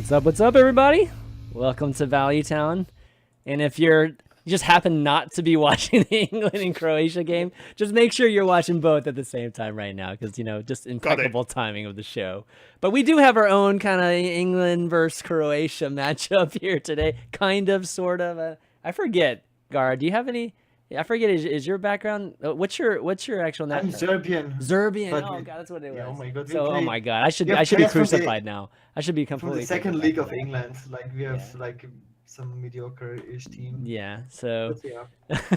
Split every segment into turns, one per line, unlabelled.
What's up, everybody? Welcome to Value Town. And if you just happen not to be watching the England and Croatia game, just make sure you're watching both at the same time right now, because, you know, just impeccable timing of the show. But we do have our own kind of England versus Croatia matchup here today. Kind of, sort of. I forget, Gaara, do you have any? I forget, is your background, what's your actual name?
I'm Serbian.
Oh god, that's what it was.
Yeah, oh my god.
So, oh my god, I should be crucified now. I should be completely
from the second league of England. Like we have like some mediocre-ish team.
Yeah. So.
But, yeah.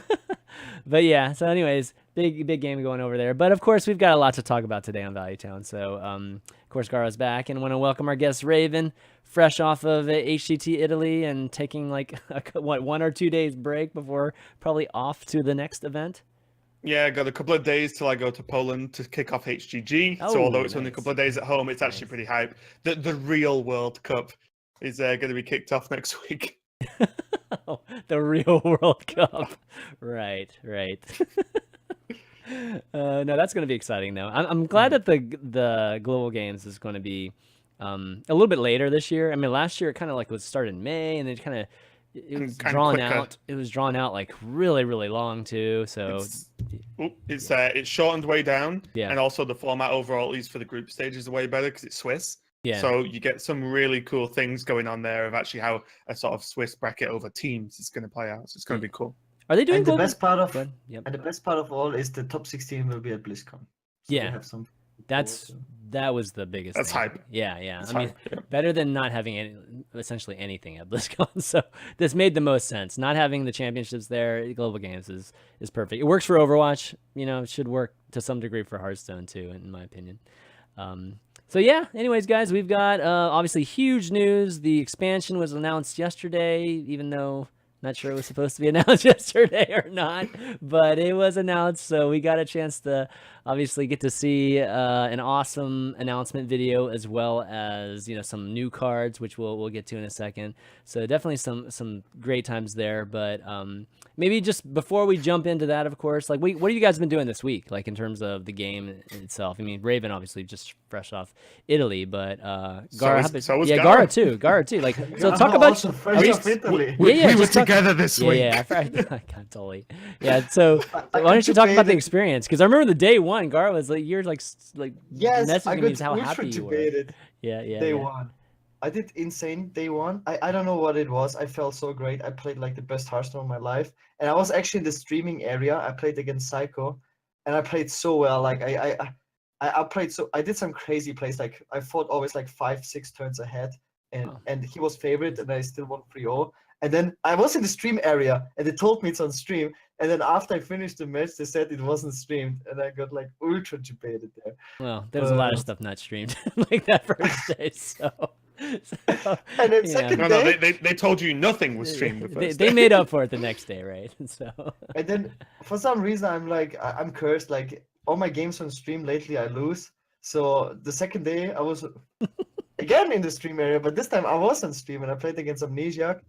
But yeah. So, anyways, big game going over there. But of course, we've got a lot to talk about today on Value Town. So, of course, Gaara's back, and want to welcome our guest Raven, fresh off of HCT Italy and taking like 1 or 2 days break before probably off to the next event.
Yeah, I got a couple of days till I go to Poland to kick off HGG. So although it's only a couple of days at home, it's actually pretty hype. The real World Cup is going to be kicked off next week.
The real World Cup. Right. No, that's going to be exciting though. I'm glad that the Global Games is going to be a little bit later this year. I mean, last year it kind of like was started in May, and then it was drawn out. It was drawn out like really long too. So
it's shortened way down.
Yeah.
And also the format overall, at least for the group stage, is way better because it's Swiss.
Yeah.
So you get some really cool things going on there of actually how a sort of Swiss bracket over teams is going to play out. So it's going to be cool.
Are they doing?
And the best part of
Yep.
and the best part of all is the top 16 will be at BlizzCon. So
yeah.
we have some.
That was the biggest.
That's
thing.
hype.
Yeah.
That's
I mean,
hype, yeah.
Better than not having essentially anything at BlizzCon. So this made the most sense. Not having the championships there, Global Games is perfect. It works for Overwatch. You know, it should work to some degree for Hearthstone too, in my opinion. So yeah. Anyways, guys, we've got obviously huge news. The expansion was announced yesterday, even though. Not sure it was supposed to be announced yesterday or not, but it was announced, so we got a chance to obviously get to see an awesome announcement video, as well as, you know, some new cards, which we'll get to in a second. So definitely some great times there. But maybe just before we jump into that, of course, like what have you guys been doing this week, like in terms of the game itself? I mean, Raven obviously just fresh off Italy, but Gaara, Gaara too. Like, so talk about
fresh off Italy.
We were together this week.
Yeah, totally. Yeah, so why don't you talk about the experience? Because I remember the day one, Gaara was like, you're like
yes,
messaging me how happy you were. Yeah.
Day one. I did insane day one. I don't know what it was. I felt so great. I played like the best Hearthstone of my life. And I was actually in the streaming area. I played against Psycho. And I played so well. Like I did some crazy plays. Like I fought always like 5-6 turns ahead. And he was favorite, and I still won 3-0. And then I was in the stream area, and they told me it's on stream. And then after I finished the match, they said it wasn't streamed, and I got like ultra debated there.
Well, there's a lot of stuff not streamed like that first day, so.
And then second day,
they told you nothing was streamed the first
they
day.
made up for it the next day, right? So.
And then for some reason, I'm cursed. Like all my games on stream lately, I lose. So the second day, I was again in the stream area, but this time I was on stream, and I played against Amnesiac.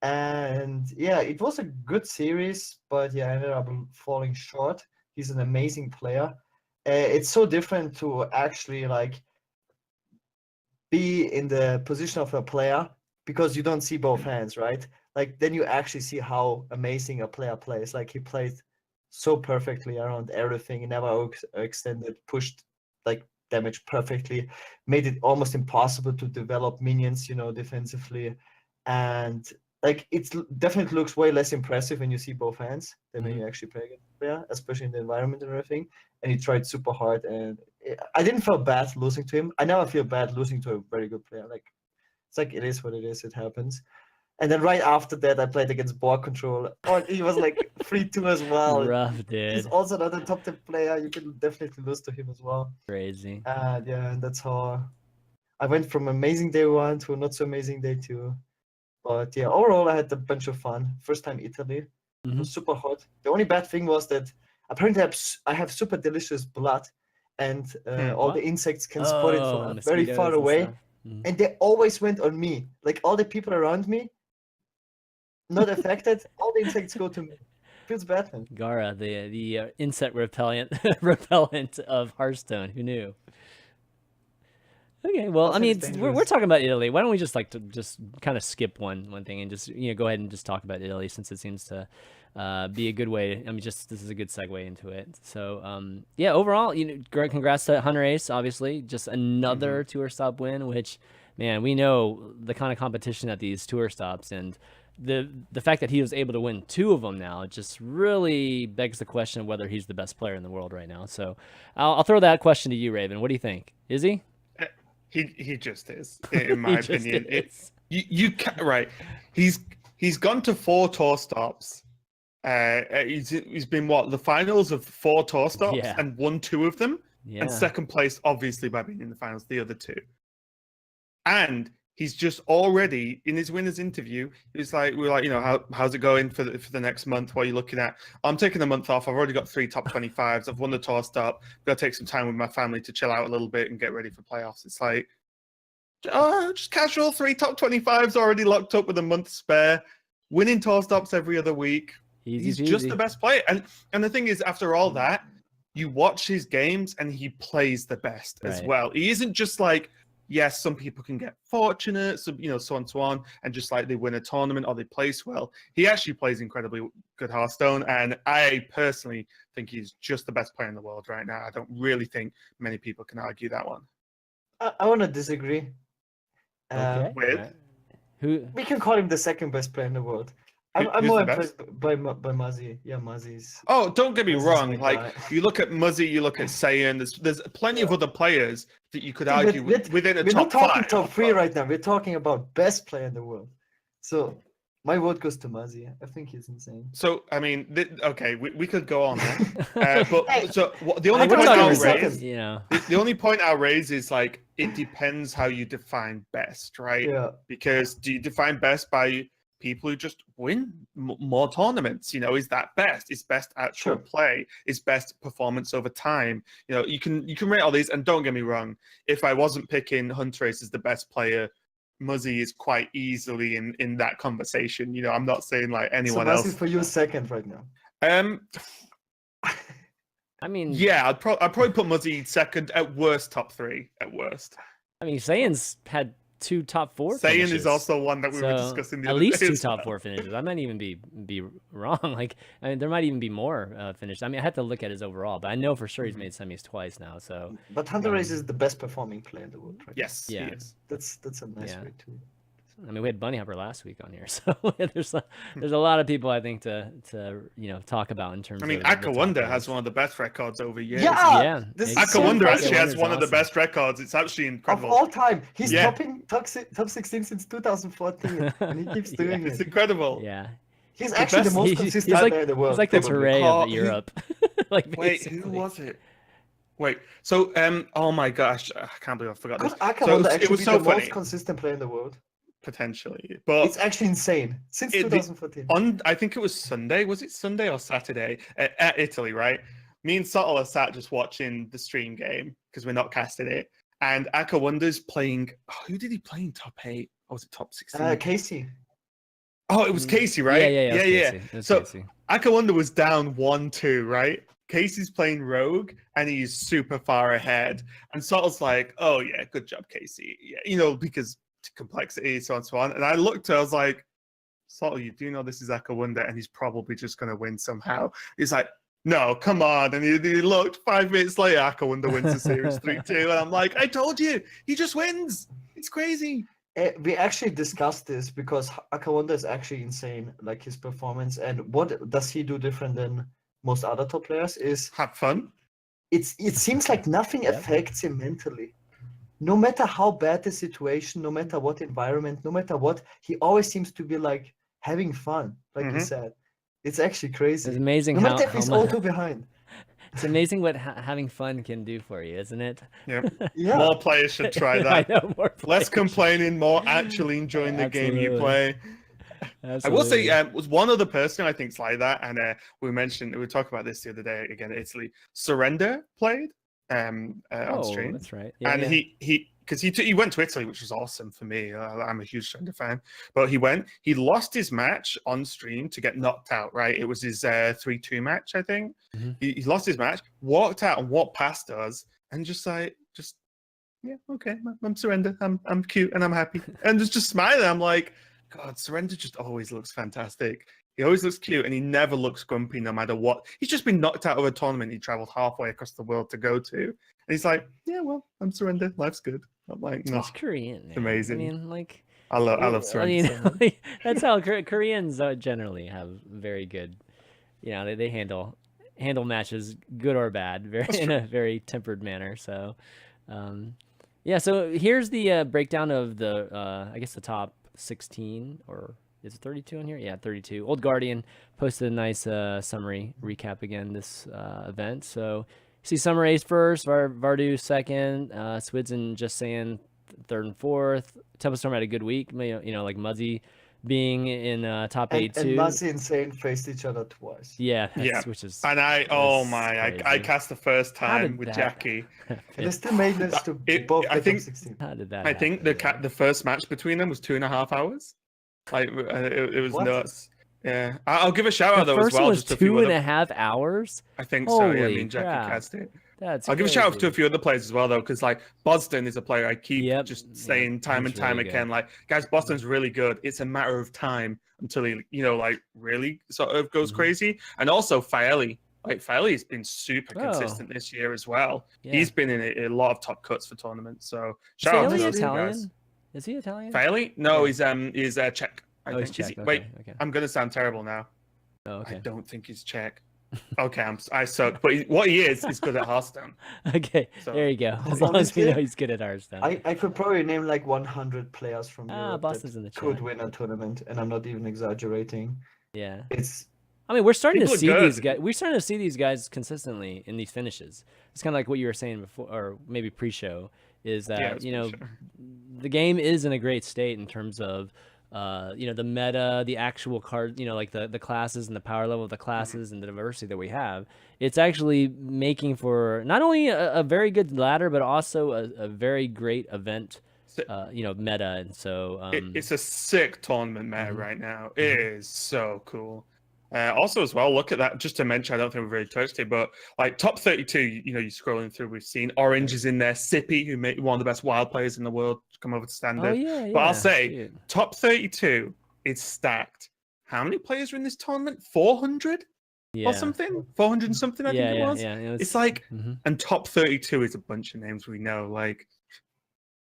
And yeah, it was a good series, but yeah, I ended up falling short. He's an amazing player. It's so different to actually like be in the position of a player, because you don't see both hands, right? Like then you actually see how amazing a player plays. Like he played so perfectly around everything. He never extended, pushed like damage perfectly, made it almost impossible to develop minions, you know, defensively. And like it definitely looks way less impressive when you see both hands than when you actually play against a player, especially in the environment and everything. And he tried super hard, and I didn't feel bad losing to him. I never feel bad losing to a very good player. Like it's like it is what it is. It happens. And then right after that, I played against Board Control. Oh, he was like 3-2 as well.
Rough, dude.
He's also not a top 10 player. You can definitely lose to him as well.
Crazy.
Yeah, and that's how I went from amazing day one to not so amazing day two. But yeah, overall, I had a bunch of fun. First time Italy. It was super hot. The only bad thing was that apparently I have super delicious blood, and all the insects can spot it from very far away. And they always went on me. Like all the people around me, not affected. All the insects go to me. Feels bad, man.
Gaara, the insect repellent of Hearthstone. Who knew? Okay, well, I
Outside
mean,
is
we're
dangerous.
talking about Italy. Why don't we just just kind of skip one thing and just go ahead and just talk about Italy, since it seems to be a good way. I mean, just this is a good segue into it. So yeah, overall, great congrats to Hunter Ace. Obviously, just another tour stop win, which, man, we know the kind of competition at these tour stops, and the fact that he was able to win 2 of them now just really begs the question of whether he's the best player in the world right now. So I'll throw that question to you, Raven. What do you think? Is he?
He just is, in my
He just
opinion.
is.
You can't, right? He's gone to 4 tour stops. He's been the finals of 4 tour stops
Yeah.
and won 2 of them,
Yeah.
and second place obviously by being in the finals the other 2. And he's just already in his winners interview. He's like, we're like, how's it going for the next month? What are you looking at? I'm taking a month off. I've already got 3 top 25s. I've won the tour stop. Got to take some time with my family to chill out a little bit and get ready for playoffs. It's like, just casual 3 top 25s already locked up with a month spare, winning tour stops every other week. He's just the best player. And the thing is, after all that, you watch his games and he plays the best as well. He isn't just like, yes, some people can get fortunate, so so on, and just like they win a tournament or they place well. He actually plays incredibly good Hearthstone, and I personally think he's just the best player in the world right now. I don't really think many people can argue that one.
I want to disagree.
Okay.
With
who?
We can call him the second best player in the world. I'm
Who's
more
the best?
impressed by Muzzy. Yeah, Muzzy's.
Oh, don't get me
Muzzy's
wrong.
my
Like,
guy.
you look at Muzzy, you look at Saiyan. There's plenty of other players that you could
See,
argue within a
we're
top
not talking
5.
top 3 right now. We're talking about best player in the world. So my vote goes to Muzzy. I think he's insane.
So I mean, okay, we could go on there, but
Hey,
the only
we're
point
talking
I'll
a second.
raise,
The
only point I'll raise is like it depends how you define best, right?
Yeah.
Because do you define best by people who just win more tournaments? Is that best? Is best actual play? Is best performance over time? You can rate all these, and don't get me wrong, if I wasn't picking Hunter Ace as the best player, Muzzy is quite easily in that conversation. I'm not saying like anyone else.
So Muzzy for you second right now.
I mean,
yeah, I'd probably put Muzzy second, at worst top 3 at worst.
I mean, Saiyan's had 2 top 4
Saiyan
finishes.
is also one that we were discussing the
at
other
least
day
2
as
top
well.
4 finishes. I might even be wrong. Like, I mean, there might even be more finished. I mean, I had to look at his overall, but I know for sure he's made semis twice now. So,
but Hunter Ace is the best performing player in the world, right?
Yes,
yeah.
he is.
That's a nice way too.
I mean, we had Bunny Hopper last week on here, so there's a lot of people I think to talk about in terms.
I mean,
of
Akawanda has one of the best records over years.
Yeah,
Akawanda actually has one of the
awesome.
best records. It's actually incredible
Of all time. He's topping top 16 since 2014, and he keeps doing
It's
it.
incredible.
Yeah, he's actually the most consistent player in the world.
He's like the
probably.
Touré of Europe. Like,
wait, who was it? Wait, so oh my gosh, I can't believe I forgot this.
Could Akawanda actually
it was
be
so
the
funny.
most consistent player in the world?
Potentially, but
it's actually insane since 2014.
I think it was Sunday. Was it Sunday or Saturday at Italy? Right. Me and Sottle are sat just watching the stream game because we're not casting it, and Akawanda's playing. Who did he play in top 8? Or was it top 16?
Casey.
Oh, it was Casey, right?
Yeah.
So
Casey.
Akawanda was down 1-2, right? Casey's playing Rogue, and he's super far ahead. And Sottle's like, "Oh yeah, good job, Casey." Yeah, because complexity, so on and so on. And I looked, I was like, Sottle, you do know this is Akawanda, and he's probably just going to win somehow. He's like, no, come on. And he looked 5 minutes later, Akawanda wins the series 3-2. And I'm like, I told you, he just wins. It's crazy.
We actually discussed this because Akawanda is actually insane, like his performance. And what does he do different than most other top players is
have fun.
It seems like nothing affects him mentally. No matter how bad the situation, no matter what environment, no matter what, he always seems to be like having fun, like you said. It's actually crazy.
It's amazing
no matter if he's 0-2 behind.
It's amazing what having fun can do for you, isn't it?
Yep. Yeah. More players should try that.
I know,
less complaining, more actually enjoying the game you play.
Absolutely.
I will say, was one other person I think's like that, and we talked about this the other day again in Italy. Surrender played on stream.
That's right.
Yeah, and he went to Italy, which was awesome for me. I'm a huge Surrender fan, but he lost his match on stream to get knocked out. Right, it was his 3-2 match, I think. Mm-hmm. He lost his match, walked out and walked past us, and just yeah, okay, I'm Surrender. I'm cute and I'm happy. And just smiling. I'm like, God, Surrender just always looks fantastic. He always looks cute and he never looks grumpy no matter what. He's just been knocked out of a tournament he traveled halfway across the world to go to. And he's like, yeah, well, I'm Surrender. Life's good. I'm like, no,
He's Korean, man.
amazing.
I mean, like,
I love Surrender. so much.
that's how Koreans generally have very good. They handle matches, good or bad, in a very tempered manner. So, yeah. So here's the breakdown of the I guess the top 16, or is it 32 in here? Yeah, 32. Old Guardian posted a nice summary recap again this event. So see Summer Ace first, Vardu second, Swids and Just Saying third and fourth. Tempestorm had a good week. Like Muzzy being in top 8 too.
And Muzzy and Sane faced each other twice.
Yeah,
Yeah.
which is.
And I cast the first time with Jackie.
And they still made this to both
I
the
think,
top 16.
How did that?
I think the first match between them was 2.5 hours. Like it was
What?
nuts. Yeah, I'll give a shout out
The
though as
first
well.
one was
Just a few
2.5 hours.
I think so. Yeah,
Holy
Jackie
crap.
cast it.
I'll
give a shout out to a few other players as well though, because like Boston is a player I keep just saying time and
he's
time
really
again. Like, guys, Boston's really good. It's a matter of time until he, like really sort of goes crazy. And also Faeli. Like Faeli's been super consistent this year as well.
Yeah.
He's been in a lot of top cuts for tournaments. So
Is
shout out to
Faeli
those
Italian?
guys.
Is he Italian?
Faeli? No,
Yeah.
he's Czech. I
Oh, he's
think. Is
Czech.
he-
Okay,
Wait,
okay.
I'm gonna sound terrible now.
Oh,
I
okay.
don't think he's Czech. Okay, I suck. But what he is good at Hearthstone.
Okay,
So-
there you go. As long as we know he's good at Hearthstone.
I could probably name like 100 players from Europe
Boston's
that
in the
could
chat.
win a tournament, and I'm not even exagerating.
Yeah.
It's
I mean, we're starting to
People are
see
good.
these guys. We're starting to see these guys consistently in these finishes. It's kind of like what you were saying before, or maybe pre-show, is that
it's for sure.
the game is in a great state in terms of the meta, the actual card, like the classes and the power level of the classes and the diversity that we have. It's actually making for not only a very good ladder, but also a very great event. Meta, and so
It's a sick tournament meta right now. It is so cool. Also, as well, look at that. Just to mention, I don't think we've really touched it, but like top 32, you're scrolling through. We've seen Orange is in there, Sippy, who made one of the best wild players in the world, come over to standard.
Oh yeah,
But I'll say,
dude.
top 32 is stacked. How many players are in this tournament? 400
Yeah.
or something? 400 and something, I think it was.
Yeah.
It's like,
Mhm.
and top 32 is a bunch of names we know. Like,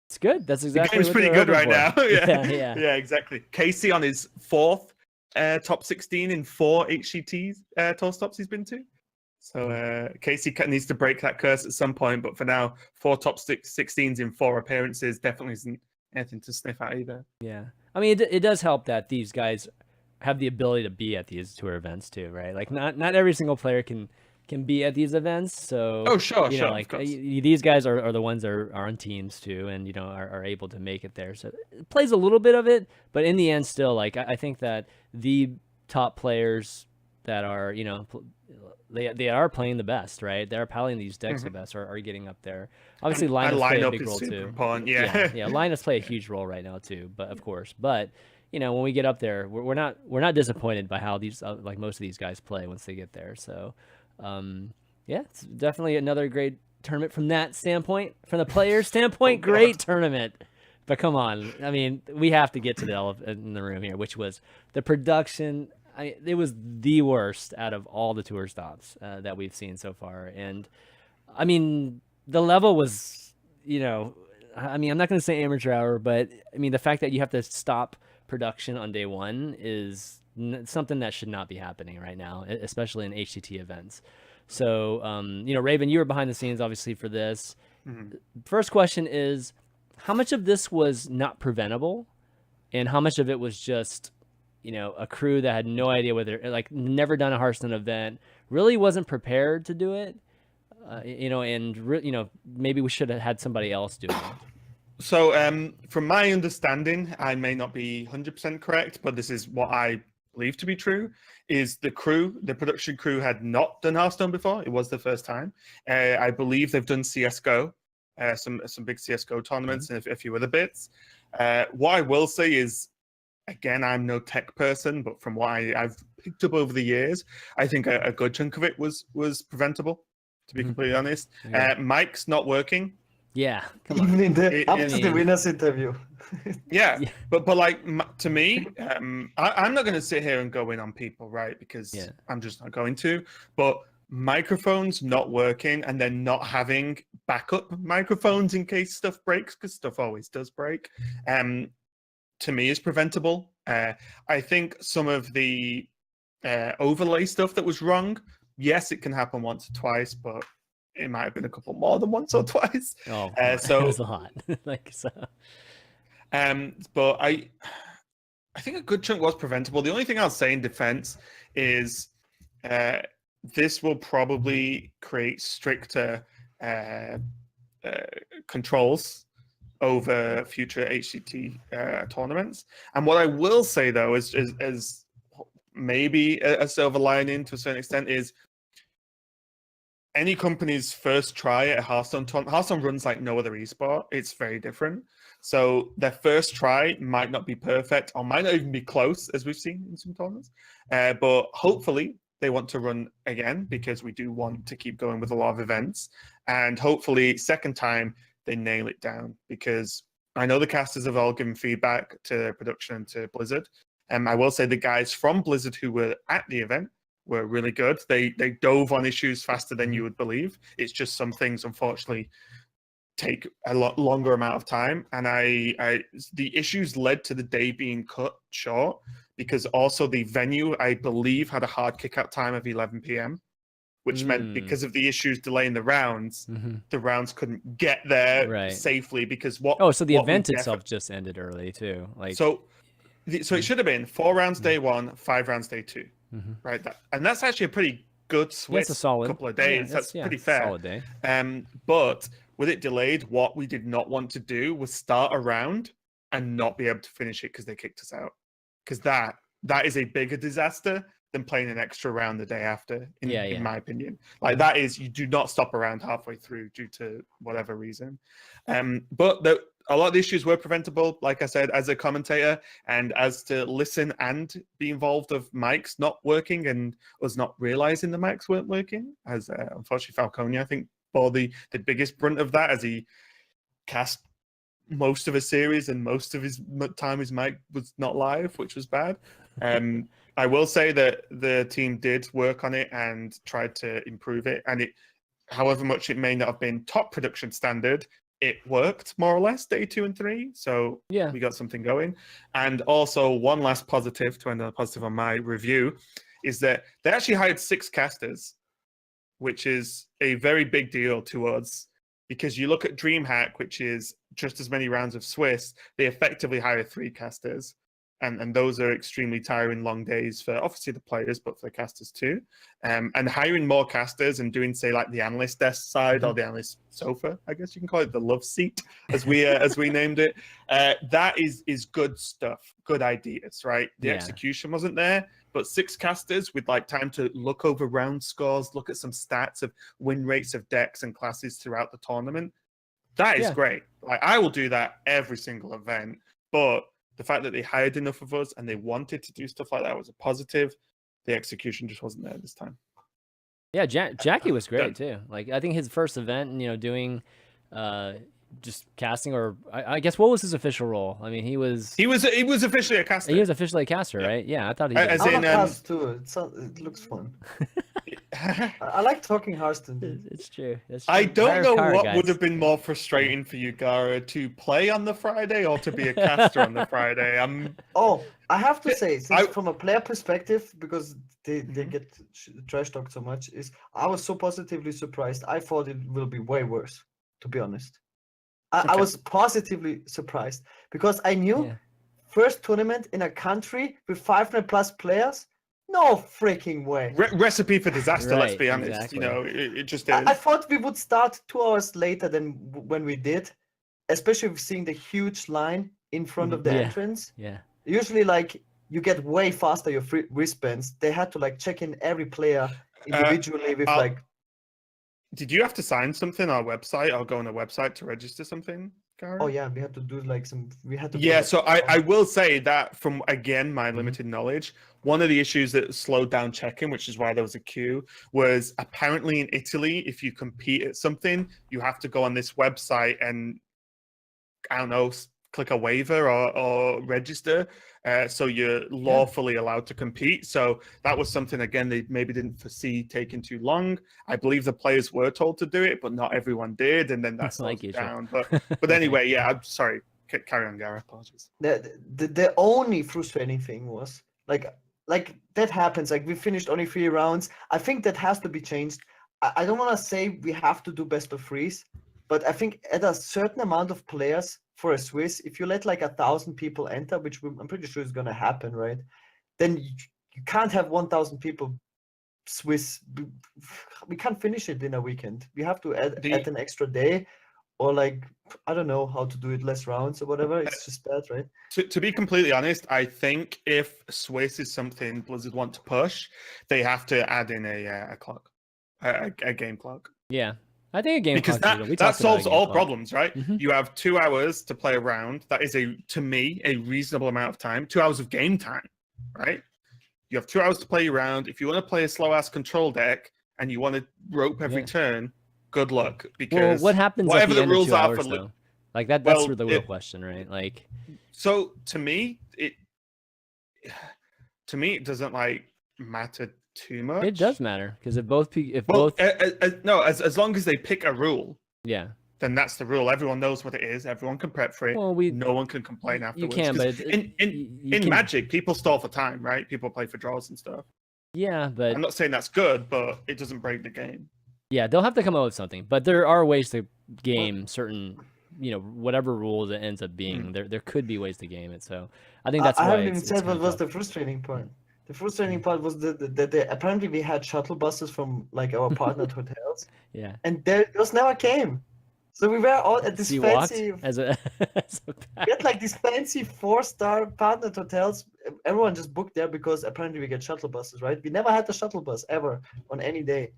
It's good. That's exactly
the game's
what
pretty
they're
good right
hoping
now.
for.
yeah.
yeah.
Exactly. Casey on his fourth top 16 in 4 HCT tour stops he's been to. So Casey needs to break that curse at some point, but for now, 4 top 16s in 4 appearances definitely isn't anything to sniff at either.
Yeah. I mean, it does help that these guys have the ability to be at these tour events too, right? Like not every single player can be at these events. So
Sure,
like
of course.
these guys are the ones that are on teams too, and are able to make it there. So it plays a little bit of it, but in the end, still, like I think that the top players that are they are playing the best, right? They're piling these decks the best, are getting up there. Obviously, lineups play a big role too.
Important,
yeah, lineups play a huge role right now too. But of course, when we get up there, we're not disappointed by how these like most of these guys play once they get there. So, it's definitely another great tournament from that standpoint. From the players' standpoint, great tournament. But come on, I mean, we have to get to the elephant in the room here, which was the production. It was the worst out of all the tour stops that we've seen so far, and I mean, the level was, I'm not going to say amateur hour, but I mean, the fact that you have to stop production on day one is something that should not be happening right now, especially in HCT events. So, Raven, you were behind the scenes, obviously, for this. First question is, how much of this was not preventable, and how much of it was just, a crew that had no idea whether, like, never done a Hearthstone event, really wasn't prepared to do it, maybe we should have had somebody else do it.
So, from my understanding, I may not be 100% correct, but this is what I believe to be true, is the production crew had not done Hearthstone before. It was the first time. I believe they've done CSGO, some big CSGO tournaments and a few other bits. What I will say is, again, I'm no tech person, but from what I've picked up over the years, I think a good chunk of it was preventable, to be completely honest.
Okay.
Mic's not working.
Yeah, come on.
Even in the
It-
after
I
the
mean-
winners interview.
Yeah,
Yeah.
but like to me, I'm not going to sit here and go in on people, right? Because
Yeah.
I'm just not going to. But microphones not working and then not having backup microphones in case stuff breaks, because stuff always does break, to me is preventable. I think some of the overlay stuff that was wrong, yes, it can happen once or twice, but it might have been a couple more than once or twice.
Oh,
So-
it was a lot. Like so.
But I think a good chunk was preventable. The only thing I'll say in defense is this will probably create stricter controls over future HCT tournaments. And what I will say though is maybe a silver lining to a certain extent is any company's first try at a Hearthstone tournament. Hearthstone runs like no other esport. It's very different. So their first try might not be perfect or might not even be close, as we've seen in some tournaments. But hopefully they want to run again because we do want to keep going with a lot of events. And hopefully second time they nail it down, because I know the casters have all given feedback to production and to Blizzard. I will say the guys from Blizzard who were at the event were really good. They dove on issues faster than you would believe. It's just some things, unfortunately, take a lot longer amount of time. And the issues led to the day being cut short because also the venue, I believe, had a hard kickout time of 11 p.m., which meant because of the issues delaying the rounds, the rounds couldn't get there safely because what...
Oh, so the
what
event itself just ended early too. Like
So it should have been 4 rounds day 1, 5 rounds day 2. Right, and that's actually a pretty good Swiss couple of days. That's pretty fair.
Solid day.
But with it delayed, what we did not want to do was start a round and not be able to finish it because they kicked us out. Because that is a bigger disaster than playing an extra round the day after, in my opinion. Like that is, you do not stop a round halfway through due to whatever reason. But a lot of the issues were preventable, like I said, as a commentator, and as to listen and be involved of mics not working and us not realizing the mics weren't working, as unfortunately Falcone, I think, bore the biggest brunt of that, as he cast most of a series and most of his time his mic was not live, which was bad. I will say that the team did work on it and tried to improve it, and it, however much it may not have been top production standard, it worked more or less day 2 and 3. So we got something going. And also one last positive, to end on a positive on my review, is that they actually hired 6 casters, which is a very big deal to us, because you look at DreamHack, which is just as many rounds of Swiss, they effectively hire 3 casters. And those are extremely tiring, long days for obviously the players, but for the casters too. And hiring more casters and doing, say, like the analyst desk side or the analyst sofa, I guess you can call it, the love seat, as we named it. That is good stuff, good ideas, right? The execution wasn't there, but 6 casters with like time to look over round scores, look at some stats of win rates of decks and classes throughout the tournament. That is great. Like I will do that every single event, but the fact that they hired enough of us and they wanted to do stuff like that was a positive. The execution just wasn't there this time.
Yeah, Jackie was great too. Like I think his first event, doing just casting, or I guess what was his official role? I mean, he was
officially a caster.
He was officially a caster, right? Yeah, I thought he
was. I cast too. It looks fun. I like talking Hearthstone.
It's true.
I don't know what would have been more frustrating for you, Gaara, to play on the Friday or to be a caster on the Friday.
I have to say, from a player perspective, because they get trash talked so much, I was so positively surprised. I thought it will be way worse, to be honest. I was positively surprised because I knew first tournament in a country with 500 plus players. No freaking way.
Recipe for disaster,
Right,
let's be honest.
exactly.
It just is.
I thought we would start 2 hours later than when we did, especially with seeing the huge line in front of the entrance.
Yeah.
Usually, like, you get way faster your free wristbands. They had to, like, check in every player individually with, like...
Did you have to sign something on our website or go on a website to register something? Gaara?
Oh yeah, we had to do like we had to.
Yeah,
put
so I will say that from, again, my limited knowledge, one of the issues that slowed down check-in, which is why there was a queue, was apparently in Italy, if you compete at something, you have to go on this website and, I don't know, click a waiver or register. So you're lawfully allowed to compete. So that was something, again, they maybe didn't foresee taking too long. I believe the players were told to do it, but not everyone did. And then that slows it down. But anyway, yeah, I'm sorry. Carry on, Gaara. Apologies.
The only frustrating thing was like that happens. Like we finished only 3 rounds. I think that has to be changed. I don't want to say we have to do best of threes, but I think at a certain amount of players for a Swiss, if you let like 1,000 people enter, which I'm pretty sure is going to happen, right? Then you can't have 1,000 people Swiss. We can't finish it in a weekend. We have to add an extra day. Or like, I don't know how to do it, less rounds or whatever. It's just bad, right?
To be completely honest, I think if Swiss is something Blizzard want to push, they have to add in a clock, a game clock.
Yeah, I think a game
because
clock.
that solves all problems, right?
Mm-hmm.
You have 2 hours to play a round. That is to me a reasonable amount of time. 2 hours of game time, right? You have 2 hours to play your round. If you want to play a slow ass control deck and you want to rope every turn, good luck. Because
what happens
whatever
at the,
the
end
rules
of 2
are
hours,
for
though? Like that's the real question, right? Like,
so to me, it doesn't like matter too much.
It does matter because as
long as they pick a rule, then that's the rule. Everyone knows what it is. Everyone can prep for it.
Well,
no one can complain afterwards.
You can, but
in Magic, people stall for time, right? People play for draws and stuff.
Yeah, but
I'm not saying that's good, but it doesn't break the game.
Yeah, they'll have to come up with something, but there are ways to game certain, whatever rules it ends up being. There could be ways to game it. So I think that's why
I haven't even said what was the frustrating part. The frustrating part was that apparently we had shuttle buses from like our partnered hotels.
Yeah.
And those never came. So we were all at this fancy. We had like these fancy 4-star partnered hotels. Everyone just booked there because apparently we get shuttle buses, right? We never had the shuttle bus ever on any day.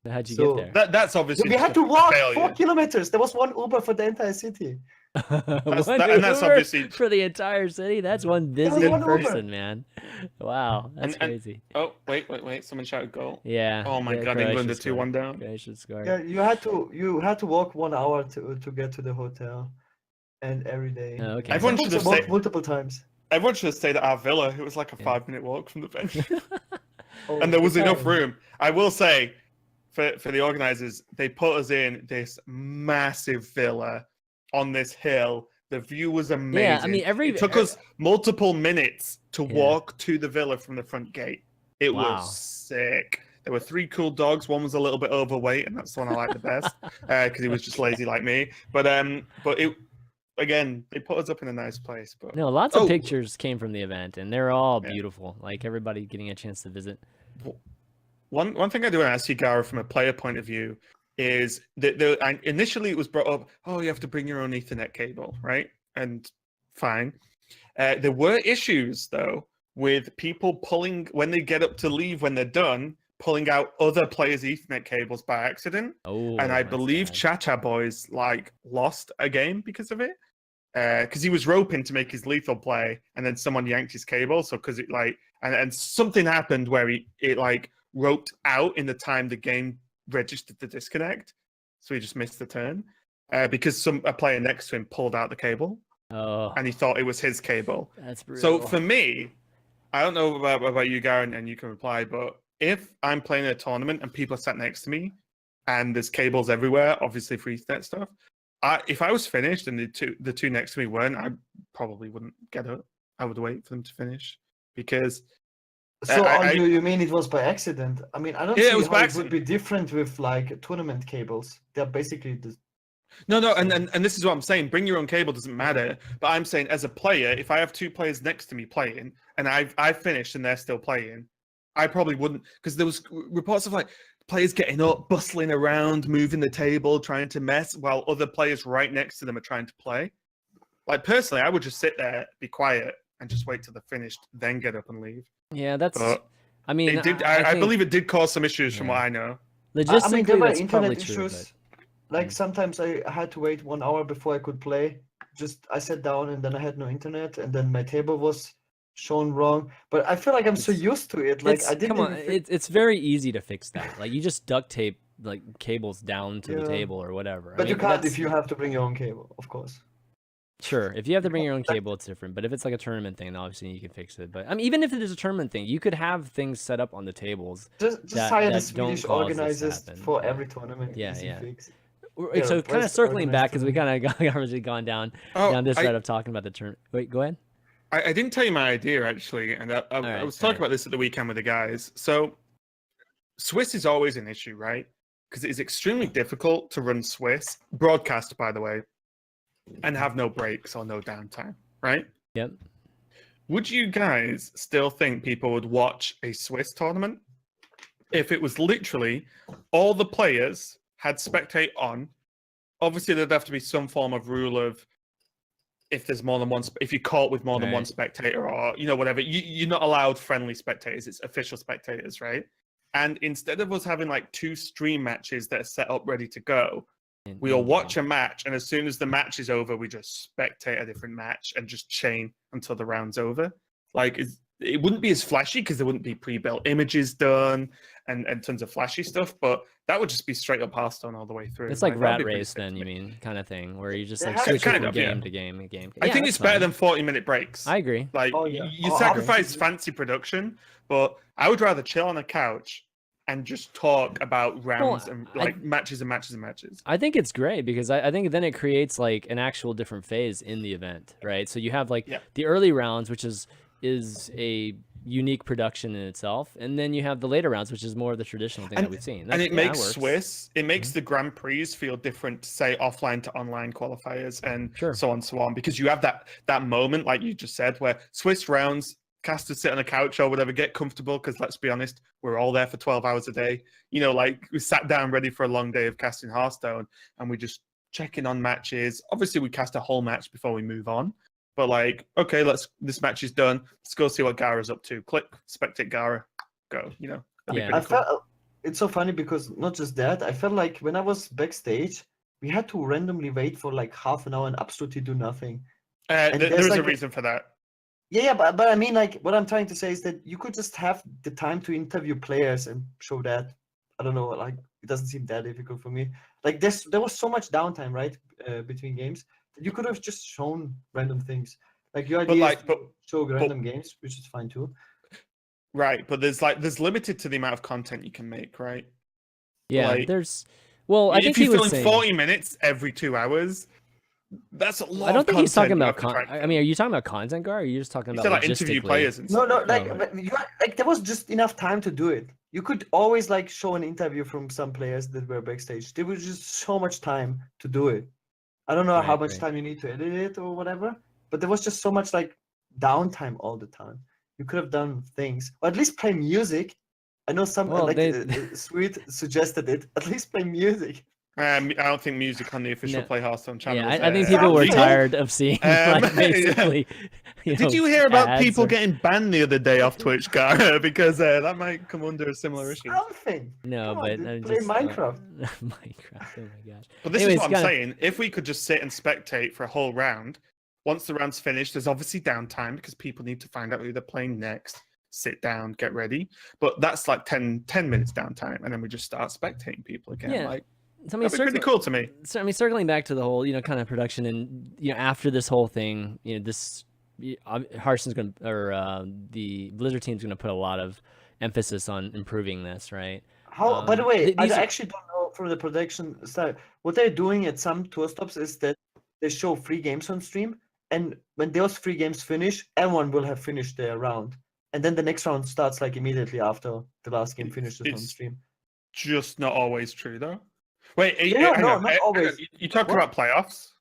How'd you get there?
That's obviously
we had to walk 4 kilometers. There was one Uber for the entire city.
That's obviously
for the entire city. That's one busy person, man. Wow, that's crazy.
Oh, wait! Someone shouted goal.
Yeah.
Oh my God! England are 2-1 down.
Yeah, you had to walk 1 hour to get to the hotel, and every day.
Oh, okay.
Everyone should have stayed
multiple times.
Everyone should have stayed at our villa. It was like a 5-minute walk from the venue,
Oh,
and there was enough room. I will say, for the organizers, they put us in this massive villa on this hill. The view was amazing.
Yeah, I mean, it
took us multiple minutes to walk to the villa from the front gate. It was sick. There were 3 cool dogs. One was a little bit overweight, and that's the one I liked the best because he was just lazy like me. But it again, they put us up in a nice place. But
no, lots of pictures came from the event, and they're all beautiful. Like everybody getting a chance to visit.
One thing I do want to ask you, Gaara, from a player point of view, is that initially it was brought up, you have to bring your own Ethernet cable, right? And fine. There were issues, though, with people pulling, when they get up to leave when they're done, pulling out other players' Ethernet cables by accident. And I believe Chacha Boys, lost a game because of it. Because he was roping to make his lethal play, and then someone yanked his cable. So, because it, and something happened where it roped out in the time the game registered the disconnect, so he just missed the turn because a player next to him pulled out the cable and he thought it was his cable.
That's brutal.
So for me, I don't know about you, Garen, and you can reply, but if I'm playing a tournament and people are sat next to me and there's cables everywhere, obviously for Ethernet stuff, if I was finished and the two next to me weren't, I probably wouldn't get up. I would wait for them to finish because.
So you mean it was by accident? I mean, I don't see how it would be different with tournament cables. They're basically the.
No, and this is what I'm saying. Bring your own cable doesn't matter. But I'm saying as a player, if I have 2 players next to me playing and I've finished and they're still playing, I probably wouldn't, because there was reports of players getting up, bustling around, moving the table, trying to mess, while other players right next to them are trying to play. Personally, I would just sit there, be quiet, and just wait till they're finished, then get up and leave.
Yeah, that's. I mean,
I believe it did cause some issues from what I know.
Logistically,
there were
that's
internet
probably
issues.
true.
like sometimes I had to wait 1 hour before I could play. Just I sat down and then I had no internet and then my table was shown wrong. But I feel like I'm so
It's-
used to it. Like
It's
I didn't
come on,
even think,
it's very easy to fix that. Like you just duct tape like cables down to the
Yeah.
table or whatever.
but
I
you
mean,
can't
that's
if you have to bring your own cable, of course.
sure. If you have to bring your own
That-
cable, it's different. But if it's like a tournament thing, then obviously you can fix it. But I mean, even if it is a tournament thing, you could have things set up on the tables.
Just
that-
hire the
that don't
Swedish
cause this to
organizers
happen.
for
Yeah.
every tournament.
Yeah,
Easy
yeah.
fix.
Right,
Yeah,
so kind of
best
circling back because we
organized
kind of obviously gone down
Oh,
this
I-
route of talking about the turn. Wait, go ahead.
I didn't tell you my idea actually, and I
right,
was talking
sorry.
about this at the weekend with the guys. So, Swiss is always an issue, right? Because it is extremely difficult to run Swiss broadcast, by the way, and have no breaks or no downtime, right?
Yep.
Would you guys still think people would watch a Swiss tournament if it was literally all the players had spectate on? Obviously, there'd have to be some form of rule of if there's more than one, if you caught with more than one
Right.
spectator, or whatever, you're not allowed friendly spectators. It's official spectators, right? And instead of us having like 2 stream matches that are set up ready to go, we all watch a match, and as soon as the match is over, we just spectate a different match and just chain until the round's over. Like, it wouldn't be as flashy because there wouldn't be pre-built images done and tons of flashy stuff, but that would just be straight up Hearthstone all the way through.
It's like
that'd
rat
be pretty
race,
sick to
then you
me.
mean kind of thing where you just
There
like
has
switch
to
it
kind
from
of, yeah.
game to game to game.
I
Yeah,
think
that's
it's better
fine.
than 40-minute breaks.
I agree.
Like,
Oh, yeah.
you
Oh,
sacrifice
obviously.
fancy production, but I would rather chill on a couch and just talk about rounds and like matches and matches and matches.
I think it's great because I think then it creates like an actual different phase in the event, right? So you have like
Yeah.
the early rounds, which is a unique production in itself, and then you have the later rounds, which is more of the traditional thing that we've seen.
And it
yeah,
makes
works.
Swiss, it
Mm-hmm.
makes the Grand Prix feel different, say offline to online qualifiers and
Sure.
so on, because you have that moment, like you just said, where Swiss rounds, casters sit on a couch or whatever, get comfortable, because let's be honest, we're all there for 12 hours a day. Like we sat down ready for a long day of casting Hearthstone, and we just check in on matches. Obviously, we cast a whole match before we move on. But like, okay, this match is done. Let's go see what Gaara's up to. Click, spectate Gaara, go. That'd be
Yeah.
pretty
I
cool.
felt it's so funny because not just that, I felt like when I was backstage, we had to randomly wait for like half an hour and absolutely do nothing. And
There
there's
is a
like
reason for that.
Yeah, but I mean, like, what I'm trying to say is that you could just have the time to interview players and show that. I don't know, like, it doesn't seem that difficult for me. Like, there was so much downtime, right, between games, that you could have just shown random things. Like, your idea is to show random games, which is fine too.
Right, but there's limited to the amount of content you can make, right?
Yeah,
Like,
well, I think
if
he
you're
was
filling
saying
40 minutes every 2 hours, that's a lot.
I don't
of
think he's talking
content you
about.
have to try and
I mean, are you talking about content, Gar? Or are you just talking
You
about
said like interview
logistically?
players and
No,
stuff.
like,
Oh.
like there was just enough time to do it. You could always like show an interview from some players that were backstage. There was just so much time to do it. I don't know how
Right,
much
right.
time you need to edit it or whatever, but there was just so much like downtime all the time. You could have done things, or at least play music. I know some
Well,
Sweet suggested it. At least play music.
I don't think music on the official
No.
Play Hearthstone channel.
Yeah,
is,
I think people were
Something.
tired of seeing like
yeah.
basically.
Did you hear about
ads
people
or-
getting banned the other day off Twitch, Gar? Because that might come under a similar issue.
Something.
No,
Come on,
but
dude,
I'm
play
just
Minecraft.
Minecraft. Oh my gosh.
But this
Anyways,
is what I'm
kinda-
saying. If we could just sit and spectate for a whole round, once the round's finished, there's obviously downtime because people need to find out who they're playing next, sit down, get ready. But that's like 10 minutes downtime, and then we just start spectating people again.
Yeah.
Like,
So, I mean,
that'd be pretty cool to me.
So I mean, circling back to the whole, kind of production, and after this whole thing, Hearthstone's going to, or the Blizzard team's going to put a lot of emphasis on improving this, right?
How? By the way, I
these are-
actually don't know from the production side. What they're doing at some tour stops is that they show free games on stream, and when those free games finish, everyone will have finished their round, and then the next round starts like immediately after the last game finishes on
It's
stream.
just not always true, though. Wait,
Yeah,
hang
no,
on.
not always.
You talked
What?
about playoffs?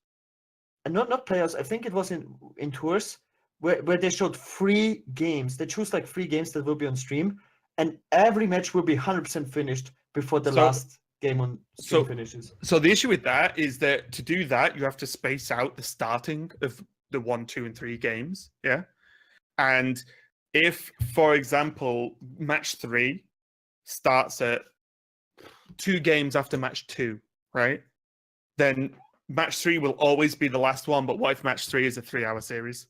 And not players. I think it was in tours where they showed free games. They choose like free games that will be on stream, and every match will be 100% finished before the
So-
last game on stream
so-
finishes.
So the issue with that is that to do that, you have to space out the starting of the 1, 2, and 3 games. Yeah. And if, for example, match 3 starts at 2 games after match 2, right? then match 3 will always be the last one. But what if match 3 is a 3-hour series?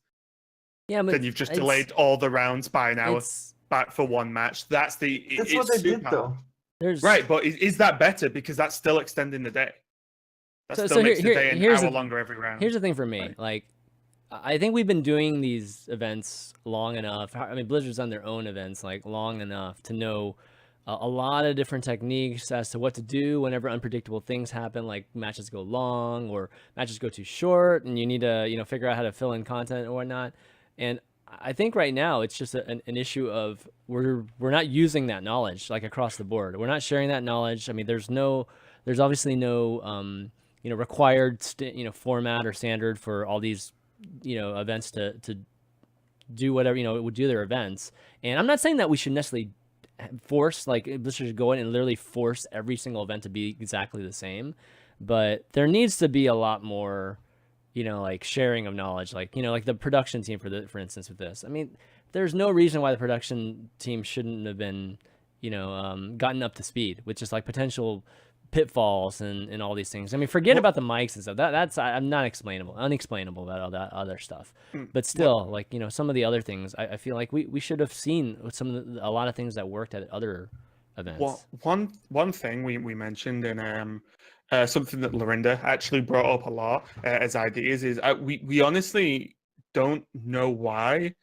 Yeah, but
Then you've just delayed all the rounds by an hour back for one match. That's
what they did though.
Right, but is that better? Because that's still extending the day. That still
so
makes the day an
here's
hour longer every round.
Here's the thing for me.
Right.
Like, I think we've been doing these events long enough. I mean, Blizzard's done their own events like long enough to know a lot of different techniques as to what to do whenever unpredictable things happen, like matches go long or matches go too short, and you need to figure out how to fill in content or whatnot. And I think right now it's just an issue of we're not using that knowledge like across the board. We're not sharing that knowledge. I mean, there's obviously no required format or standard for all these events to do whatever would do their events. And I'm not saying that we should necessarily force like Blizzard should go in and literally force every single event to be exactly the same, but there needs to be a lot more like sharing of knowledge, like like the production team for instance with this. I mean, there's no reason why the production team shouldn't have been gotten up to speed with just like potential pitfalls and all these things. I mean, forget about the mics and stuff. That's I'm not unexplainable about all that other stuff. But still, like some of the other things, I feel like we should have seen a lot of things that worked at other events.
Well, one thing we mentioned in something that Lorinda actually brought up a lot as ideas is we honestly don't know why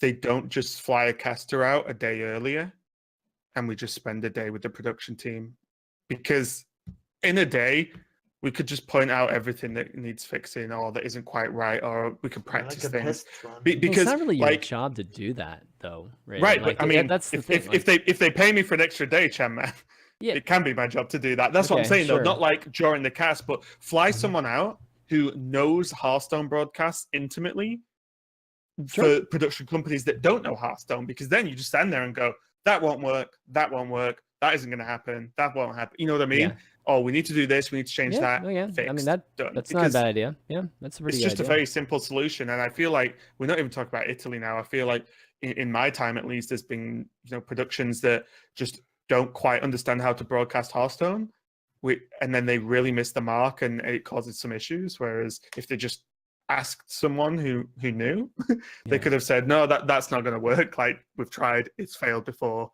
they don't just fly a caster out a day earlier and we just spend a day with the production team, because in a day we could just point out everything that needs fixing or that isn't quite right, or we could practice things.
Because it's not really your job to do that, though.
Right,
like,
but I mean,
that's the
if
thing.
if they pay me for an extra day, Chanman,
yeah,
it can be my job to do that. That's what I'm saying, though. Not like during the cast, but fly someone out who knows Hearthstone broadcasts intimately for production companies that don't know Hearthstone, because then you just stand there and go, that won't work, that won't work, that isn't going to happen, that won't happen. You know what I mean? Yeah. Oh, we need to do this, we need to change that.
Oh, yeah.
Fixed,
I mean, that's not a bad idea. Yeah, that's a pretty good idea.
It's just a very simple solution. And I feel like we're not even talking about Italy now. I feel like in my time, at least, there's been productions that just don't quite understand how to broadcast Hearthstone. And then they really miss the mark and it causes some issues. Whereas if they just asked someone who knew, they could have said, no, that's not going to work. Like, we've tried, it's failed before,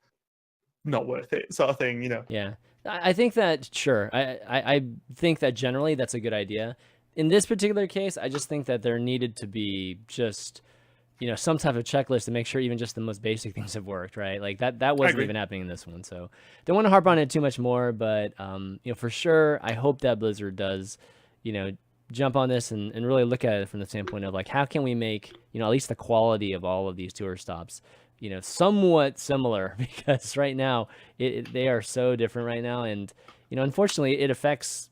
not worth it, sort of thing,
Yeah, I think that, sure. I think that generally that's a good idea. In this particular case, I just think that there needed to be just, some type of checklist to make sure even just the most basic things have worked, right? Like that wasn't even happening in this one. So don't want to harp on it too much more, but, for sure, I hope that Blizzard does, jump on this and really look at it from the standpoint of like, how can we make, at least the quality of all of these tour stops, somewhat similar, because right now they are so different right now. And, unfortunately it affects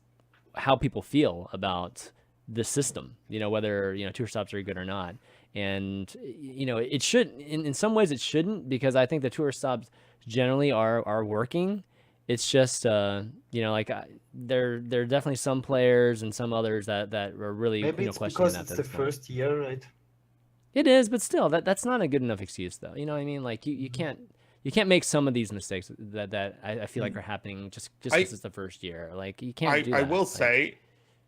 how people feel about the system, whether, tour stops are good or not. And, it should, in some ways it shouldn't, because I think the tour stops generally are working. It's just, like there are definitely some players and some others that are really,
maybe it's
questioning
because it's the first year, right?
It is, but still, that's not a good enough excuse, though. You know what I mean? Like you can't make some of these mistakes that I feel like are happening just because it's the first year. Like you can't do that.
I will say,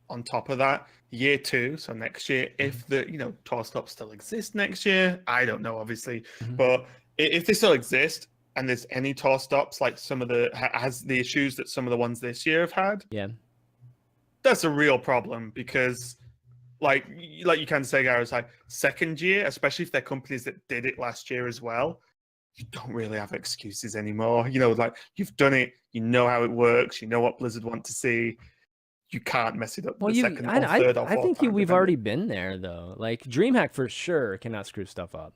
on top of that, year 2, so next year, if the tour stops still exist next year, I don't know, obviously, but if they still exist and there's any tour stops like some of has the issues that some of the ones this year have had, that's a real problem, because like you can say, Gaara, it's like second year, especially if they're companies that did it last year as well, you don't really have excuses anymore. Like you've done it, you know how it works, you know what Blizzard want to see. You can't mess it up the second or third or fourth
I think
time,
we've already been there, though. Like DreamHack for sure cannot screw stuff up.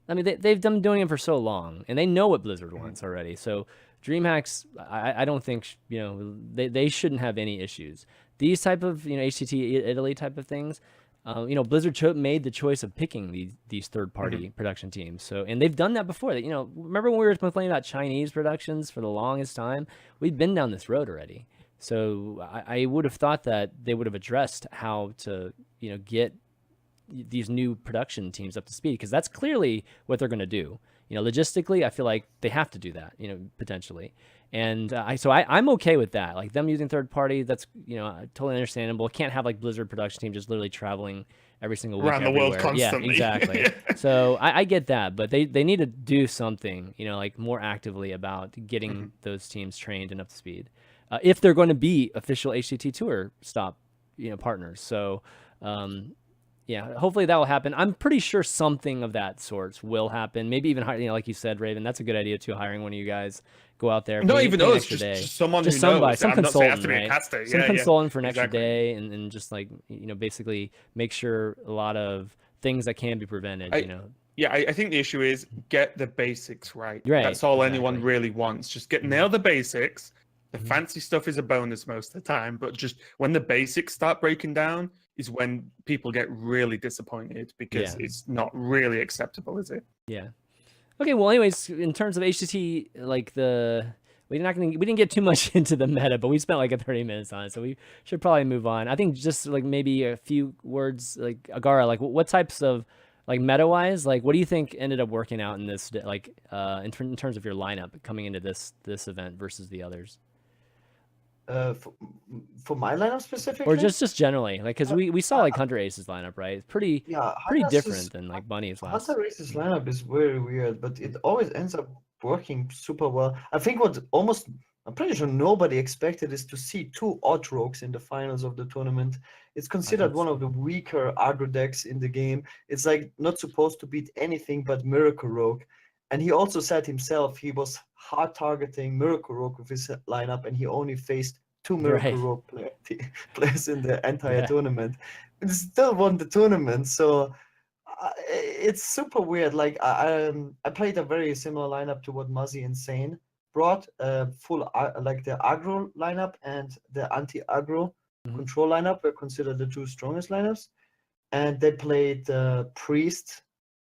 I mean, they've been doing it for so long, and they know what Blizzard wants already. So DreamHacks, I don't think they shouldn't have any issues. These type of HCT Italy type of things, Blizzard made the choice of picking these third party production teams. So, and they've done that before. That remember when we were complaining about Chinese productions for the longest time? We've been down this road already. So I would have thought that they would have addressed how to get these new production teams up to speed, because that's clearly what they're going to do. logistically, I feel like they have to do that, potentially. And I'm okay with that. Like them using third party, that's totally understandable. Can't have like Blizzard production team just literally traveling every single week
Around the world
everywhere.
constantly.
Yeah, exactly. So I get that, but they need to do something, like more actively about getting those teams trained and up to speed, if they're going to be official HCT Tour stop, partners. So, yeah, hopefully that will happen. I'm pretty sure something of that sorts will happen. Maybe even like you said, Raven, that's a good idea too. Hiring one of you guys, go out there.
Not even
pay an
us,
extra day.
just someone
Just
who
somebody,
knows.
some
I'm not saying it has
consultant,
to be a
right?
caster.
Some
Yeah,
consultant for an
exactly.
extra day, and just like basically make sure a lot of things that can be prevented.
Yeah, I think the issue is get the basics right.
Right,
That's all
exactly.
anyone really wants. Just nail the basics. The fancy stuff is a bonus most of the time, but just when the basics start breaking down is when people get really disappointed because it's not really acceptable, is it?
Yeah. Okay. Well, anyways, in terms of HCT, like we didn't get too much into the meta, but we spent like 30 minutes on it, so we should probably move on. I think just like maybe a few words, like Gaara, like what types of like meta wise, like what do you think ended up working out in this, like in terms of your lineup coming into this event versus the others?
For my lineup specifically,
or just generally, like because we saw like Hunter Ace's lineup, right? It's pretty different than like Bunny's last.
Hunter Ace's lineup is very weird, but it always ends up working super well. I think I'm pretty sure nobody expected is to see 2 odd rogues in the finals of the tournament. It's considered one of the weaker aggro decks in the game. It's like not supposed to beat anything but Miracle Rogue. And he also said himself he was hard targeting Miracle Rogue with his lineup, and he only faced 2 Miracle Rogue players in the entire tournament. And still won the tournament. So it's super weird. Like I played a very similar lineup to what Muzzy and Sane brought. Full like the aggro lineup and the anti-aggro control lineup were considered the 2 strongest lineups. And they played Priest.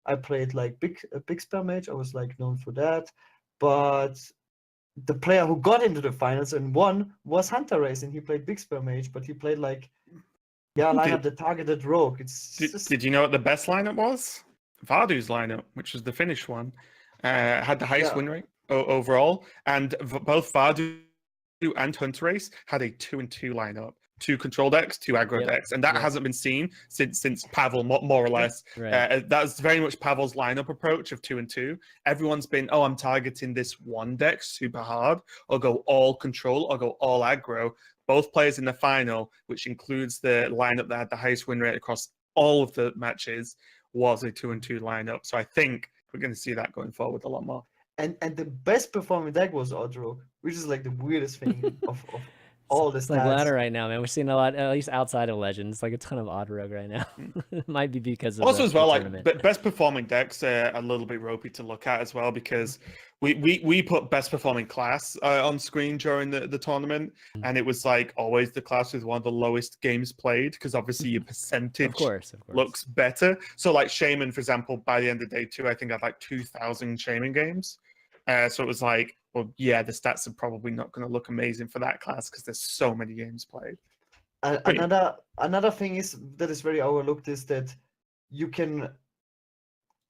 I played like big spell mage. I was like known for that, but the player who got into the finals and won was Hunter Ace, and he played big spell mage, but he played like lineup the targeted rogue.
Did you know what the best lineup was? Vardu's lineup, which was the Finnish one, had the highest win rate overall, and both Vardu and Hunter Ace had a 2-2 lineup. 2 control decks, 2 aggro decks, and that hasn't been seen since Pavel, more or less. That's very much Pavel's lineup approach of 2 and 2. Everyone's been, I'm targeting this one deck super hard, or go all control, or go all aggro. Both players in the final, which includes the lineup that had the highest win rate across all of the matches, was a 2 and 2 lineup. So I think we're going to see that going forward a lot more.
And the best performing deck was Odd Rogue, which is like the weirdest thing of all the stats.
It's like ladder right now, man. We're seeing a lot, at least outside of Legends, like a ton of odd rogue right now. It might be because of
also as well,
tournament.
Like best performing decks are a little bit ropey to look at as well, because we put best performing class on screen during the tournament, and it was like always the class with one of the lowest games played, because obviously your percentage
of course.
looks better. So like Shaman, for example, by the end of day 2, I think I had like 2,000 Shaman games. So it was like, well, yeah, the stats are probably not going to look amazing for that class because there's so many games played.
Another thing that is very overlooked is that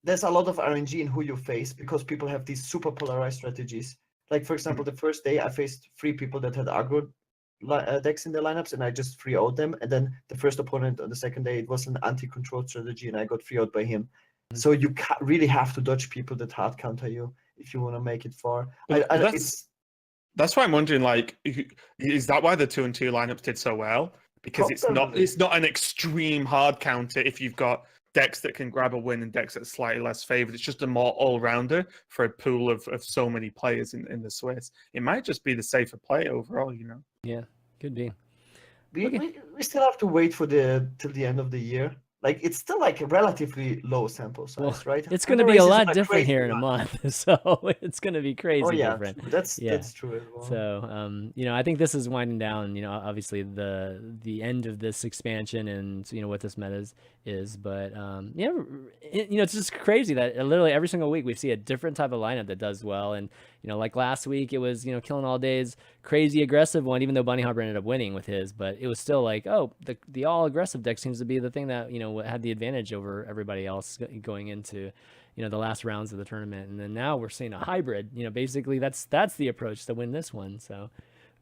there's a lot of RNG in who you face, because people have these super polarized strategies. Like, for example, the first day I faced 3 people that had aggro decks in their lineups, and I just 3-0'd them. And then the first opponent on the second day, it was an anti-control strategy, and I got 3-0'd by him. So you really have to dodge people that hard counter you if you want to make it far.
That's why I'm wondering, like, is that why the 2 and 2 lineups did so well? Because it's not an extreme hard counter if you've got decks that can grab a win and decks that are slightly less favored. It's just a more all-rounder for a pool of so many players in the Swiss. It might just be the safer play overall,
Yeah, could be.
We still have to wait till the end of the year. Like, it's still like a relatively low sample size, right?
It's going to be a lot different here in a month, so it's going to be crazy different.
That's true as well.
So, I think this is winding down. Obviously the end of this expansion and what this meta is, but it's just crazy that literally every single week we see a different type of lineup that does well. And like last week it was Killing All Day's crazy aggressive one, even though Bunny Harbor ended up winning with his, but it was still like, the all aggressive deck seems to be the thing that had the advantage over everybody else going into the last rounds of the tournament. And then now we're seeing a hybrid. Basically that's the approach to win this one. So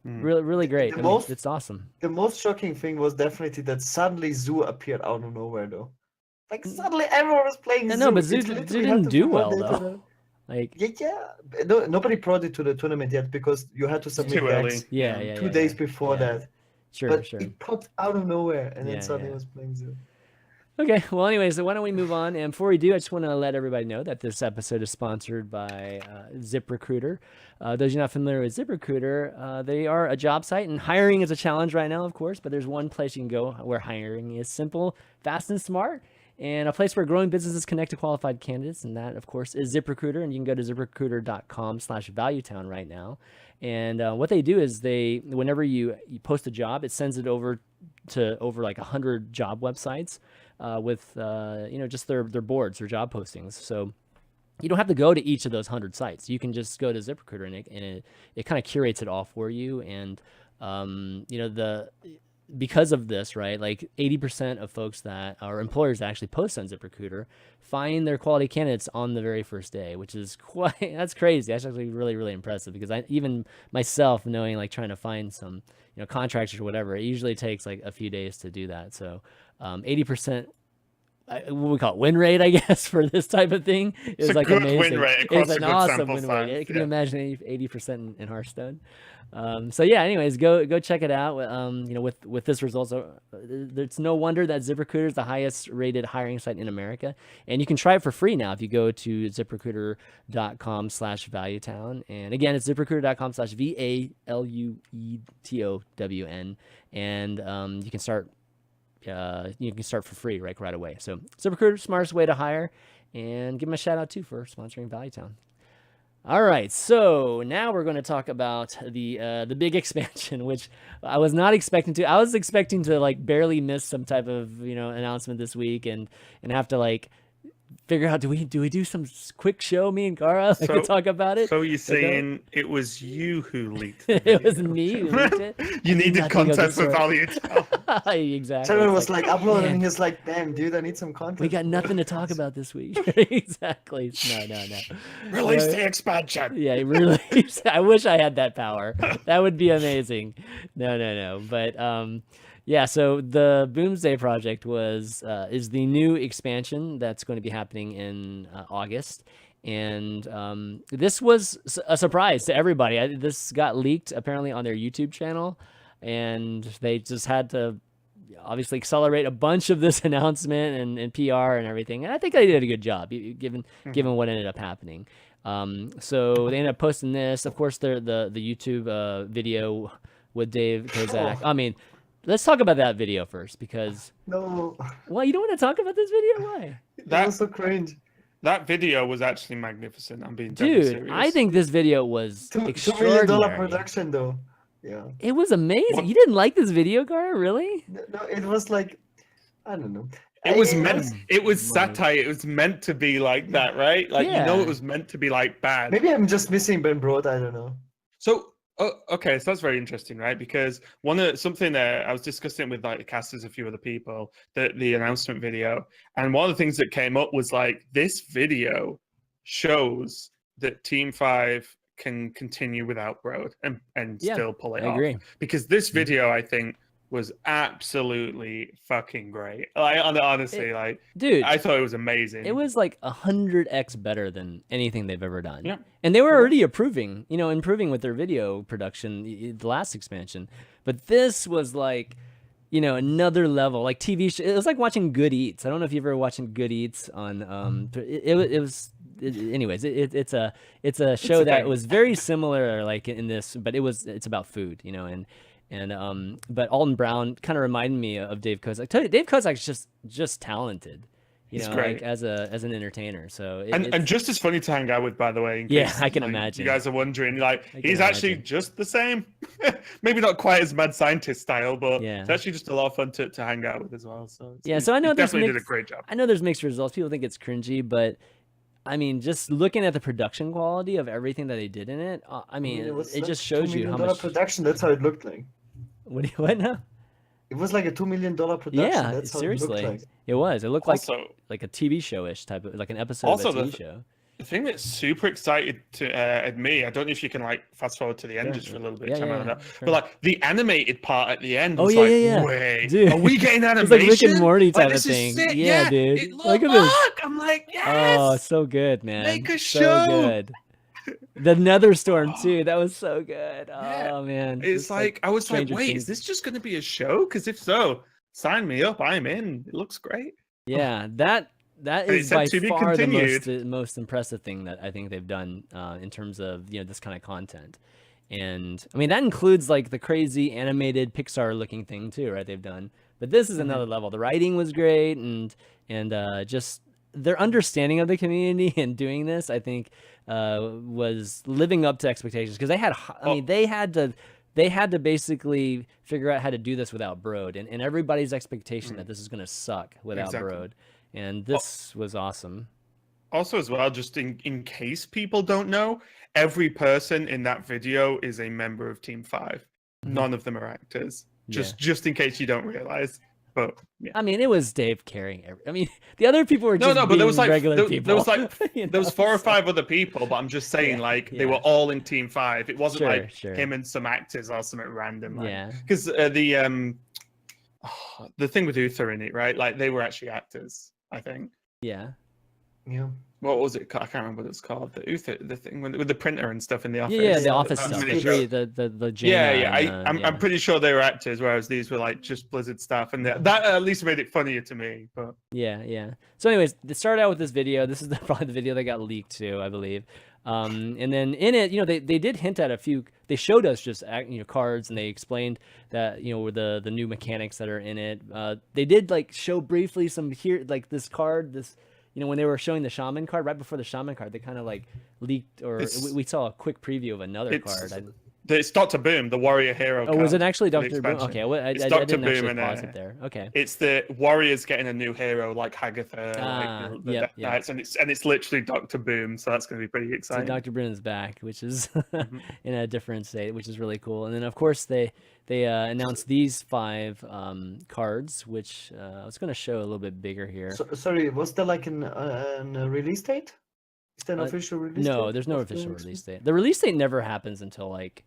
really, really great. It's awesome.
The most shocking thing was definitely that suddenly Zoo appeared out of nowhere, though. Like suddenly everyone was playing Zoo.
No, but Zoo didn't do well though. Like
No, nobody brought it to the tournament yet because you had to submit decks 2 days before that.
Sure.
It popped out of nowhere and then suddenly was playing Zoo.
Okay, well, anyways, so why don't we move on? And before we do, I just want to let everybody know that this episode is sponsored by ZipRecruiter. Those you're not familiar with ZipRecruiter, they are a job site, and hiring is a challenge right now, of course, but there's one place you can go where hiring is simple, fast, and smart, and a place where growing businesses connect to qualified candidates, and that, of course, is ZipRecruiter, and you can go to ZipRecruiter.com/valuetown right now. And what they do is whenever you post a job, it sends it over like 100 job websites. With just their boards or job postings. So you don't have to go to each of those 100 sites. You can just go to ZipRecruiter and it kind of curates it all for you. And because of this, right, like 80% of folks that are employers that actually post on ZipRecruiter find their quality candidates on the very first day, which is that's crazy. That's actually really, really impressive because even myself knowing, like, trying to find some contractors or whatever, it usually takes like a few days to do that. So 80%, what we call it, win rate, I guess, for this type of thing is like amazing.
Win rate
it's an awesome win rate. Can you imagine 80% in Hearthstone? So yeah, anyways, go check it out. With this result, it's no wonder that ZipRecruiter is the highest rated hiring site in America, and you can try it for free now if you go to ZipRecruiter.com/valuetown. And again, it's ZipRecruiter.com/VALUETOWN, and you can start for free right away. So ZipRecruiter, smartest way to hire, and give them a shout out too for sponsoring Valuetown. All right, so now we're going to talk about the big expansion, which I was not expecting to. I was expecting to like barely miss some type of announcement this week and have to like figure out, do we do some quick show, me and Gaara, to talk about it?
So you're saying it was you who leaked
it? It was me who leaked it.
You needed content for value.
Exactly.
Someone was like uploading, and he's like, damn, dude, I need some content.
We got nothing to talk about this week. Exactly. No.
Release the expansion.
Yeah, release. I wish I had that power. That would be amazing. No. But yeah, so the Boomsday Project is the new expansion that's going to be happening in August, and this was a surprise to everybody. This got leaked apparently on their YouTube channel, and they just had to obviously accelerate a bunch of this announcement and PR and everything. And I think they did a good job given what ended up happening. So they ended up posting this. Of course, the YouTube video with Dave Kozak. I mean, let's talk about that video first because
no.
Well, you don't want to talk about this video? Why?
That was so cringe.
That video was actually magnificent. I'm being
serious. I think this video was extraordinary.
$2 million production, though. Yeah.
It was amazing. What? You didn't like this video, Gaara? Really?
No, it was like, I don't know.
It was satire. It was meant to be like that, right? Like, it was meant to be like bad.
Maybe I'm just missing Ben Broad. I don't know.
So, okay, so that's very interesting, right? Because something that I was discussing with like the casters, a few other people, the announcement video, and one of the things that came up was like this video shows that Team 5 can continue without Broad and still pull it off. I agree. Because this video, I think, was absolutely fucking great. Like, honestly, dude, I thought it was amazing.
It was like 100x better than anything they've ever done. Yeah. And they were already improving with their video production, the last expansion. But this was like, another level, like TV. It was like watching Good Eats. I don't know if you've ever watched Good Eats on. Anyways, it's a show that was very similar, like in this, but it's about food, but Alton Brown kind of reminded me of Dave Kozak. I tell you, Dave Kozak's just talented,
He's great.
like as an entertainer. So
and just as funny to hang out with, by the way.
I can imagine.
You guys are wondering, he's actually just the same. Maybe not quite as mad scientist style, but it's actually just a lot of fun to hang out with as well. So
so I know
he definitely did a great job.
I know there's mixed results. People think it's cringy, but I mean, just looking at the production quality of everything that they did in it, it just shows you how much
production. That's how it looked like.
What now?
It was like a $2 million production.
Yeah,
That's how
seriously,
it looked like.
it was. It looked like
Also,
a TV show-ish type of, like an episode
Also
of a
the
TV show.
the thing that's super excited to at me, I don't know if you can like fast forward to the end
Sure.
just for a little bit,
Yeah,
Chairman,
yeah,
on that.
sure.
But like the animated part at the end
Oh,
was
yeah,
like,
yeah, yeah.
wait,
Dude.
are we getting
It's
animation?
like Rick and Morty type
Like,
of
this is
thing.
sick.
Yeah, dude.
It
Look at this.
I'm like, yes.
Oh, so good, man.
Make a
So
show.
good. The Netherstorm
Oh.
too. That was so good.
Yeah.
Oh man.
It's like I was like,
Stranger
wait,
Things.
is this just going to be a show? Because if so, sign me up. I'm in. It looks great.
Yeah, that
it
is
said
by
to be
far the
continued.
most impressive thing that I think they've done in terms of this kind of content. And I mean that includes like the crazy animated Pixar looking thing too, right? They've done, but this is another level. The writing was great, and just their understanding of the community and doing this, I think, was living up to expectations because they had. I mean, they had to basically figure out how to do this without Broad, and everybody's expectation that this is going to suck without Broad, and this was awesome.
Also, as well, just in case people don't know, every person in that video is a member of Team 5. None of them are actors. Just in case you don't realize. But yeah.
I mean, it was Dave carrying. I mean, the other people were just
but there was like
regular people.
There was like there was 4 or 5 other people, but I'm just saying they were all in Team 5. It wasn't him and some actors or something random. Like, because the thing with Uther in it, right? Like they were actually actors, I think.
Yeah.
Yeah.
What was it? I can't remember what it's called. The Uther, the thing with the printer and stuff in the office.
Yeah, the office stuff.
The
Jaina
I'm pretty sure they were actors, whereas these were like just Blizzard staff, and that at least made it funnier to me. But
yeah. So, anyways, they started out with this video. This is probably the video that got leaked too, I believe. And then in it, they did hint at a few. They showed us just cards, and they explained that the new mechanics that are in it. They did like show briefly some here, like this card, this. When they were showing the Shaman card, right before the Shaman card, they kind of like leaked, or we saw a quick preview of another card.
It's Dr. Boom, the warrior hero.
Oh, was it actually Dr. Boom? Okay, I didn't actually pause it there. Okay.
It's the warriors getting a new hero like Hagatha, Knights, and it's literally Dr. Boom, so that's going to be pretty exciting.
So Dr. Boom is back, which is in a different state, which is really cool. And then of course they announced these 5 cards, which I was going to show a little bit bigger here.
Sorry, was there like a release date? Is there an official release date?
No, there's no official release date. The release date never happens until like.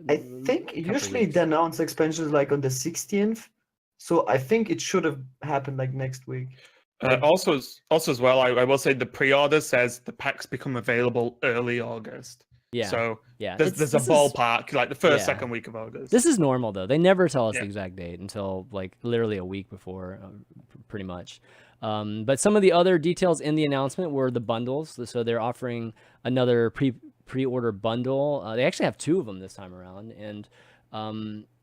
I think usually they announce expansions like on the 16th, so I think it should have happened like next week.
Also as well, I will say the pre-order says the packs become available early August. Yeah. So there's a ballpark, like the first, second week of August.
This is normal though. They never tell us the exact date until like literally a week before, pretty much. But some of the other details in the announcement were the bundles. So they're offering another pre-order bundle. They actually have 2 of them this time around, and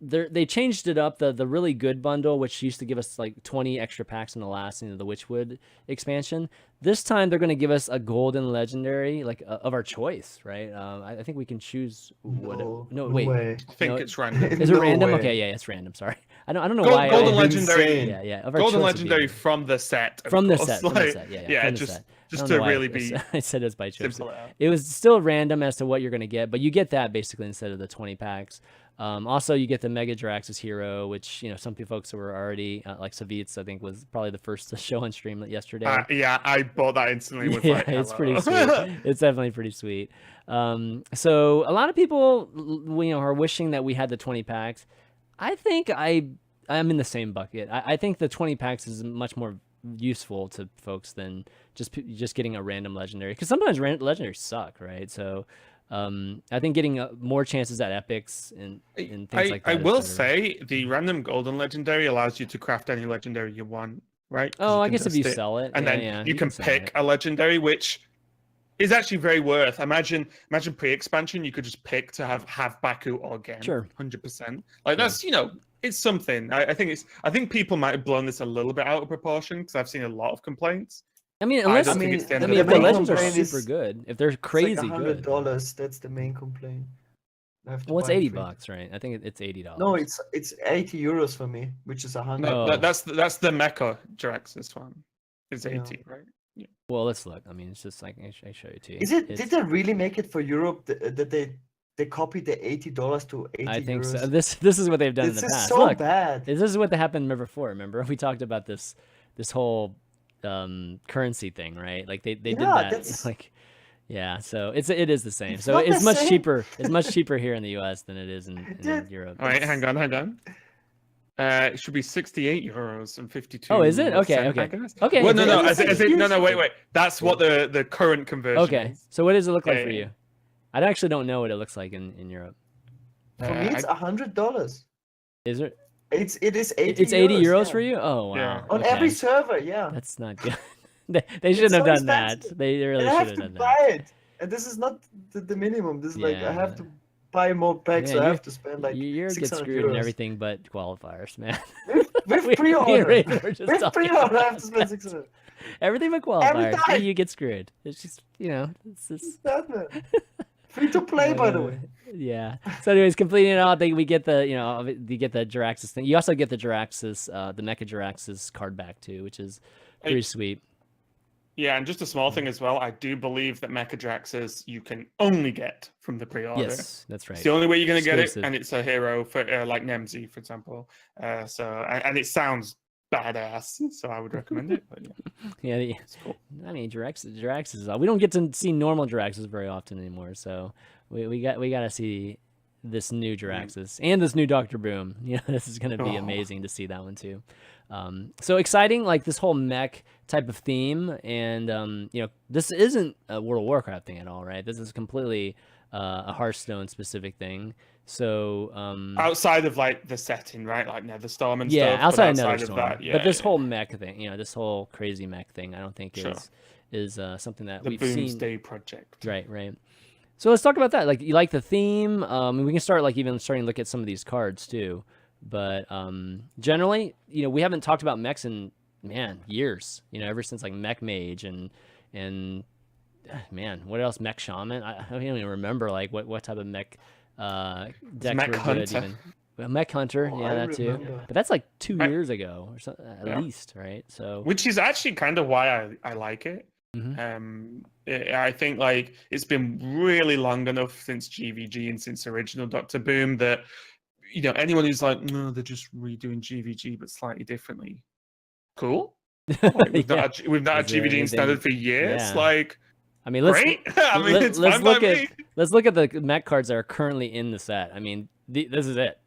they changed it up. The really good bundle, which used to give us like 20 extra packs in the last the Witchwood expansion. This time they're going to give us a golden legendary, like of our choice, right? I think we can choose.
No
wait.
Way.
I think it's random.
Is it random? Way. Okay, yeah, it's random. Sorry, I don't know why.
Golden legendary.
Yeah.
Of our golden legendary from the set.
From the set. Yeah.
Just to really be.
I said it's by choice. It was still random as to what you're going to get, but you get that basically instead of the 20 packs. Also, you get the Mega Drax's hero, which some folks who were already like Savitz, I think, was probably the first to show on stream yesterday.
I bought that instantly.
It's pretty sweet. It's definitely pretty sweet. So a lot of people, are wishing that we had the 20 packs. I think I'm in the same bucket. I think the 20 packs is much more useful to folks than just getting a random legendary, because sometimes legendaries suck, right? So. I think getting more chances at epics and things like that.
I will say the random golden legendary allows you to craft any legendary you want, right?
Oh, I guess if you sell it,
and then you can pick a legendary, which is actually very worth. Imagine pre-expansion, you could just pick to have Baku or Gen.
Sure,
100%. Like that's it's something. I think people might have blown this a little bit out of proportion because I've seen a lot of complaints.
I mean, if the legends are super good, if they're crazy
good,
$100.
That's the main complaint.
Well, it's $80, right? I think it's $80.
No, it's 80 euros for me, which is 100.
No, that's the Mecha Drax. This one is 80, right? Yeah.
Well, let's look. I mean, it's just like I show you to you.
Did they really make it for Europe that they they copied the $80 to 80
I think
euros.
so. This is what they've done in
This
the
is
past.
so
Look,
bad.
this is what happened before. Remember, we talked about this whole currency thing, right? Like they did
Yeah,
that.
that's
like, yeah. So it is the same.
it's
So
not
it's
the
much
same.
cheaper. It's much cheaper here in the U.S. than it is in
Dude,
Europe.
All right,
it's
hang on. It should be 68 euros and 52.
Oh, is it? Okay,
cent,
okay.
I guess.
Okay,
Well, no,
it's-
no,
it's
as in, no,
huge.
wait. That's what the current conversion
Okay.
is.
So what does it look like
Yeah,
for
yeah.
you? I actually don't know what it looks like in Europe.
for me it's $100.
Is it?
It is 80
It's 80 euros
yeah.
for you? Oh wow.
Yeah.
On
okay.
every server, yeah.
That's not good. They shouldn't have
so
done that.
expensive.
They really
And I
should
have
have
to
done that.
buy it. And this is not the minimum. This is like I have
Yeah.
to buy more packs, so I
Man,
have to spend like
You're get
600
screwed in
euros.
everything but qualifiers, man.
With
We-
pre-order.
we were just
With
talking
pre-order, I have
about
to spend
that.
600.
Everything but
Every
qualifiers.
time.
You get screwed. It's just it's just
Free to play, by the way.
Yeah. So, anyways, completing it all, we get the you get the Jiraxis thing. You also get the Jiraxis, the Mecha Jiraxis card back too, which is pretty sweet.
Yeah, and just a small thing as well. I do believe that Mechadraxes you can only get from the pre-order.
Yes, that's right.
It's the only way you're going to get it,
Exclusive.
and it's a hero for like Nemzi, for example. And it sounds badass, so I would recommend it. But yeah,
Yeah,
it's cool.
I mean Jiraxis. We don't get to see normal Jiraxis very often anymore, so we got to see this new Jiraxis and this new Dr. Boom. This is going to be amazing to see that one too. So exciting, like this whole mech type of theme, and this isn't a World of Warcraft thing at all, right? This is completely a Hearthstone specific thing. So
outside of like the setting, right? Like Netherstorm and
yeah,
stuff.
outside of
but
Netherstorm.
that, yeah,
but this
yeah.
whole mech thing, this whole crazy mech thing, I don't think
Sure.
is something that
the
we've seen.
Boomsday Project.
Right. So let's talk about that. Like, you like the theme? We can start even starting to look at some of these cards too. But generally, we haven't talked about mechs in years. Ever since like Mech Mage and man, what else? Mech Shaman. I don't even remember like what type of mech decks
Mech
were good
Hunter.
even. Well, Mech Hunter,
Oh,
yeah,
I
that too.
remember.
But that's like 2
Right.
years ago or something at
Yeah.
least, right? So
Which is actually kind of why I like it.
Mhm.
I think like it's been really long enough since GVG and since original Dr. Boom that anyone who's like, no, they're just redoing GVG but slightly differently. Cool. Like, we've
Yeah.
not had
Is there
GVG in
anything-
standard for years.
yeah.
Like,
I mean, let's
great. I mean, it's
let's
fine by
look at
me.
let's look at the mech cards that are currently in the set. I mean, this is it.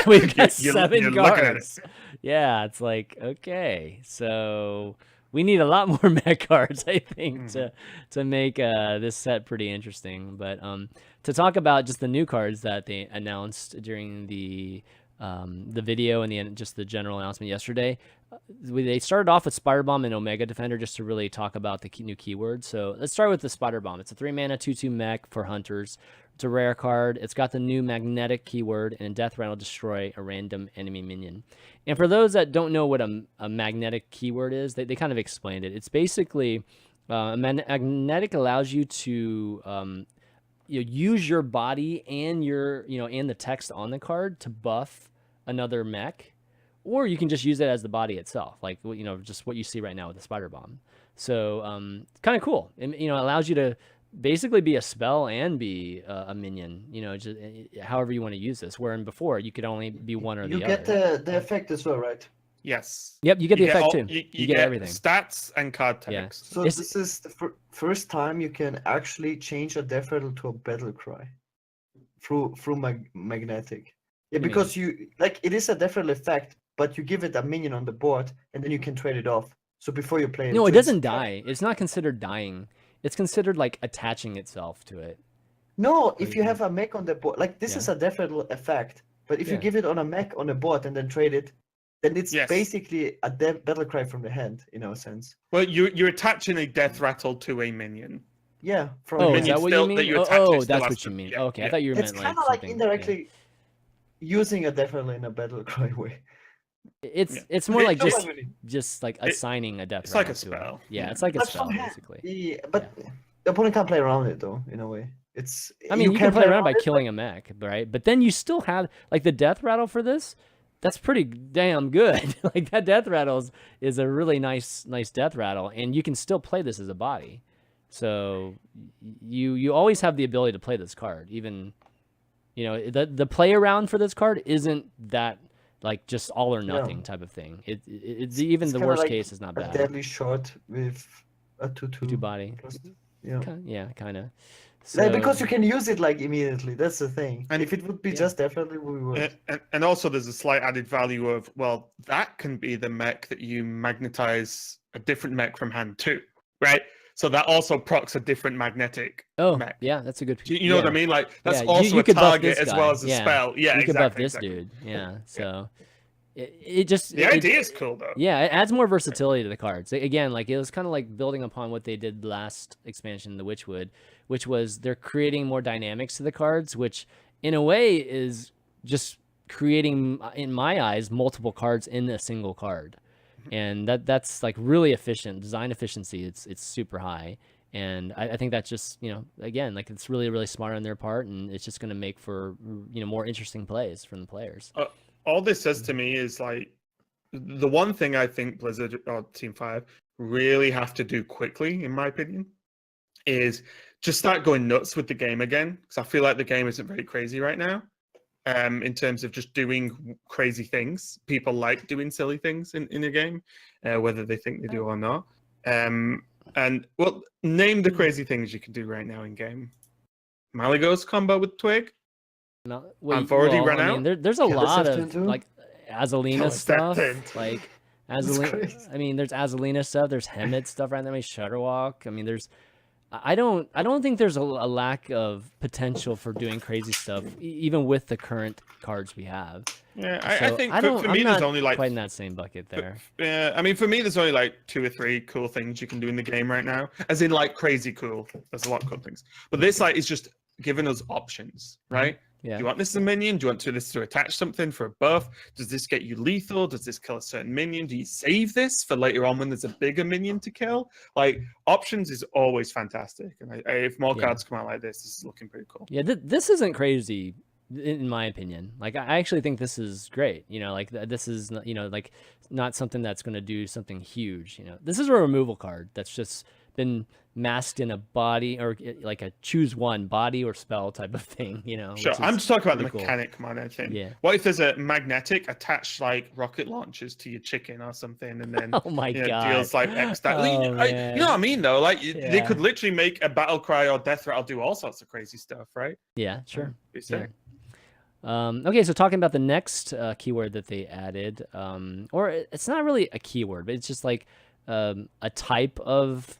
We've got
You're
7
looking at it.
cards. Yeah, it's like, okay, so we need a lot more mech cards, I think, to make this set pretty interesting. But to talk about just the new cards that they announced during the video and just the general announcement yesterday, they started off with Spider Bomb and Omega Defender just to really talk about the new keywords. So let's start with the Spider Bomb. It's a 3-mana 2/2 mech for hunters. It's a rare card. It's got the new magnetic keyword, and Death Rattle destroy a random enemy minion. And for those that don't know what a magnetic keyword is, they kind of explained it. It's basically magnetic allows you to use your body and your and the text on the card to buff another mech, or you can just use it as the body itself, like just what you see right now with the Spider Bomb. So kind of cool. It allows you to basically be a spell and be a minion, just however you want to use this, wherein before you could only be one or the
You
other.
get the effect as well, right?
Yes.
Yep, you get the
get
effect
all-
too. You get everything.
Stats and card
Yeah.
text.
So
It's-
this is the first time you can actually change a Death Rattle to a battle cry through magnetic. Yeah,
do you
because it is a Death Rattle effect, but you give it a minion on the board and then you can trade it off. So before you play it,
No,
so
it
it's-
doesn't die. It's not considered dying. It's considered like attaching itself to it.
No, if you have a mech on the board, like this
Yeah.
is a Death Rattle effect. But if you
Yeah.
give it on a mech on the board and then trade it, then it's
Yes.
basically a battle cry from the hand, in a sense.
Well, you're attaching a death rattle to a minion.
Yeah, from
Oh,
the
is
hand.
that what you
still-
mean?
that you
Oh,
attach it
oh,
still
that's
has
what
to-
you mean.
yeah,
Okay, I
yeah.
thought you
It's
meant
kind
like
of like
something.
indirectly using a Death Rattle in a battle cry way.
It's more
It-
like
it's-
just like assigning a death.
it's like a
rattle to it.
spell.
Yeah,
Yeah.
it's like a
But
spell
from hand.
basically.
Yeah, but the opponent can't play around it though, in a way.
I mean, you can play around by
it,
killing a mech, right? But then you still have like the death rattle for this. That's pretty damn good. Like that death rattle is a really nice death rattle, and you can still play this as a body. So you always have the ability to play this card. Even the play around for this card isn't that like just all or nothing type of thing. It's even
It's
the
kinda
worst
like
case is not
a
bad.
deadly shot with a 2/2.
2 body.
Yeah.
Yeah, kind of.
Like, because you can use it like immediately. That's the thing.
And-
if it would be just definitely we would.
And also there's a slight added value of, well, that can be the mech that you magnetize a different mech from hand too, right? So that also procs a different magnetic mech.
Yeah, that's a good.
You know what I mean? Like that's
Yeah,
also
you
a
could buff
target
this
as
guy.
well as a spell. Yeah,
you
exactly.
could buff this
exactly.
dude. Yeah, so it just
The idea is cool though.
Yeah, it adds more versatility to the cards. Again, like it was kind of like building upon what they did last expansion, the Witchwood, which was they're creating more dynamics to the cards, which in a way is just creating, in my eyes, multiple cards in a single card. And that's like really efficient. Design efficiency, it's super high. And I think that's just, again, like it's really, really smart on their part, and it's just going to make for, more interesting plays from the players.
All this says to me is like, the one thing I think Blizzard or Team 5 really have to do quickly, in my opinion, is just start going nuts with the game again. Because I feel like the game isn't very crazy right now. In terms of just doing crazy things. People like doing silly things in a game, whether they think they do or not. And well, name the crazy things you can do right now in game. Malygos combo with Twig. I've already run out.
There's a lot of like Azalina
Oh,
stuff.
that
Like Azalina. I mean, there's Azalina stuff. There's Hemet stuff right there. Shutterwalk. I mean, I don't think there's a lack of potential for doing crazy stuff, even with the current cards we have.
Yeah,
So
I think for me, there's only like
quite in that same bucket there.
Yeah, I mean, for me, there's only like 2 or 3 cool things you can do in the game right now, as in like crazy cool. There's a lot of cool things, but this like is just giving us options, right?
Yeah.
Do you want this as a minion? Do you want this to attach something for a buff? Does this get you lethal? Does this kill a certain minion? Do you save this for later on when there's a bigger minion to kill? Like, options is always fantastic. And if more cards come out like this is looking pretty cool.
Yeah, this isn't crazy, in my opinion. Like, I actually think this is great. Like, this is, like, not something that's going to do something huge. This is a removal card that's just been masked in a body, or like a choose one body or spell type of thing,
Sure, I'm just talking about the
cool.
mechanic more than anything.
Yeah.
What if there's a magnetic attached like rocket launchers to your chicken or something, and then
oh my god,
deals like X that.
Oh,
you know what I mean though? Like they could literally make a battle cry or death rattle do all sorts of crazy stuff, right?
Yeah, sure.
Yeah.
Okay, so talking about the next keyword that they added, or it's not really a keyword, but it's just like a type of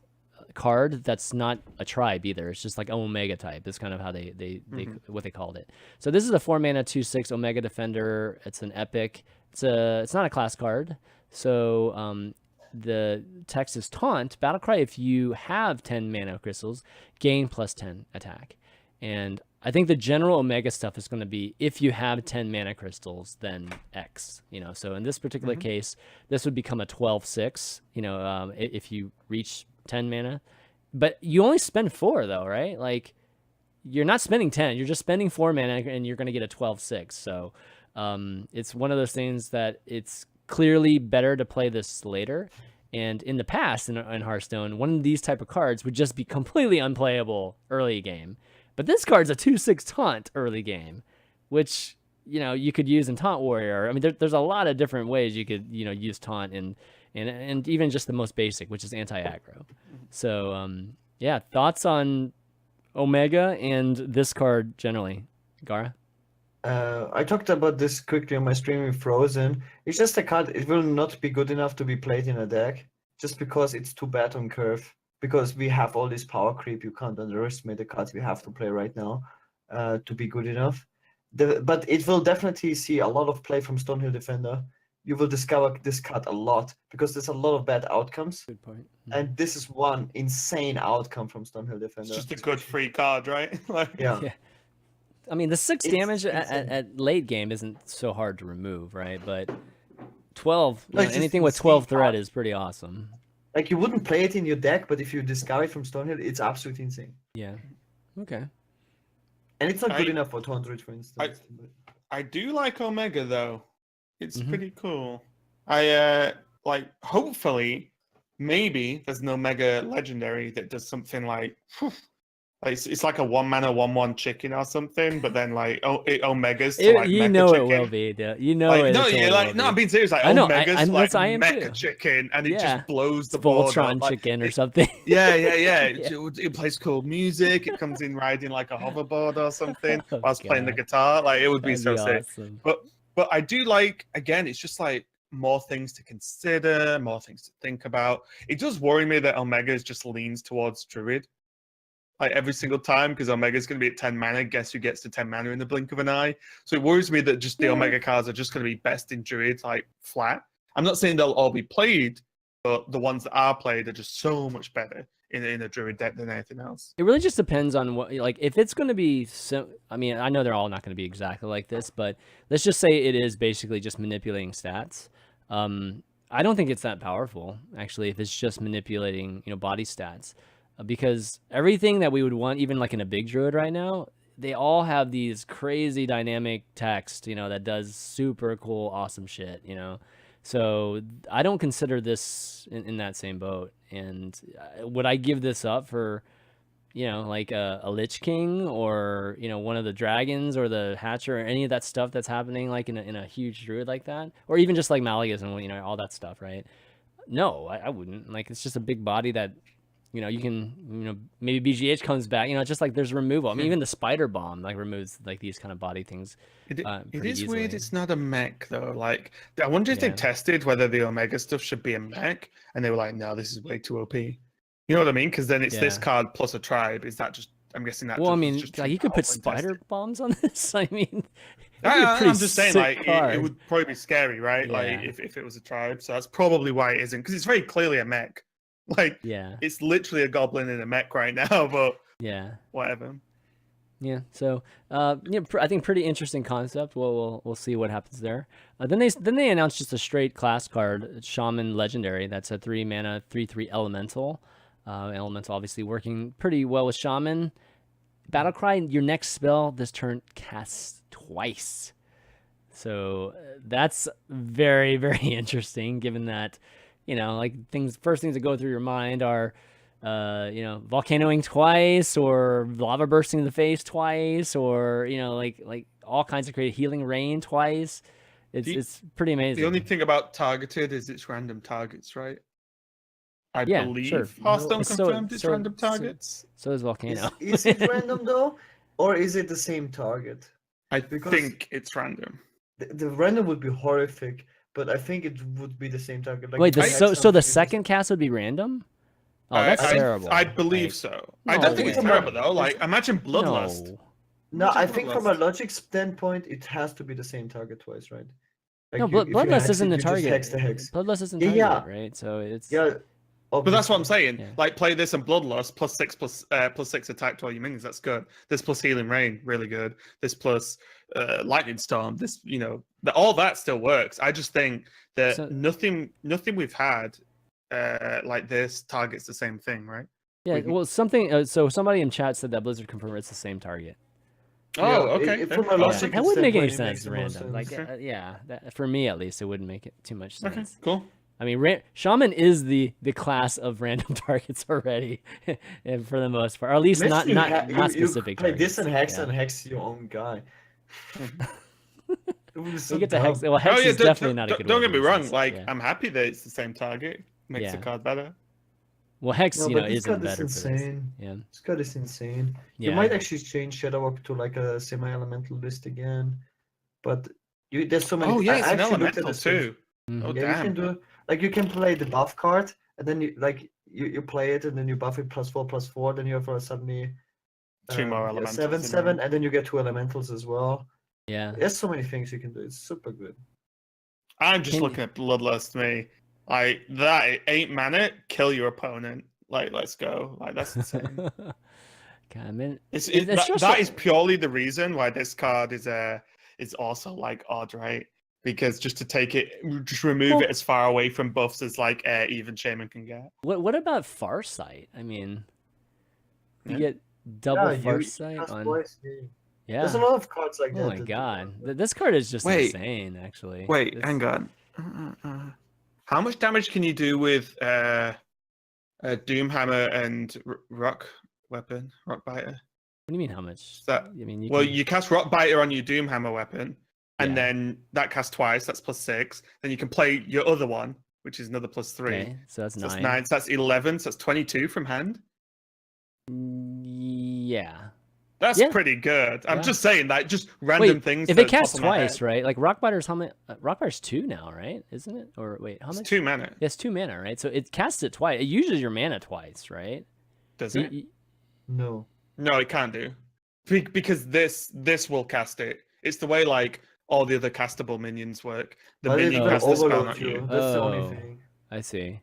card that's not a tribe either. It's just like an Omega type. It's kind of how they what they called it. So this is a 4-mana 2/6 Omega Defender. It's an epic. It's not a class card. So the text is taunt. Battlecry, if you have 10 mana crystals, gain +10 attack. And I think the general Omega stuff is going to be if you have 10 mana crystals, then X. So in this particular case, this would become a 12/6. If you reach 10 mana, but you only spend 4 though, right? Like, you're not spending 10, you're just spending 4 mana, and you're going to get a 12/6. So it's one of those things that it's clearly better to play this later. And in the past, in Hearthstone, one of these type of cards would just be completely unplayable early game. But this card's a 2/6 taunt early game, which you could use in Taunt Warrior. I mean, there's a lot of different ways you could use taunt, and even just the most basic, which is anti-aggro. So yeah, thoughts on Omega and this card generally, Gaara?
I talked about this quickly on my stream with Frozen. It's just a card. It will not be good enough to be played in a deck, just because it's too bad on curve. Because we have all this power creep, you can't underestimate the cards we have to play right now to be good enough. But it will definitely see a lot of play from Stonehill Defender. You will discover this card a lot because there's a lot of bad outcomes.
Good point.
And this is one insane outcome from Stonehill Defender.
It's just a good free card, right?
Yeah.
I mean, the 6 damage at late game isn't so hard to remove, right? But 12, anything with 12 threat is pretty awesome.
Like, you wouldn't play it in your deck, but if you discover it from Stonehill, it's absolutely insane.
Yeah. Okay.
And it's not good enough for 200, for instance.
I do like Omega though. It's pretty cool. I hopefully maybe there's an Omega legendary that does something like it's like a 1-mana 1/1 chicken or something, but then like it Omegas to like
You
mecha
know
chicken.
it will be, dude. You know
Like,
it.
no,
totally
yeah, like
will
no,
be.
I'm being serious. Like
I know.
Omegas to like
I am
mecha
too.
chicken, and it
Yeah.
just blows the
It's
board
Voltron
up. Like,
chicken or something.
Yeah.
Yeah.
It plays cool music. It comes in riding like a hoverboard or something
Oh,
whilst playing the
God.
guitar. Like it would be
That'd
so
be
sick.
awesome.
But I do like, again, it's just like more things to consider, more things to think about. It does worry me that Omegas just leans towards Druid. Like every single time, because Omega's going to be at 10 mana. Guess who gets to 10 mana in the blink of an eye? So it worries me that just the Omega cards are just going to be best in Druid, like flat. I'm not saying they'll all be played, but the ones that are played are just so much better in a Druid deck than anything else.
It really just depends on what, like, if it's going to be, I mean, I know they're all not going to be exactly like this, but let's just say it is basically just manipulating stats. I don't think it's that powerful, actually, if it's just manipulating, body stats. Because everything that we would want, even like in a big Druid right now, they all have these crazy dynamic text, that does super cool, awesome shit, So I don't consider this in that same boat. And would I give this up for, like a Lich King or, one of the dragons or the Hatcher or any of that stuff that's happening like in a huge Druid like that? Or even just like Malleus and, all that stuff, right? No, I wouldn't. Like, it's just a big body that, you can, maybe BGH comes back, just like there's removal. I mean, even the Spider Bomb like removes like these kind of body things.
It is
easily.
weird. It's not a mech though. Like, I wonder if they tested whether the Omega stuff should be a mech, and they were like, "No, this is way too OP." You know what I mean? Because then it's this card plus a tribe. Is that just? I'm guessing that.
Well, I mean,
just
like, you could put Spider Bombs on this. I mean,
I'm just saying, like,
it
would probably be scary, right?
Yeah.
Like, if it was a tribe. So that's probably why it isn't, because it's very clearly a mech. Like, it's literally a goblin in a mech right now, but whatever.
Yeah. So, I think pretty interesting concept. We'll see what happens there. Then they announced just a straight class card, Shaman Legendary. That's a 3-mana 3/3 elemental. Elemental obviously working pretty well with Shaman. Battlecry, your next spell this turn casts twice. So that's very, very interesting, given that. Like first things that go through your mind are, volcanoing twice, or lava bursting in the face twice, or like all kinds of crazy healing rain twice. It's pretty amazing.
The only thing about targeted is it's random targets, right? I believe
sure.
Hearthstone confirmed it's random targets.
So is Volcano.
Is it random though, or is it the same target?
I think it's random.
The random would be horrific. But I think it would be the same target. Like,
wait, so the second cast would be random? Oh, that's terrible.
I believe so.
No
I don't think
way.
it's terrible though. Like, imagine Bloodlust.
No, I think from a logic standpoint, it has to be the same target twice, right? Like
no, Bloodlust isn't the target.
Hex the hex.
Bloodlust isn't target, right? So it's
But that's what I'm saying. Like, play this and Bloodlust plus 6 attack to all your minions. That's good. This plus Healing Rain, really good. This plus Lightning Storm. This, all that still works. I just think that nothing we've had like this targets the same thing, right?
Yeah. Well, something. So somebody in chat said that Blizzard confirmed it's the same target.
Oh, okay.
That wouldn't make any sense. Random. Like, for me at least, it wouldn't make it too much sense.
Okay, cool.
I mean, Shaman is the class of random targets already, and for the most part, or at least not specific
play
targets.
this and hex your own guy.
We get to hex. Well, hex is definitely not a good.
Don't get me wrong. Like, I'm happy that it's the same target. Makes the card better.
Well, hex, isn't better
for
this.
Yeah, this card is insane. You might actually change Shadow Walk to like a semi-elemental list again, but there's so many.
Oh yeah, it's an elemental too. Oh
yeah,
damn.
you can do like you can play the buff card, and then you play it, and then you buff it +4/+4. Then you have suddenly
2 more elementals.
7/7, and then you get 2 elementals as well.
Yeah,
there's so many things you can do. It's super good.
I'm just looking at Bloodlust, me. Like, that 8 mana, kill your opponent. Like, let's go. Like, that's insane.
God, man.
That is purely the reason why this card is also like odd, right? Because just to take it, just remove it as far away from buffs as like even Shaman can get.
What about Farsight? I mean, you get double Farsight on. Yeah,
there's a lot of cards like that.
Oh my god, this card is just insane. Actually,
hang on. How much damage can you do with Doomhammer and Rock Weapon, Rock Biter.
What do you mean? How much?
That,
I mean,
you cast Rock Biter on your Doomhammer weapon, and
Yeah.
then that casts twice. That's +6. Then you can play your other one, which is another +3.
Okay, so that's
So
9.
that's 9. So that's 11. So that's 22 from hand.
Yeah.
That's
Yeah.
pretty good. I'm
Yeah.
just saying that. Just random
Wait,
things.
if
at
it
the top
casts
of my
twice,
head.
right? Like Rockbiter's how many? Rockbiter's 2 now, right? Isn't it? Or wait, how
It's
much?
2 mana.
It's 2 mana, right? So it casts it twice. It uses your mana twice, right?
Does
So
it?
No.
No, it can't do. Because this will cast it. It's the way like all the other castable minions work. The
But it
minion
will
casts the spell,
overload
not
you.
you.
That's the only
Oh.
thing.
I see.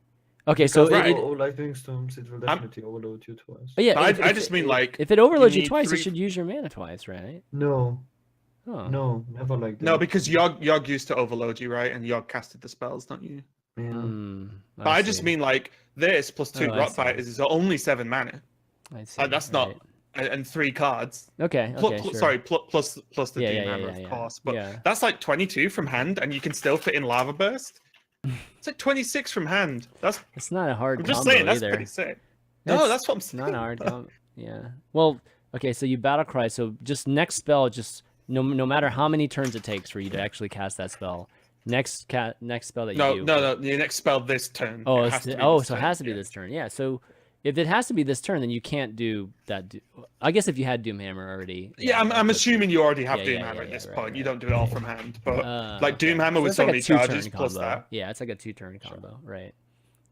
Okay, so
Because, right.
Lightning Storms, it will definitely overload you twice.
but yeah,
But I just mean like
if it overloads you
need
twice,
3
it should use your mana twice, right?
No,
Oh.
no, never like that.
No, because Yogg used to overload you, right? And Yogg casted the spells, not you.
Yeah.
But I just
see.
mean like this +2
Oh, I
Rock
see.
Biters is only 7 mana.
I see.
That's
right.
not and 3 cards.
Okay. Okay. Sure.
Sorry, plus the
Yeah,
Doom
yeah,
Hammer,
yeah,
of course. But
yeah.
that's like 22 from hand, and you can still fit in Lava Burst. It's like 26 from hand.
It's not a hard
I'm just
combo
saying that's
either.
pretty sick.
It's
No, that's what I'm saying.
not a hard combo. Yeah. Well, okay. So you battle cry. So just next spell, just no matter how many turns it takes for you to actually cast that spell. Next spell that you do.
No. Your next spell this turn.
Oh,
it has to be
so
this
it
turn,
has to be
yeah.
this turn. Yeah. So if it has to be this turn, then you can't do that. I guess if you had Doomhammer already.
Yeah, I'm
that's-
assuming you already have
Yeah,
Doom
yeah,
Hammer
yeah,
at this
right,
point. You
right.
don't do it all from hand, but like
okay.
Doom Hammer
So
with
it's
so
like a
many
2-turn
charges plus
combo.
that.
Yeah, it's like a 2-turn combo, right?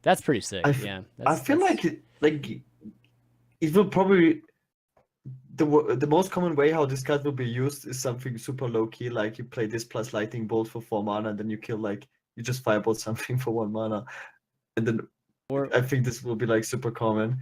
That's pretty sick. Yeah.
I feel like it will probably the most common way how this card will be used is something super low key, like you play this plus Lightning Bolt for 4 mana, and then you kill you just firebolt something for 1 mana, and then I think this will be like super common,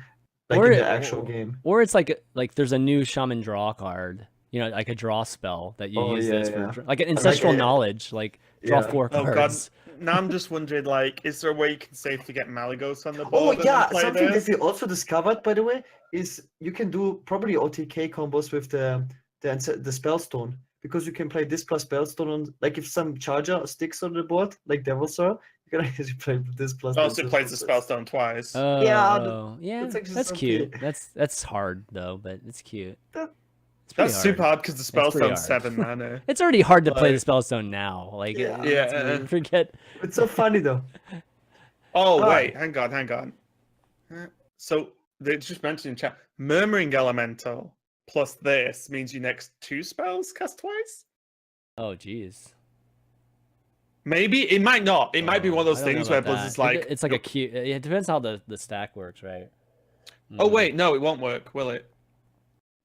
like in the actual game.
Or it's like there's a new Shaman Draw card, like a draw spell that you use this for, like an Ancestral Knowledge, like draw 4
Oh god.
cards.
Now I'm just wondering, like, is there a way you can safely get Malygos on the
Oh
board? and
yeah,
then play
something
this?
that we also discovered, by the way, is you can do probably OTK combos with the Spellstone, because you can play this plus Spellstone on, like, if some charger sticks on the board, like Devilsaur, you can actually play this plus.
Oh, so it plays the Spellstone twice.
Yeah,
that's actually
that's
so
cute.
cute.
That's hard though, but it's cute. It's
That's
pretty
super hard because the
pretty
Spellstone's
hard.
7 mana.
It's already hard to play the
Like-
Spellstone now. Like,
Yeah.
forget.
It's so funny though.
Oh,
Ah.
wait, hang on. So they just mentioned in chat, Murmuring Elemental plus this means your next 2 spells cast twice?
Oh, geez.
Maybe, it might not. It might be one of those
I don't know
things where
about
Blizz is
that.
like...
It's like a cute. It depends how the stack works, right?
Oh,
Mm.
wait, no, it won't work, will it?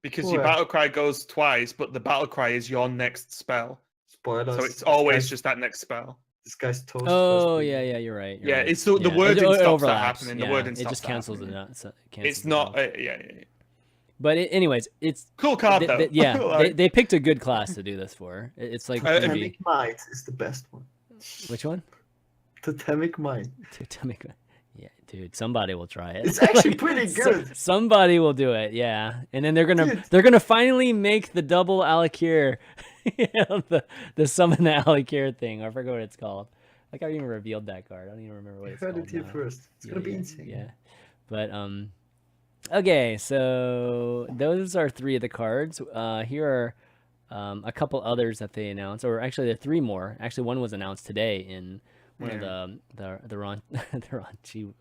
Because your
What?
battle cry goes twice, but the battle cry is your next spell.
Spoilers.
So it's always just that next spell.
this guy's toast.
Oh
first.
yeah, you're right.
Yeah,
right.
it's the
Yeah,
wording
it
stops that
overlaps,
happening. The
yeah,
wording
it
stops
just
that
cancels
happening.
it out.
It's not... yeah.
But anyways, it's
Cool card, though.
yeah.
Like-
they picked a good class to do this for. It's like
Totemic Might is the best one.
which one?
Totemic Might.
Totemic. Yeah, dude, somebody will try it.
It's actually pretty good.
Somebody will do it, yeah. And then they're
Dude.
gonna finally make the double Alakir, the summon the Alakir thing. I forgot what it's called. Like I even revealed that card. I don't even remember what
I
it's
heard
called.
it here
now.
first. It's gonna be insane.
Yeah, but okay. So those are 3 of the cards. Here are a couple others that they announced, or actually there are 3 more. Actually, one was announced today in one of the raunchy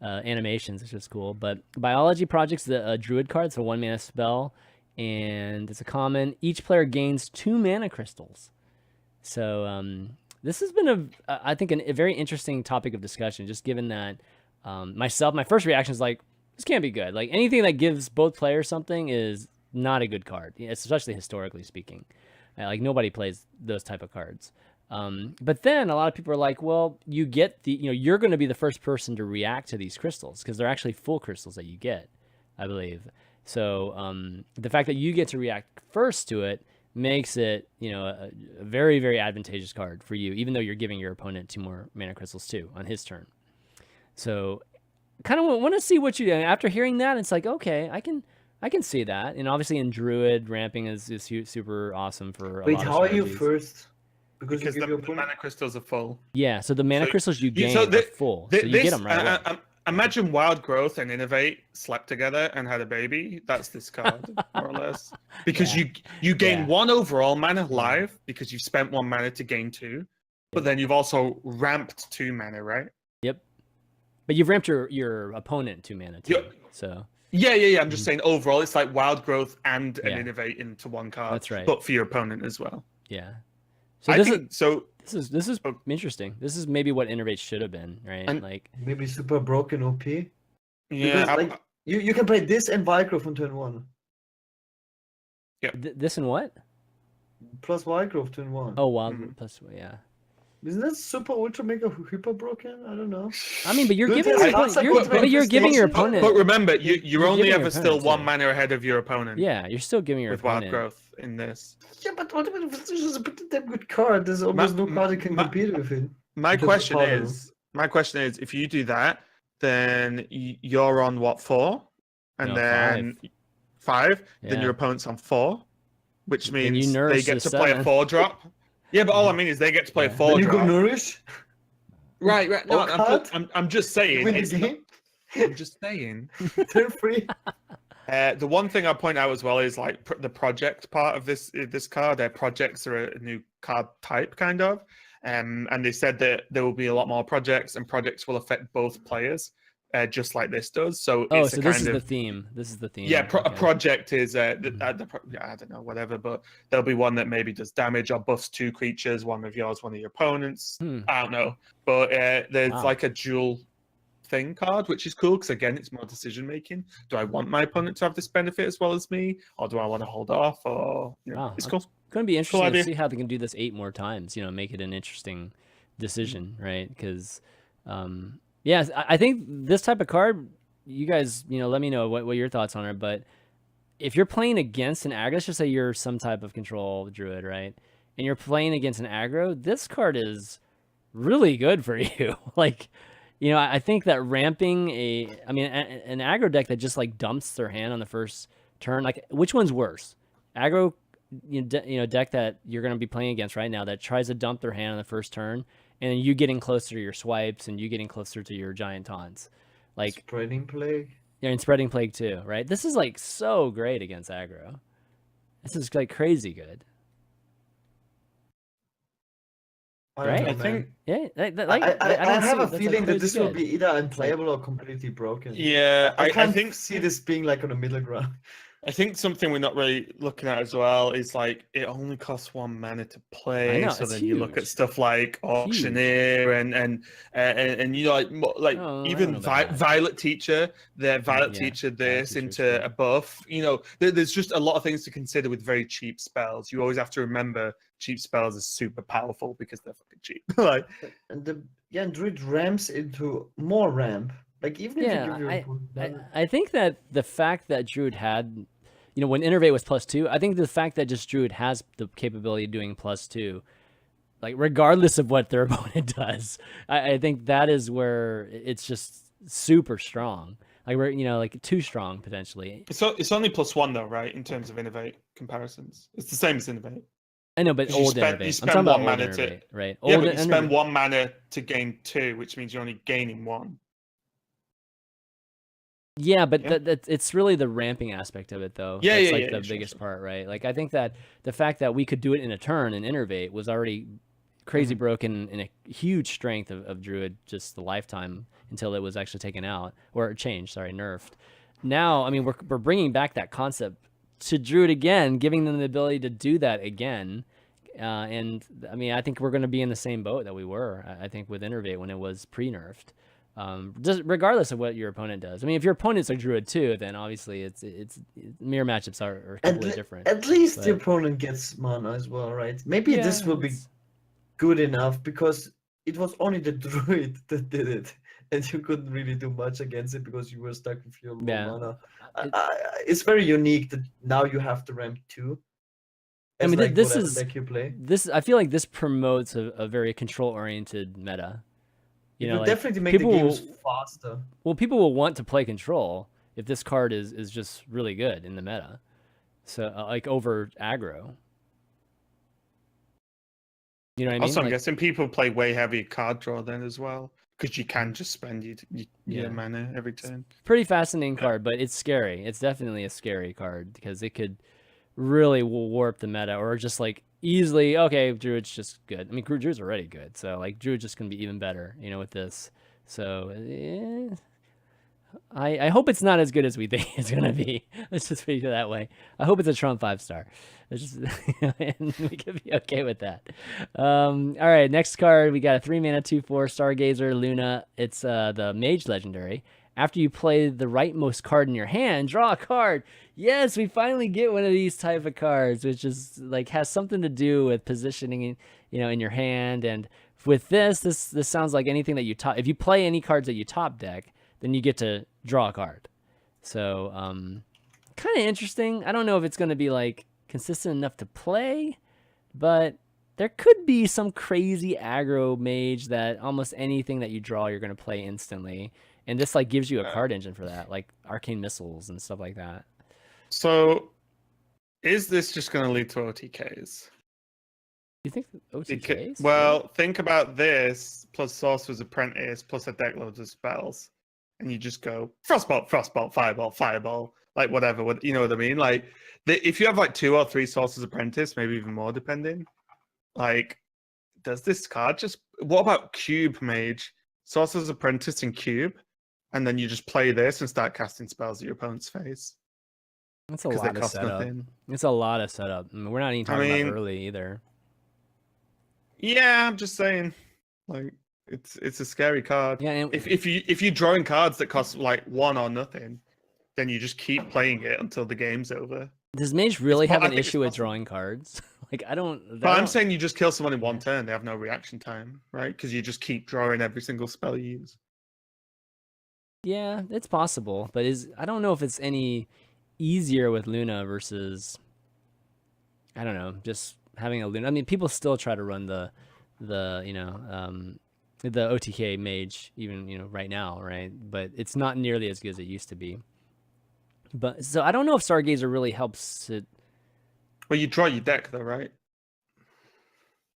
animations, which is cool. But Biology Project's the Druid card, so 1 mana spell, and it's a common. Each player gains 2 mana crystals. So this has been I think a very interesting topic of discussion, just given that my first reaction is like, this can't be good. Like anything that gives both players something is not a good card, especially historically speaking. Like nobody plays those type of cards. But then a lot of people are like, well, you get you're going to be the first person to react to these crystals because they're actually full crystals that you get, I believe. So the fact that you get to react first to it makes it, a very, very advantageous card for you, even though you're giving your opponent 2 more mana crystals too on his turn. So kind of want to see what you do. After hearing that, it's like, okay, I can see that. And obviously in Druid, ramping is super awesome for a
Wait,
lot of
how are you
strategies.
first?
Because
you give your
the
opponent...
mana crystals are full.
Yeah, so the mana crystals you gain
so
are full. So you get them right away.
imagine Wild Growth and Innovate slept together and had a baby. That's this card, more or less. Because
Yeah.
you gain
Yeah.
1 overall mana live because you've spent 1 mana to gain 2. But then you've also ramped 2 mana, right?
Yep. But you've ramped your opponent 2 mana too.
Yep.
So
Yeah. I'm just saying overall, it's like Wild Growth and an
Yeah.
Innovate into 1 card.
That's right.
But for your opponent as well.
Yeah. So
I think so.
This is
Oh.
interesting. This is maybe what Innervate should have been, right?
And-
like
Maybe super broken OP.
Yeah,
Because, like, you can play this and Wycroft on turn 1.
this and what?
Plus Wycroft turn 1.
Oh, Wild
Mhm.
plus yeah.
Isn't that super ultra mega hyper broken? I don't know.
I mean, but you're
Dude,
giving
this
your
sounds
opponent,
like ultimate
but you're giving your
infestation.
opponent.
But remember, you're
you're
only
giving your
ever still
opponent
1
too.
mana ahead of your opponent.
Yeah, you're still giving your
with Wild
opponent.
Growth in this.
Yeah, but Ultimate Infestation is a pretty damn good card. There's almost no card that can compete with it.
My
Because
question
of Apollo.
is, if you do that, then you're on what, 4, and
No,
then 5. Then
Yeah.
your opponent's on 4, which
Then you
means they
nurse
get
the
to play a
7.
4-drop. Yeah, but all I mean is they get to play a
Yeah.
4
Then you go
drop.
Nourish.
Right. No,
Card?
I'm just
You
saying.
win the
It's not,
game.
I'm just saying.
Turn 3.
The one thing I point out as well is like the project part of this card. Projects are a new card type, kind of, and they said that there will be a lot more projects, and projects will affect both players, just like this does. So
Oh,
it's
so
a
this
kind
is
of
the theme. This is the theme.
yeah. A
Okay.
project is I
Mhm.
don't know, whatever, but there'll be one that maybe does damage or buffs 2 creatures, one of yours, one of your opponents.
Hmm.
I don't know, but there's
Wow.
like a dual thing card, which is cool because again, it's more decision making. Do I want my opponent to have this benefit as well as me, or do I want to hold off? Or
Wow,
it's cool.
Going to be interesting to
idea.
see how they can do this 8 more times. Make it an interesting decision, right? Because, yeah, I think this type of card, you guys, let me know what your thoughts on it. But if you're playing against an aggro, let's just say you're some type of control druid, right? And you're playing against an aggro, this card is really good for you. Like, I think that ramping an aggro deck that just like dumps their hand on the first turn, like which one's worse? Aggro, deck that you're going to be playing against right now that tries to dump their hand on the first turn, and then you getting closer to your swipes and you getting closer to your giant taunts, like
Spreading Plague.
yeah, and spreading plague too, right? This is like so great against aggro. This is like crazy good.
I don't
Right?
know,
I
man.
think
Yeah,
I
don't
have
see-
a
that's,
feeling that
crazy
this will
good.
be either unplayable or completely broken.
yeah.
I
I
can't
think
see this being like on a middle ground.
I think something we're not really looking at as well is like it only costs 1 mana to play.
I know,
so
it's
then you look at
huge.
stuff like Auctioneer and like
Oh, I
even
don't know about that.
Violet Teacher, their Violet
yeah,
Teacher
Violet
this
Teacher's
into
cool.
a buff. There's just a lot of things to consider with very cheap spells. You always have to remember cheap spells are super powerful because they're fucking cheap. Like
And Druid ramps into more ramp. Like even if you
Yeah,
give your opponent
I think that the fact that Druid had, when Innervate was +2, I think the fact that just Druid has the capability of doing +2, like regardless of what their opponent does, I think that is where it's just super strong. Like we're like too strong potentially.
it's only +1 though, right? In terms of Innovate comparisons, it's the same as Innovate.
I know, but
'Cause you
old
spend-
Innervate.
you
I'm
spend
talking about
1
old
mana to-
Innervate, right?
Yeah,
Old
but you spend
Innervate-
1 mana to gain 2, which means you're only gaining 1.
Yeah, but
Yeah.
it's really the ramping aspect of it, though.
Yeah,
That's
yeah,
like
yeah,
the
sure,
biggest
sure.
part, right? Like I think that the fact that we could do it in a turn and Innervate was already crazy broken in a huge strength of Druid just the lifetime until it was actually taken out or changed, nerfed. Now, I mean, we're bringing back that concept to Druid again, giving them the ability to do that again. And I mean, I think we're going to be in the same boat that we were, I think, with Innervate when it was pre-nerfed. Just regardless of what your opponent does. I mean, if your opponent's a Druid too, then obviously it's mirror matchups are completely different.
At least the
but-
opponent gets mana as well, right? Maybe this
Yeah,
will be
it's-
good enough because it was only the Druid that did it, and you couldn't really do much against it because you were stuck with your low
Yeah.
mana.
It-
It's very unique that now you have to ramp 2.
I
as
mean,
like
this
whatever
is
deck you play.
I feel like this promotes a very control-oriented meta.
It
You know,
will
like
definitely make the
people
games
will-
faster.
well, people will want to play control if this card is just really good in the meta. So like over aggro. You know what I mean?
Also, I'm
Like-
guessing people play way heavy card draw then as well because you can just spend your mana every turn.
Pretty fascinating card, but it's scary. It's definitely a scary card because it could really warp the meta, or just like easily, okay, Druid's just good. I mean, Druid's already good, so like Druid's just gonna be even better, you know, with this. So I hope it's not as good as we think it's gonna be. Let's just put it that way. I hope it's a Trump 5-star. It's just, and we could be okay with that. All right, next card, we got a 3-mana 2/4 Stargazer Luna. It's the Mage Legendary. After you play the rightmost card in your hand, draw a card. Yes, we finally get one of these type of cards, which is like has something to do with positioning, you know, in your hand. And with this sounds like anything that you top. If you play any cards that you top deck, then you get to draw a card. So kind of interesting. I don't know if it's going to be like consistent enough to play, but there could be some crazy aggro mage that almost anything that you draw, you're going to play instantly. And this like gives you a card engine for that, like arcane missiles and stuff like that.
So is this just going to lead to OTKs?
You think OTKs?
Well, think about this plus Sorcerer's Apprentice plus a deck loads of spells. And you just go Frostbolt, Frostbolt, Fireball, Fireball, like whatever. You know what I mean? Like if you have like 2 or 3 Sorcerer's Apprentice, maybe even more depending. Like, does this card just... What about Cube Mage? Sorcerer's Apprentice and Cube? And then you just play this and start casting spells at your opponent's face.
That's a lot of setup. It's a lot of setup. I mean, we're not even talking about early either.
Yeah, I'm just saying, like, it's a scary card.
Yeah, and
if you're drawing cards that cost like 1 or nothing, then you just keep playing it until the game's over.
Does Mage really have an issue with drawing cards? Like, I don't.
But I'm saying you just kill someone in 1 turn; they have no reaction time, right? Because you just keep drawing every single spell you use.
Yeah, it's possible, but I don't know if it's any easier with Luna versus, I don't know, just having a Luna. I mean, people still try to run the you know, the OTK Mage even, you know, right now, right? But it's not nearly as good as it used to be. But so I don't know if Stargazer really helps it.
Well, you draw your deck though, right?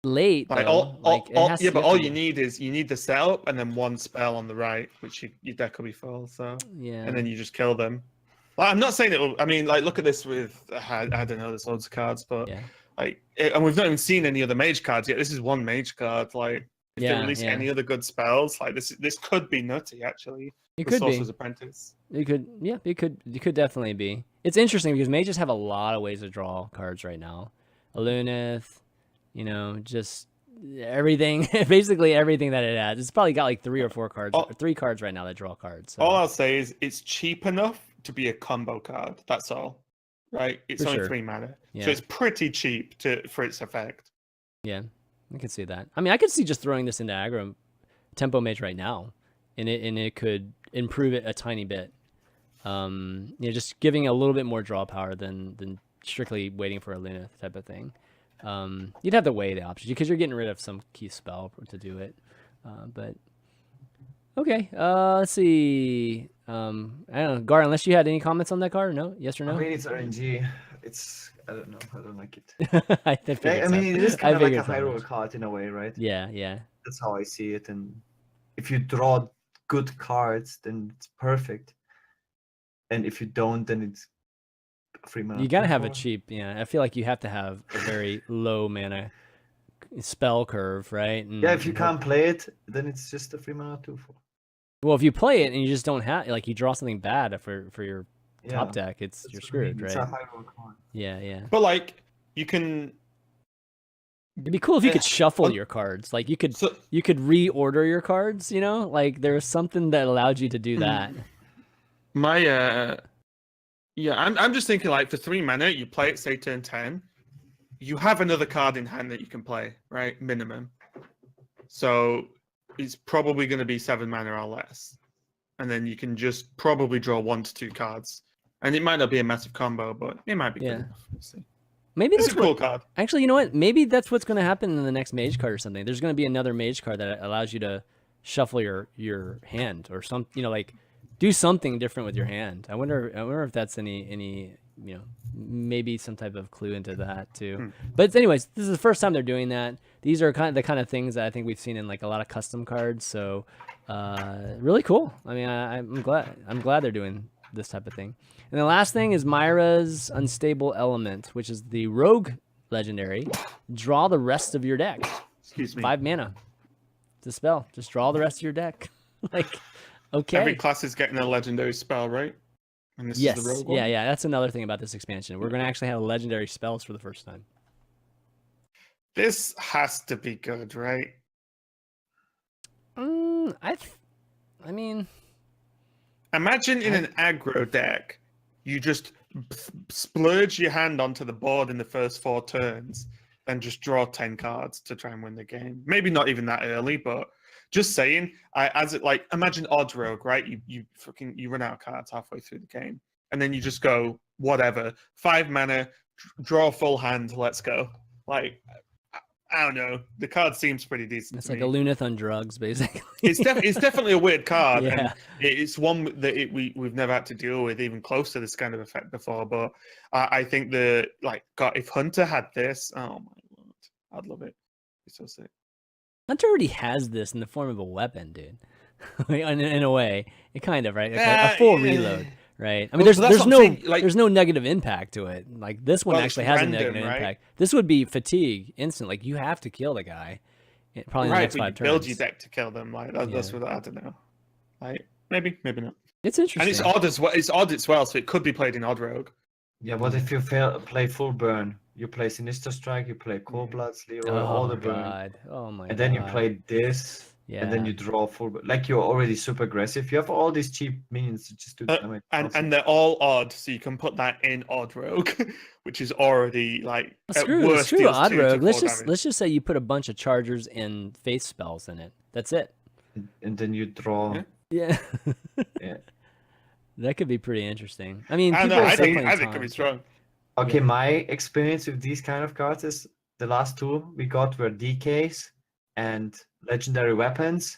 Late,
like,
though.
But all you need is the setup and then 1 spell on the right, which your deck will be full. So
yeah,
and then you just kill them. Like, I'm not saying it will. I mean, like, look at this with I don't know, there's loads of cards, but
yeah.
Like, and we've not even seen any other mage cards yet. This is 1 mage card. Like, if they release any other good spells, like this could be nutty. Actually,
it could be.
Sorcerer's Apprentice.
It could, yeah, it could definitely be. It's interesting because mages have a lot of ways to draw cards right now. Alunith, you know, just everything, basically everything that it has. It's probably got like 3 or 4 cards, 3 cards right now that draw cards. So.
All I'll say is it's cheap enough to be a combo card. That's all. Right? It's only 3 mana. Yeah. So it's pretty cheap for its effect.
Yeah, I can see that. I mean, I could see just throwing this into aggro tempo mage right now, and it could improve it a tiny bit. You know, just giving a little bit more draw power than strictly waiting for a Luna type of thing. You'd have to weigh the options because you're getting rid of some key spell to do it. But okay, let's see. I don't know, Gar, unless you had any comments on that card, no? Yes or no?
I mean, it's RNG. I don't know. I don't like it.
I
mean, it is kind of like a high roll card in a way, right?
Yeah, yeah.
That's how I see it. And if you draw good cards, then it's perfect. And if you don't, then it's free mana.
You gotta have a cheap. Yeah, I feel like you have to have a very low mana spell curve, right? And
yeah, if you can't play it, then it's just a free mana 2/4.
Well, if you play it and you just don't have, like, you draw something bad for your top deck, you're screwed, right?
It's a high roll card.
Yeah, yeah.
But like, you can.
It'd be cool if you could shuffle your cards. Like you could reorder your cards. You know, like there was something that allowed you to do that.
I'm just thinking, like, for 3 mana, you play it, say turn 10. You have another card in hand that you can play, right? Minimum. So it's probably going to be 7 mana or less, and then you can just probably draw 1 to 2 cards. And it might not be a massive combo, but it might be good enough. We'll see.
Maybe
it's a cool card.
Actually, you know what? Maybe that's what's going to happen in the next mage card or something. There's going to be another mage card that allows you to shuffle your hand or some, you know, like do something different with your hand. I wonder if that's any maybe some type of clue into that too.
Hmm.
But anyways, this is the first time they're doing that. These are the kind of things that I think we've seen in like a lot of custom cards. So really cool. I mean, I'm glad they're doing this type of thing. And the last thing is Myra's Unstable Element, which is the rogue legendary. Draw the rest of your deck.
Excuse me.
5 mana. It's a spell. Just draw the rest of your deck. Like, okay.
Every class is getting a legendary spell, right? And this
Yes.
is the rogue one?
Yeah. That's another thing about this expansion. We're going to actually have legendary spells for the first time.
This has to be good, right?
I mean,
imagine in an aggro deck, you just splurge your hand onto the board in the first 4 turns, and just draw 10 cards to try and win the game. Maybe not even that early, but just saying. Imagine Odd Rogue, right? You run out of cards halfway through the game, and then you just go whatever, 5 mana, draw a full hand, let's go. Like, I don't know. The card seems pretty decent.
it's like a Lunith on drugs, basically.
It's definitely a weird card,
Yeah.
and it's one that we've never had to deal with even close to this kind of effect before. But I think if Hunter had this, oh my lord, I'd love it. It's so sick.
Hunter already has this in the form of a weapon, dude. in a way, it kind of right, like a full reload, right? I mean, there's no negative impact to it. Like this one actually has a negative impact. This would be fatigue instant. Like you have to kill the guy. Probably in the next 5 turns.
Build your deck to kill them. Like that's what I don't know. Like maybe not.
It's interesting.
And it's odd as well. It's odd as well, so it could be played in Odd Rogue.
Yeah, what if you play full burn? You play Sinister Strike, you play Cold Bloods, Leroy, all the burn.
Oh my god.
And then you play this, and then you draw full burn. Like you're already super aggressive. You have all these cheap minions to just do damage.
And they're all odd, so you can put that in Odd Rogue, which is already like
screw Odd Rogue. Let's just say you put a bunch of chargers and face spells in it. That's it.
And then you draw.
Yeah.
Yeah.
That could be pretty interesting. I mean,
I think it could be strong.
Okay, my experience with these kind of cards is the last 2 we got were DKs and legendary weapons,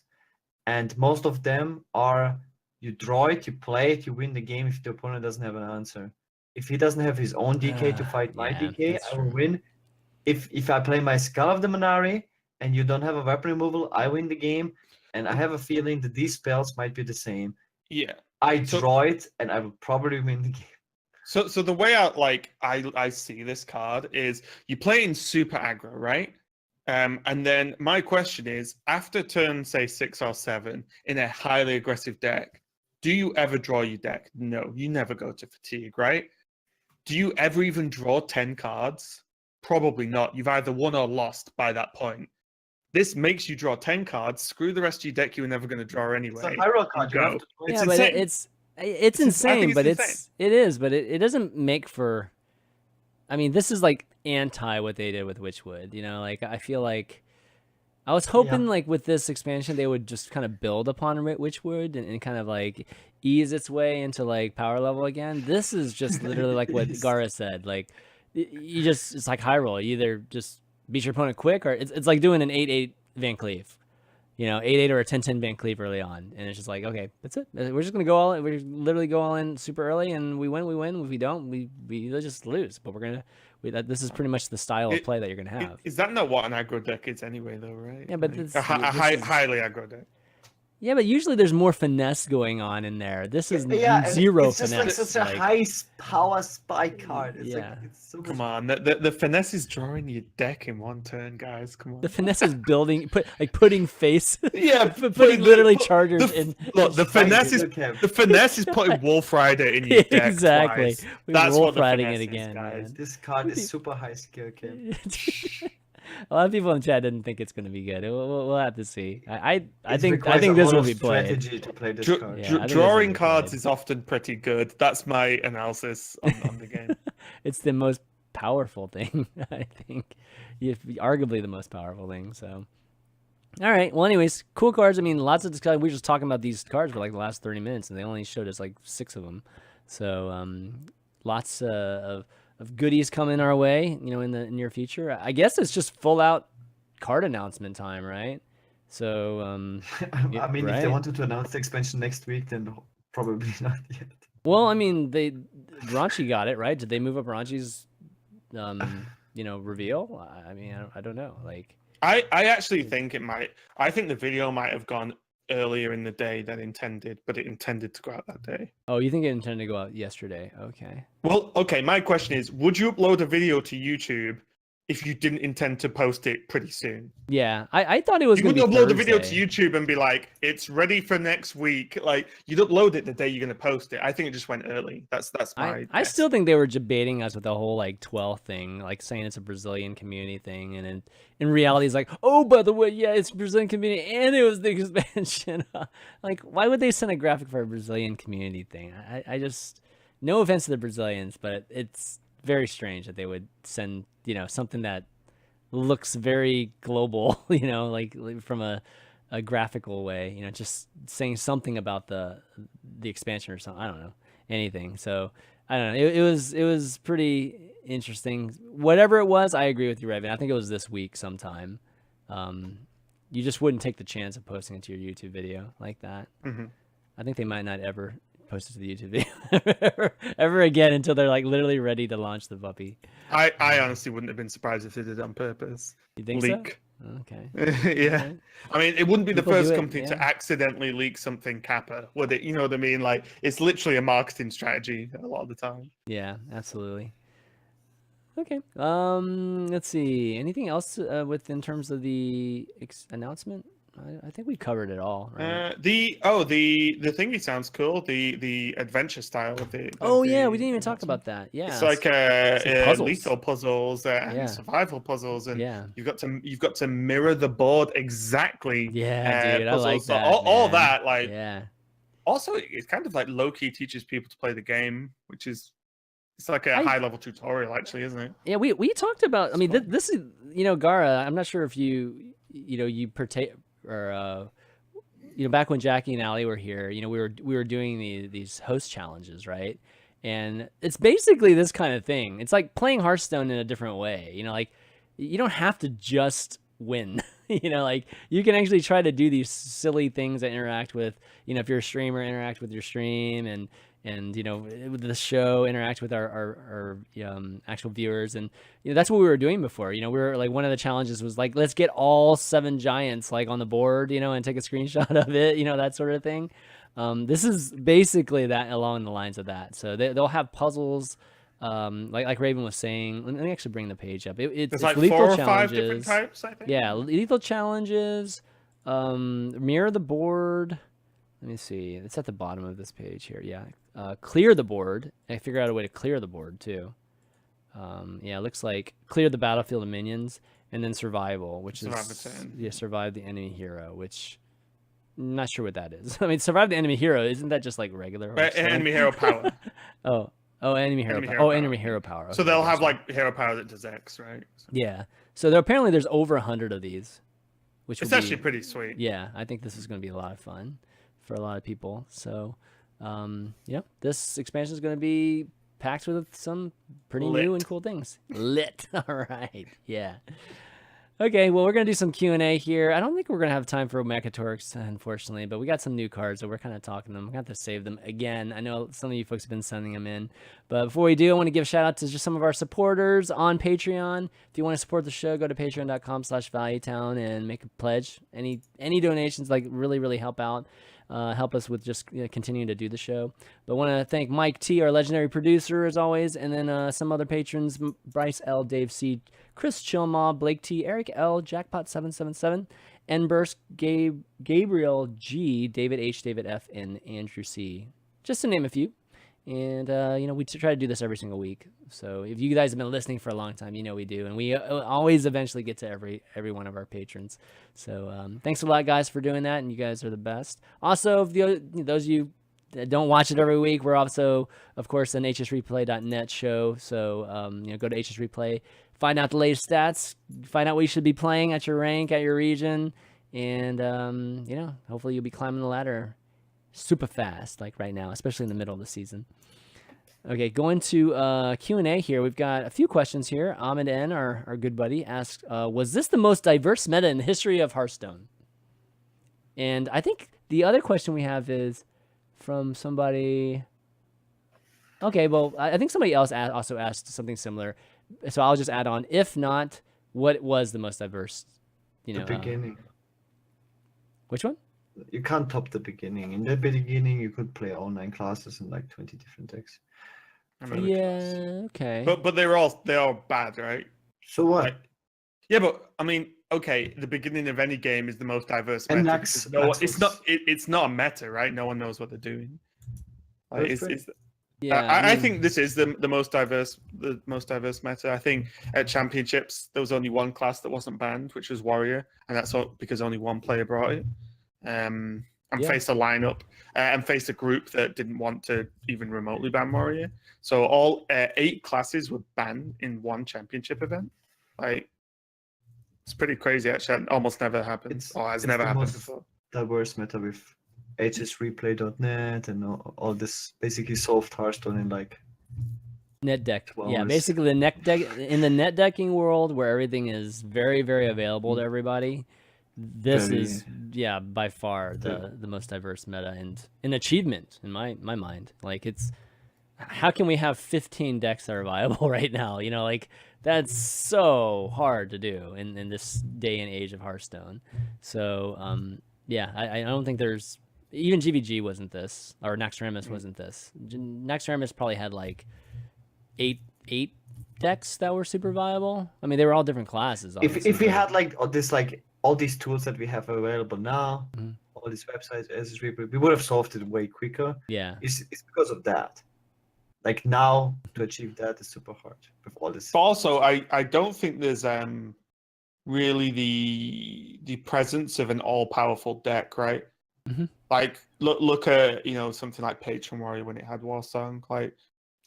and most of them are you draw it, you play it, you win the game if the opponent doesn't have an answer. If he doesn't have his own DK to fight my DK, I will win. If I play my Skull of the Manari and you don't have a weapon removal, I win the game. And I have a feeling that these spells might be the same.
Yeah.
I draw it and I will probably win the game.
So the way I see this card is you play in super aggro, right? And then my question is, after turn say 6 or 7 in a highly aggressive deck, do you ever draw your deck? No, you never go to fatigue, right? Do you ever even draw 10 cards? Probably not. You've either won or lost by that point. This makes you draw 10 cards. Screw the rest of your deck. You were never going to draw anyway.
It's a hero card.
Go.
Yeah, but it's insane. But it doesn't make for. I mean, this is like anti what they did with Witchwood. You know, like I feel like I was hoping like with this expansion they would just kind of build upon Witchwood and kind of like ease its way into like power level again. This is just literally like what Gaara said. Like it's like high roll. You either just beat your opponent quick, or it's like doing an 8/8 Van Cleef, 8/8 or a 10/10 Van Cleef early on, and it's just like, okay, that's it. We're just gonna go all in. We're literally go all in super early, and we win. If we don't, we just lose. But this is pretty much the style of play that you're gonna have.
Is that not what an aggro deck is anyway, though, right?
Yeah, but
like, highly aggro deck.
Yeah, but usually there's more finesse going on in there. This is zero
it's just
finesse.
Like such a high power spike card. It's it's so
Come on, the finesse is drawing your deck in one turn, guys. Come on.
The finesse is putting face.
Yeah,
putting literally chargers in.
Look, the finesse is putting Wolf Rider in your deck.
Exactly.
That's
Wolf
what the
riding
finesse
it again,
is, guys.
man.
This card is super high skill, Kim.
A lot of people in chat didn't think it's going to be good. We'll have to see. I think this will be played.
Strategy to play this card.
Drawing cards is often pretty good. That's my analysis on the game.
It's the most powerful thing, I think. Arguably the most powerful thing. So, all right. Well, anyways, cool cards. I mean, lots of discussion. We were just talking about these cards for like the last 30 minutes, and they only showed us like 6 of them. So, lots of goodies coming our way, in the near future. I guess it's just full out card announcement time, right? So,
I mean, if they wanted to announce the expansion next week, then probably not yet.
Well, I mean, Raunchy got it right. Did they move up Raunchy's, reveal? I mean, I don't know. Like,
I actually think it might. I think the video might have gone earlier in the day than intended, but it intended to go out that day.
oh, you think it intended to go out yesterday? Okay.
Well, okay. My question is, would you upload a video to YouTube if you didn't intend to post it pretty soon?
Yeah, I thought it was
You
going to be
wouldn't upload the video to
Thursday.
YouTube and be like, "It's ready for next week." Like, you'd upload it the day you're going to post it. I think it just went early. That's my.
I
guess.
still think they were debating us with the whole like 12 thing, like saying it's a Brazilian community thing, and in reality, it's like, oh, by the way, yeah, it's Brazilian community, and it was the expansion. Like, why would they send a graphic for a Brazilian community thing? I just, no offense to the Brazilians, but it's very strange that they would send something that looks very global, like from a graphical way, just saying something about the expansion or something. I don't know, anything. So I don't know. It was pretty interesting. Whatever it was, I agree with you, Raven. I think it was this week sometime. You just wouldn't take the chance of posting it to your YouTube video like that.
Mm-hmm.
I think they might not ever post it to the YouTube video ever again until they're like literally ready to launch the puppy.
I honestly wouldn't have been surprised if they did it on purpose.
You think
Leak.
so? Okay.
Yeah.
Okay.
I mean, it wouldn't be
People
the
do
first
it,
company to
yeah.
accidentally leak something Kappa, would it? You know what I mean? Like, it's literally a marketing strategy a lot of the time.
Yeah, absolutely. Okay. Let's see. Anything else in terms of the announcement? I think we covered it all, right?
The thingy sounds cool. The adventure style of the.
Oh yeah, we didn't even talk about that. Yeah.
It's like
puzzles.
lethal puzzles and
Yeah.
survival puzzles, and
Yeah.
you've got to mirror the board exactly.
Yeah, dude, I like
puzzles. So
that.
all
man.
that, like,
Yeah.
also it kind of like low key teaches people to play the game, which is it's like a high level tutorial, actually, isn't it?
Yeah, we talked about. I mean,
fun.
this is Gaara. I'm not sure if you partake or back when Jackie and Allie were here, we were doing these host challenges, right? And it's basically this kind of thing. It's like playing Hearthstone in a different way. Like you don't have to just win. Like you can actually try to do these silly things that interact with, if you're a streamer, interact with your stream, and with the show, interact with our actual viewers, and that's what we were doing before. We were like, one of the challenges was like, let's get all 7 giants like on the board, and take a screenshot of it, that sort of thing. This is basically that, along the lines of that. So they'll have puzzles, like Raven was saying. Let me actually bring the page up. It's
like
lethal
4 or
challenges.
5 different types, I think.
Yeah, lethal challenges. Mirror the board. Let me see. It's at the bottom of this page here. Yeah. Clear the board. I figured out a way to clear the board too. Yeah, it looks like clear the battlefield of minions, and then survival, which is survive the enemy hero, which I'm not sure what that is. I mean, survive the enemy hero, isn't that just like regular?
Enemy hero power.
Enemy hero power. Enemy hero power. Okay,
So they'll have like hero power that does X, right? So
yeah. So apparently there's over 100 of these, which
it's actually pretty sweet.
Yeah, I think this is going to be a lot of fun for a lot of people. So, this expansion is going to be packed with some pretty new and cool things. Lit. All right. Yeah. Okay, well, we're going to do some Q&A here. I don't think we're going to have time for Mechatorx, unfortunately, but we got some new cards, so we're kind of talking them. We're going to have to save them again. I know some of you folks have been sending them in. But before we do, I want to give a shout-out to just some of our supporters on Patreon. If you want to support the show, go to patreon.com/valuetown and make a pledge. Any donations, like, really, really help out. Help us with just continuing to do the show. But I want to thank Mike T, our legendary producer, as always, and then some other patrons: Bryce L, Dave C, Chris Chilmaw, Blake T, Eric L, Jackpot777, Enburst, Gabriel G, David H, David F, and Andrew C. Just to name a few. And, we try to do this every single week. So if you guys have been listening for a long time, we do. And we always eventually get to every one of our patrons. So thanks a lot, guys, for doing that. And you guys are the best. Also, those of you that don't watch it every week, we're also, of course, an HSReplay.net show. So, go to HSReplay, find out the latest stats, find out what you should be playing at your rank, at your region. And, hopefully you'll be climbing the ladder super fast, like right now, especially in the middle of the season. Okay, going to Q&A here. We've got a few questions here. Ahmed N, our good buddy, asked, was this the most diverse meta in the history of Hearthstone? And I think the other question we have is from somebody, Okay, well, I think somebody else also asked something similar, so I'll just add on. If not, what was the most diverse? You
The
know,
beginning.
which one?
You can't top the beginning. In the beginning, you could play all 9 classes in like 20 different decks.
I remember the class.
Yeah. Okay.
But they're all bad, right?
So what?
Like, yeah, but I mean, okay, the beginning of any game is the most diverse
And
meta.
Nax-
because
Nax
it's
was-
not it's not a meta, right? No one knows what they're doing. Like,
That's great.
Yeah.
I think this is the most diverse meta. I think at championships there was only one class that wasn't banned, which was Warrior, and that's all because only one player brought it. And
Yeah.
faced a lineup and faced a group that didn't want to even remotely ban Warrior. So all 8 classes were banned in one championship event. Like, it's pretty crazy. Actually, it almost never happens, or has never
the
happened
most
before.
diverse meta with HSReplay.net and all this basically solved Hearthstone in like
Net deck.
12
Yeah,
hours.
basically the net deck in the net decking world where everything is very, very available to everybody. This
Very-
is by far the most diverse meta and an achievement in my mind. Like, it's how can we have 15 decks that are viable right now? You know, like that's so hard to do in this day and age of Hearthstone. So I don't think there's even GVG wasn't this, or Naxxramas wasn't this. Naxxramas probably had like eight decks that were super viable. I mean, they were all different classes.
If
obviously,
we
but-
had like all these tools that we have available now,
Mhm.
all these websites, HSReplay, we would have solved it way quicker.
yeah,
It's because of that. Like now to achieve that is super hard with all this.
But also, I don't think there's really the presence of an all powerful deck, right?
Mhm.
Like look at something like Patron Warrior when it had Warsong. Like,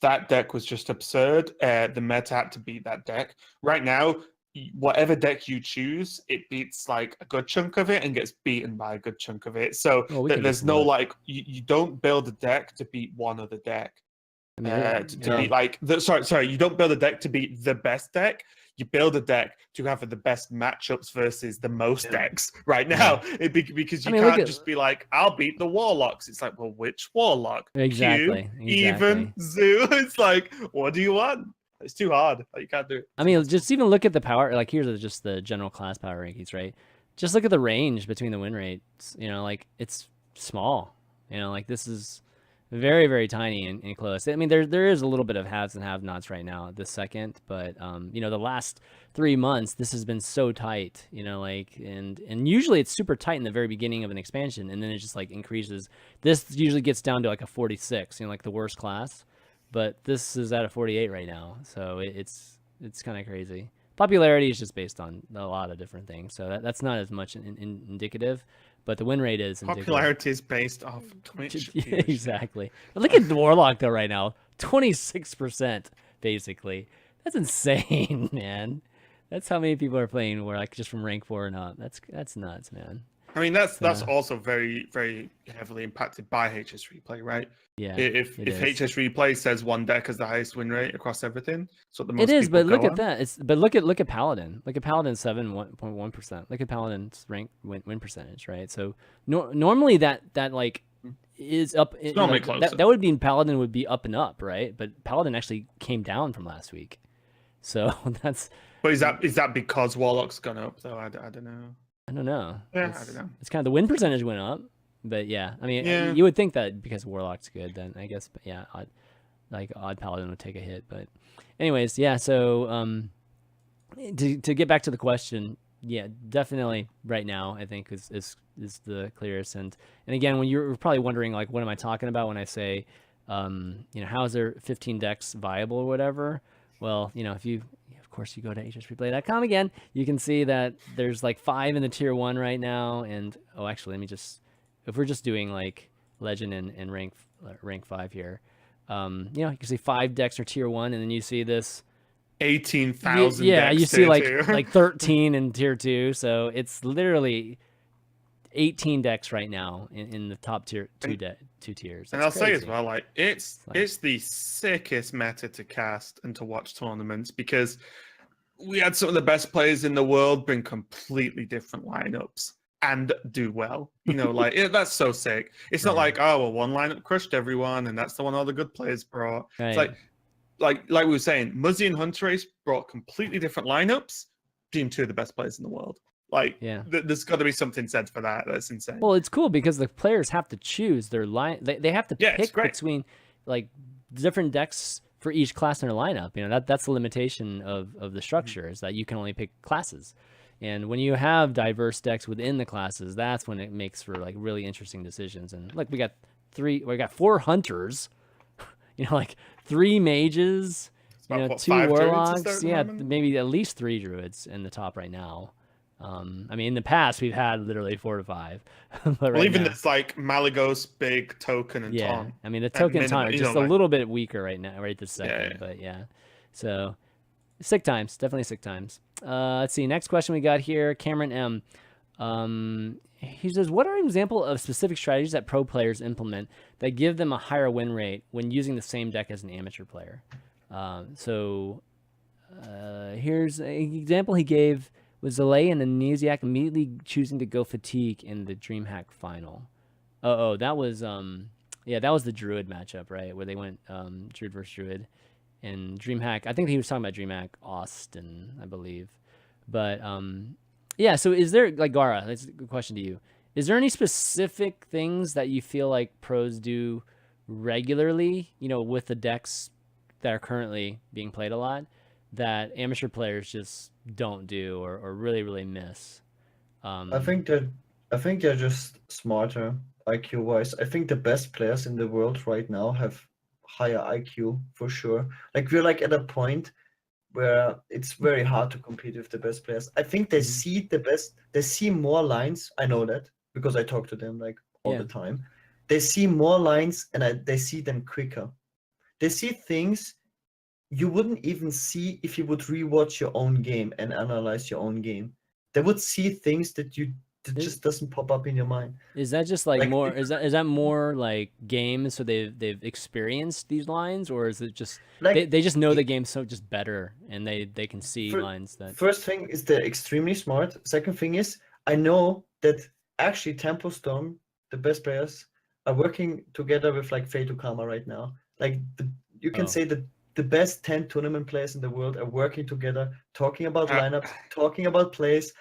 that deck was just absurd. The meta had to beat that deck. Right now, whatever deck you choose, it beats like a good chunk of it and gets beaten by a good chunk of it. So
Well, we can
there's
just
no
look.
like you don't build a deck to beat one other deck.
I mean,
To beat like sorry, you don't build a deck to beat the best deck. You build a deck to have the best matchups versus the most decks right now. Because you
I mean, look
can't
at-
just be like, I'll beat the Warlocks. It's like, well, which Warlock?
Exactly,
Cube, Even, Zoo. It's like, what do you want? It's too hard. Like, you can't do it.
I mean, just even look at the power. Like, here's just the general class power rankings, right? Just look at the range between the win rates. You know, like it's small. You know, like this is very, very tiny and close. I mean, there is a little bit of haves and have-nots right now at this second, but the last 3 months, this has been so tight. You know, like and usually it's super tight in the very beginning of an expansion, and then it just like increases. This usually gets down to like a 46, like the worst class, but this is at a 48 right now, so it's kind of crazy. Popularity is just based on a lot of different things, so that's not as much indicative. But the win rate is indicative.
Popularity is based off Twitch. viewership.
Exactly. But look at the Warlock though right now, 26% basically. That's insane, man. That's how many people are playing Warlock just from rank 4 and up. That's nuts, man.
I mean, that's also very, very heavily impacted by HS Replay, right?
Yeah.
If
it is.
HS Replay says one deck has the highest win rate across everything, so the most
It is,
people
but look
go
at
on.
that. But look at Paladin. Look at Paladin 7.1%. Look at Paladin's rank win percentage, right? So normally that like is up.
It's normally closer.
That would mean Paladin would be up and up, right? But Paladin actually came down from last week, so that's.
But is that because Warlock's gone up though? I don't know.
I don't know.
Yeah, I don't know.
It's kind of the win percentage went up, but yeah, I mean,
Yeah.
you would think that because Warlock's good, then I guess, but yeah, odd Paladin would take a hit, but anyways, yeah. So to get back to the question, yeah, definitely right now I think is the clearest, and again, when you're probably wondering like, what am I talking about when I say, how is there 15 decks viable or whatever? Well, if you. Of course, you go to HSReplay.com again, you can see that there's like 5 in the tier 1 right now. And actually, if we're just doing like legend and rank 5 here, you can see 5 decks are tier 1, and then you see this
18,000.
Yeah,
decks
you see
tier two.
like 13 in tier 2. So it's literally 18 decks right now in the top tier two tiers.
And
That's
I'll say as
crazy.
well, like it's the sickest meta to cast and to watch tournaments, because we had some of the best players in the world bring completely different lineups, and do well. Like that's so sick. It's not like, oh, well, one lineup crushed everyone, and that's the one all the good players brought. It's like we were saying, Muzzy and Hunter Ace brought completely different lineups. Team 2 of the best players in the world. Like, there's got to be something said for that. That's insane.
Well, it's cool because the players have to choose their line. They have to pick between like different decks for each class in their lineup. That's the limitation of the structure, is that you can only pick classes. And when you have diverse decks within the classes, that's when it makes for like really interesting decisions. And like we got 4 hunters, like 3 mages, 2 warlocks, maybe at least 3 druids in the top right now. I mean, in the past we've had literally 4 to 5. But
even it's like Malagos, Big, Token, and Ton.
I mean the Token and Ton are just a little bit weaker right now, right this second. But so sick times, definitely sick times. Let's see. Next question we got here, Cameron M. He says, what are an example of specific strategies that pro players implement that give them a higher win rate when using the same deck as an amateur player? Here's an example he gave was Zelay and Amnesiac immediately choosing to go Fatigue in the DreamHack final. That was the Druid matchup, right? Where they went Druid versus Druid. And DreamHack, I think he was talking about DreamHack Austin, I believe. But so is there, like, Gaara, that's a good question to you. Is there any specific things that you feel like pros do regularly, with the decks that are currently being played a lot, that amateur players just don't do or really, really miss?
I think they're just smarter IQ wise. I think the best players in the world right now have higher IQ for sure. Like, we're like at a point where it's very hard to compete with the best players. I think they see they see more lines. I know that because I talk to them like all the time. They see more lines and they see them quicker. They see things you wouldn't even see if you would rewatch your own game and analyze your own game. They would see things that just doesn't pop up in your mind.
Is that just like more? Is that more like games? So they've experienced these lines, or is it just like they just know the game so just better and they can see lines that.
First thing is they're extremely smart. Second thing is I know that actually Tempo Storm, the best players, are working together with like Fate Karma right now. Like you can say that the best 10 tournament players in the world are working together, talking about lineups, talking about plays.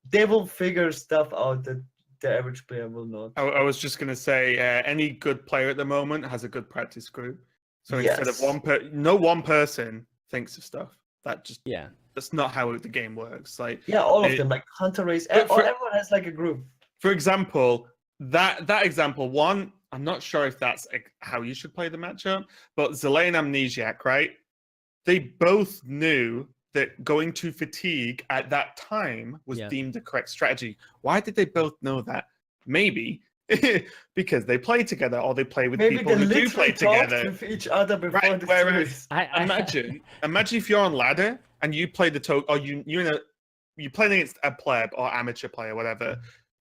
They will figure stuff out that the average player will not.
I was just going to say, any good player at the moment has a good practice group. So instead of one person thinks of stuff. That's not how the game works. Like
all of them, like Hunter Race, everyone has like a group.
For example, that example one, I'm not sure if that's how you should play the matchup, but Zelay and Amnesiac, right? They both knew that going to Fatigue at that time was deemed the correct strategy. Why did they both know that? Maybe because they play together or they play with people who do play together.
With each other before
right, whereas imagine if you're on ladder and you play the token, or you're playing against a pleb or amateur player, whatever.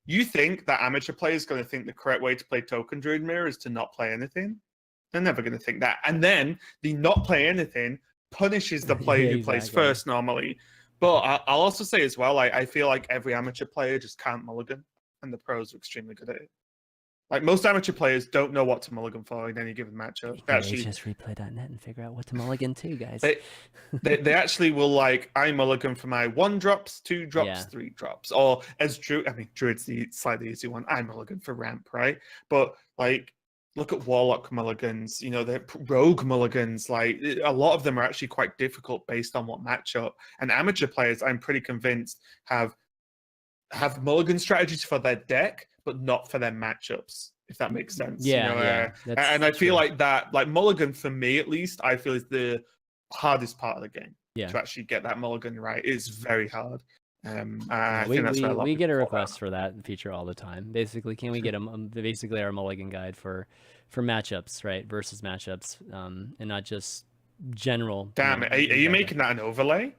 You think that amateur player is going to think the correct way to play Token Druid Mirror is to not play anything? They're never going to think that. And then the not play anything punishes the player who plays first normally. But I'll also say as well, I feel like every amateur player just can't mulligan, and the pros are extremely good at it. Like, most amateur players don't know what to mulligan for in any given matchup.
HSReplay.net and figure out what to mulligan too, guys.
They actually will, like, I mulligan for my 1 drops, 2 drops, 3 drops. Or as Druid's the slightly easy one. I mulligan for ramp, right? But, like, look at Warlock mulligans, they're rogue mulligans. Like, a lot of them are actually quite difficult based on what matchup. And amateur players, I'm pretty convinced, have mulligan strategies for their deck, but not for their matchups, if that makes sense. And I feel like that, like, mulligan for me at least, I feel is the hardest part of the game. To actually get that mulligan right. It's very hard. I think that's
we get a request for that feature all the time. Basically, can we get basically our mulligan guide for matchups, right? Versus matchups, and not just general.
Damn it! Are you making that an overlay?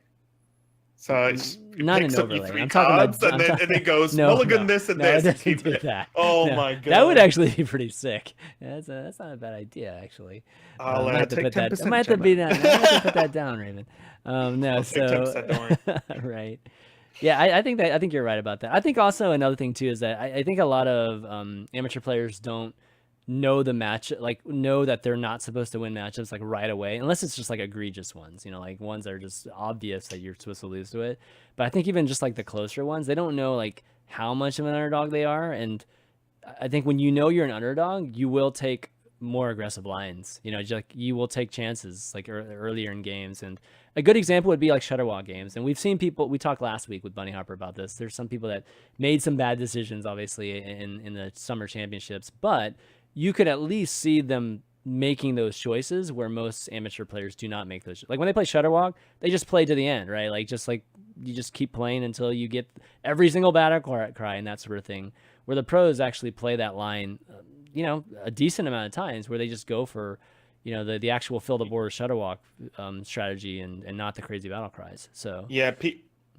So it's
not an overlay. I'm talking about,
and it goes mulligan this and this.
It doesn't do that.
Oh my god,
that would actually be pretty sick. That's not a bad idea, actually.
I might have to put
that down, Raven.
I'll take 10%, don't worry.
Right. Yeah, I think you're right about that. I think also another thing too is that I think a lot of amateur players don't know the match, like know that they're not supposed to win matchups like right away, unless it's just like egregious ones, like ones that are just obvious that you're supposed to lose to it. But I think even just like the closer ones, they don't know like how much of an underdog they are, and I think when you know you're an underdog, you will take more aggressive lines. Just like you will take chances like earlier in games. And a good example would be like Shutterwalk games. And we've seen people. We talked last week with Bunny Hopper about this. There's some people that made some bad decisions, obviously, in the summer championships, but you could at least see them making those choices where most amateur players do not make those. Like when they play Shutterwalk, they just play to the end, right? Like you just keep playing until you get every single battle cry and that sort of thing. Where the pros actually play that line, a decent amount of times, where they just go for, the actual fill the board Shutterwalk strategy and not the crazy battle cries. So
Yeah,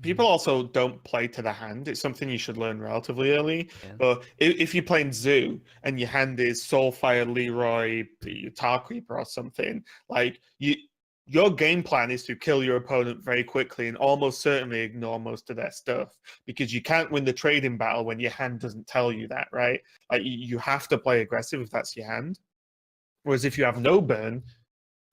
people also don't play to the hand. It's something you should learn relatively early.
Yeah.
But if you're playing Zoo and your hand is Soulfire, Leroy, Tar Creeper or something, like your game plan is to kill your opponent very quickly and almost certainly ignore most of their stuff, because you can't win the trading battle when your hand doesn't tell you that, right? Like you have to play aggressive if that's your hand. Whereas if you have no burn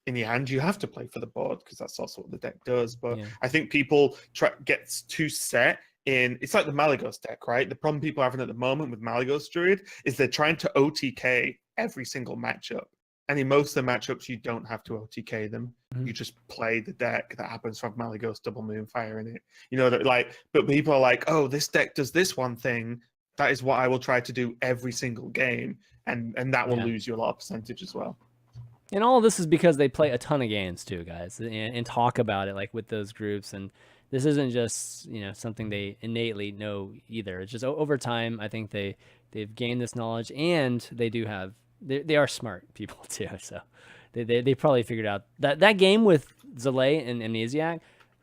in your hand, you have to play for the board because that's also what the deck does. But
Yeah.
I think people gets too set in. It's like the Malygos deck, right? The problem people are having at the moment with Malygos Druid is they're trying to OTK every single matchup. And in most of the matchups, you don't have to OTK them.
Mhm.
You just play the deck that happens from Malygos Double Moonfire in it. But people are like, oh, this deck does this one thing. That is what I will try to do every single game. And that will lose you a lot of percentage as well.
And all of this is because they play a ton of games too, guys, and talk about it like with those groups. And this isn't just something they innately know either. It's just over time. I think they've gained this knowledge, and they are smart people too. So they probably figured out that game with Zalay and Amnesiac.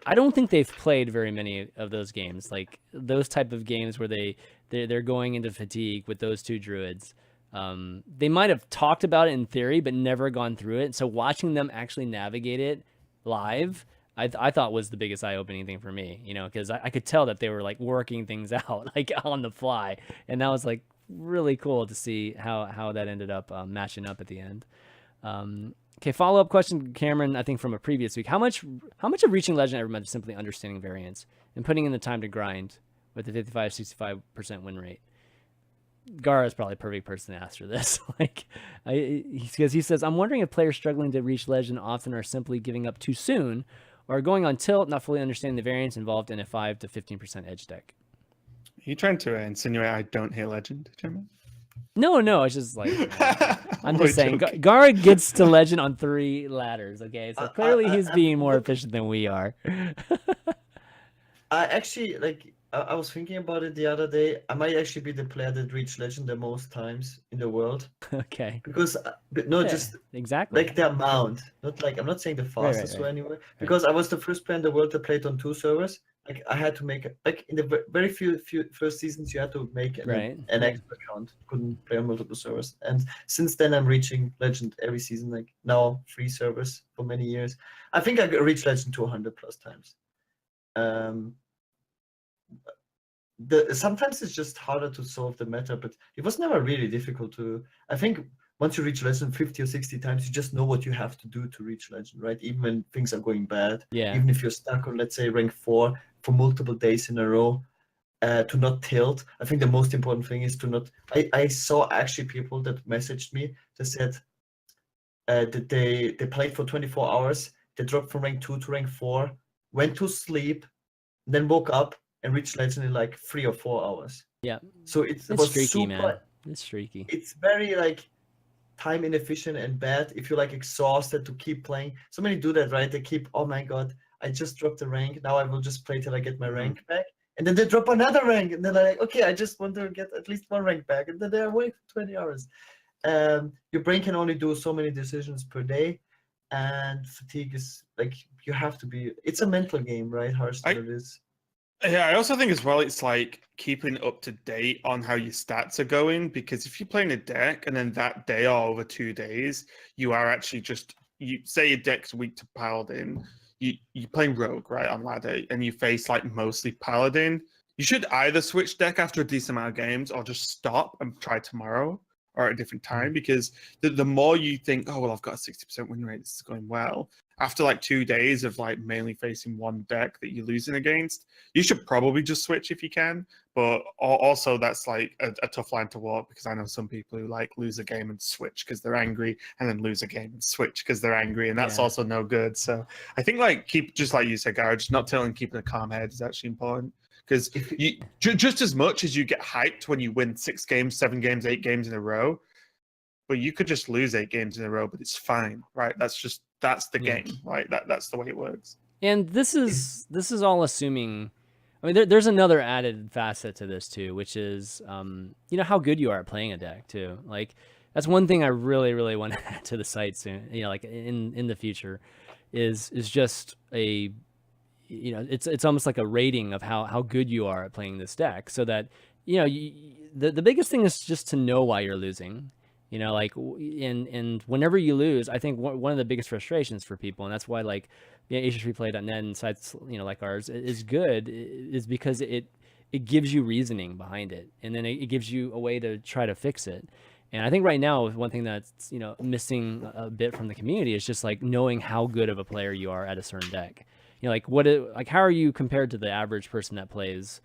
I don't think they've played very many of those games, like those type of games where they're going into fatigue with those two druids. They might have talked about it in theory, but never gone through it. So watching them actually navigate it live, I thought was the biggest eye-opening thing for me, because I could tell that they were like working things out like on the fly. And that was like really cool to see how that ended up matching up at the end. Okay, follow-up question, Cameron, I think from a previous week. How much of reaching legend every month is simply understanding variance and putting in the time to grind with the 55-65% win rate? Gaara is probably a perfect person to answer this. Because he says, I'm wondering if players struggling to reach legend often are simply giving up too soon or going on tilt, not fully understanding the variance involved in a 5 to 15% edge deck.
Are you trying to insinuate I don't hit legend, Chairman?
No, it's just like, I'm just saying,
joking.
Gaara gets to legend on 3 ladders, okay? So clearly he's being more efficient than we are.
I actually, I was thinking about it the other day. I might actually be the player that reached legend the most times in the world.
Okay.
Because, just
exactly
like the amount. Not like, I'm not saying the fastest
right.
way anyway. Because I was the first player in the world that played on 2 servers. Like, I had to make, in the very few first seasons, you had to make an extra account. Couldn't play on multiple servers. And since then, I'm reaching legend every season. Like, now 3 servers for many years. I think I reached legend 200 plus times. Sometimes it's just harder to solve the meta, but it was never really difficult to. I think once you reach legend 50 or 60 times, you just know what you have to do to reach legend, right? Even when things are going bad.
Yeah.
Even if you're stuck on, let's say, rank 4 for multiple days in a row, to not tilt. I think the most important thing is to not. I saw actually people that messaged me that said that they played for 24 hours, they dropped from rank 2 to rank 4, went to sleep, then woke up and reached legend in like 3 or 4 hours.
Yeah.
So it was
streaky,
super,
man. It's streaky.
It's very time inefficient and bad if you're exhausted to keep playing. So many do that, right? They keep, oh my god, I just dropped the rank. Now I will just play till I get my rank back. And then they drop another rank. And then they're like, okay, I just want to get at least 1 rank back. And then they're away for 20 hours. Your brain can only do so many decisions per day. And fatigue is you have to be, it's a mental game, right? Hearthstone it is.
Yeah, I also think as well, it's keeping up to date on how your stats are going, because if you're playing a deck and then that day or over 2 days, you are actually you say your deck's weak to Paladin, you're playing Rogue, right, on ladder, and you face like mostly Paladin, you should either switch deck after a decent amount of games or just stop and try tomorrow or at a different time, because the more you think, oh, well, I've got a 60% win rate, this is going well, after like 2 days of like mainly facing one deck that you're losing against, you should probably just switch if you can. But also that's like a tough line to walk, because I know some people who like lose a game and switch because they're angry, and then lose a game and switch because they're angry, and that's also no good. So I think like just like you said, Gaara, just not telling, keeping a calm head is actually important. Because you just as much as you get hyped when you win 6 games, 7 games, 8 games in a row, but you could just lose 8 games in a row, but it's fine, right? That's the game, right? That's the way it works.
And this is all assuming. I mean, there's another added facet to this too, which is how good you are at playing a deck too. Like that's one thing I really, really want to add to the site soon. Like in the future, is just a it's almost like a rating of how good you are at playing this deck, so that the biggest thing is just to know why you're losing. And whenever you lose, I think one of the biggest frustrations for people, and that's why like HSReplay.net and sites like ours is good, is because it gives you reasoning behind it, and then it gives you a way to try to fix it. And I think right now one thing that's missing a bit from the community is just like knowing how good of a player you are at a certain deck. How are you compared to the average person that plays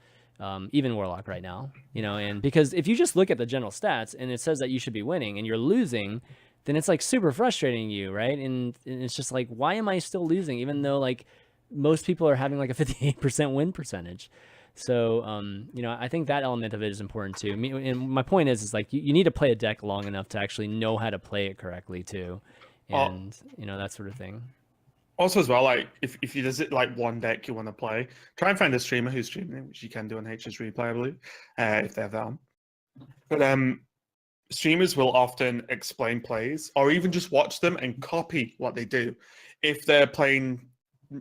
even Warlock right now? And because if you just look at the general stats and it says that you should be winning and you're losing, then it's like super frustrating you, right? And it's just like, why am I still losing, even though like most people are having like a 58% win percentage? So I think that element of it is important too. And my point is like you need to play a deck long enough to actually know how to play it correctly too, and that sort of thing.
Also, as well, like if you visit like one deck you want to play, try and find a streamer who's streaming it, which you can do on HSReplay, I believe, if they have that on. But streamers will often explain plays, or even just watch them and copy what they do. If they're playing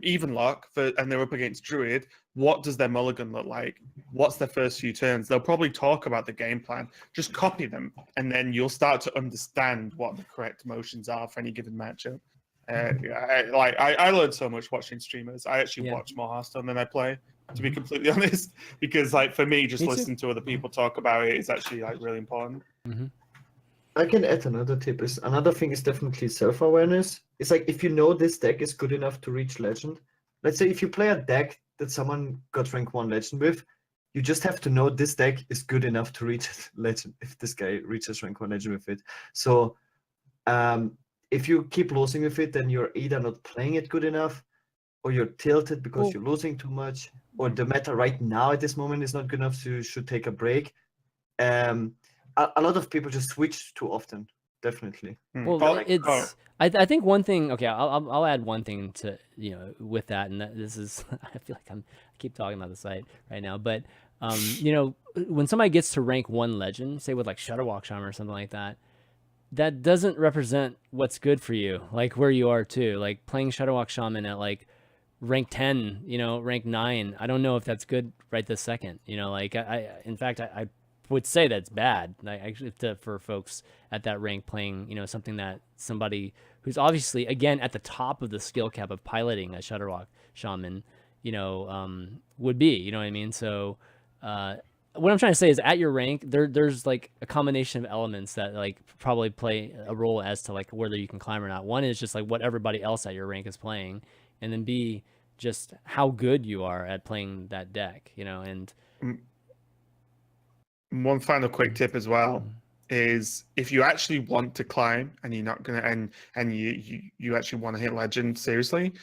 even luck and they're up against Druid, what does their mulligan look like? What's their first few turns? They'll probably talk about the game plan. Just copy them, and then you'll start to understand what the correct motions are for any given matchup. I learned so much watching streamers. I actually watch more Hearthstone than I play, to be completely honest, because like for me, just listening to other people talk about it is actually like really important.
I can add another tip. Another thing is definitely self-awareness. It's like if you know this deck is good enough to reach Legend. Let's say if you play a deck that someone got rank 1 Legend with, you just have to know this deck is good enough to reach Legend if this guy reaches rank 1 Legend with it. So if you keep losing with it, then you're either not playing it good enough, or you're tilted because you're losing too much, or the meta right now at this moment is not good enough, so you should take a break. A lot of people just switch too often, definitely.
Well, I think one thing. Okay, I'll add one thing to with that, and this is I feel like I keep talking about the site right now, but when somebody gets to rank 1 Legend, say with like Shutterwalk Shaman or something like that, that doesn't represent what's good for you, like where you are too. Like playing Shutterwalk Shaman at like rank 10, rank 9, I don't know if that's good right this second. Like in fact, I would say that's bad. Like actually, for folks at that rank playing, something that somebody who's obviously again at the top of the skill cap of piloting a Shutterwalk Shaman, would be. You know what I mean? So. What I'm trying to say is at your rank, there's like a combination of elements that like probably play a role as to like whether you can climb or not. One is just like what everybody else at your rank is playing, and then B, just how good you are at playing that deck, and
one final quick tip as well is if you actually want to climb and you're not gonna and you actually want to hit Legend seriously,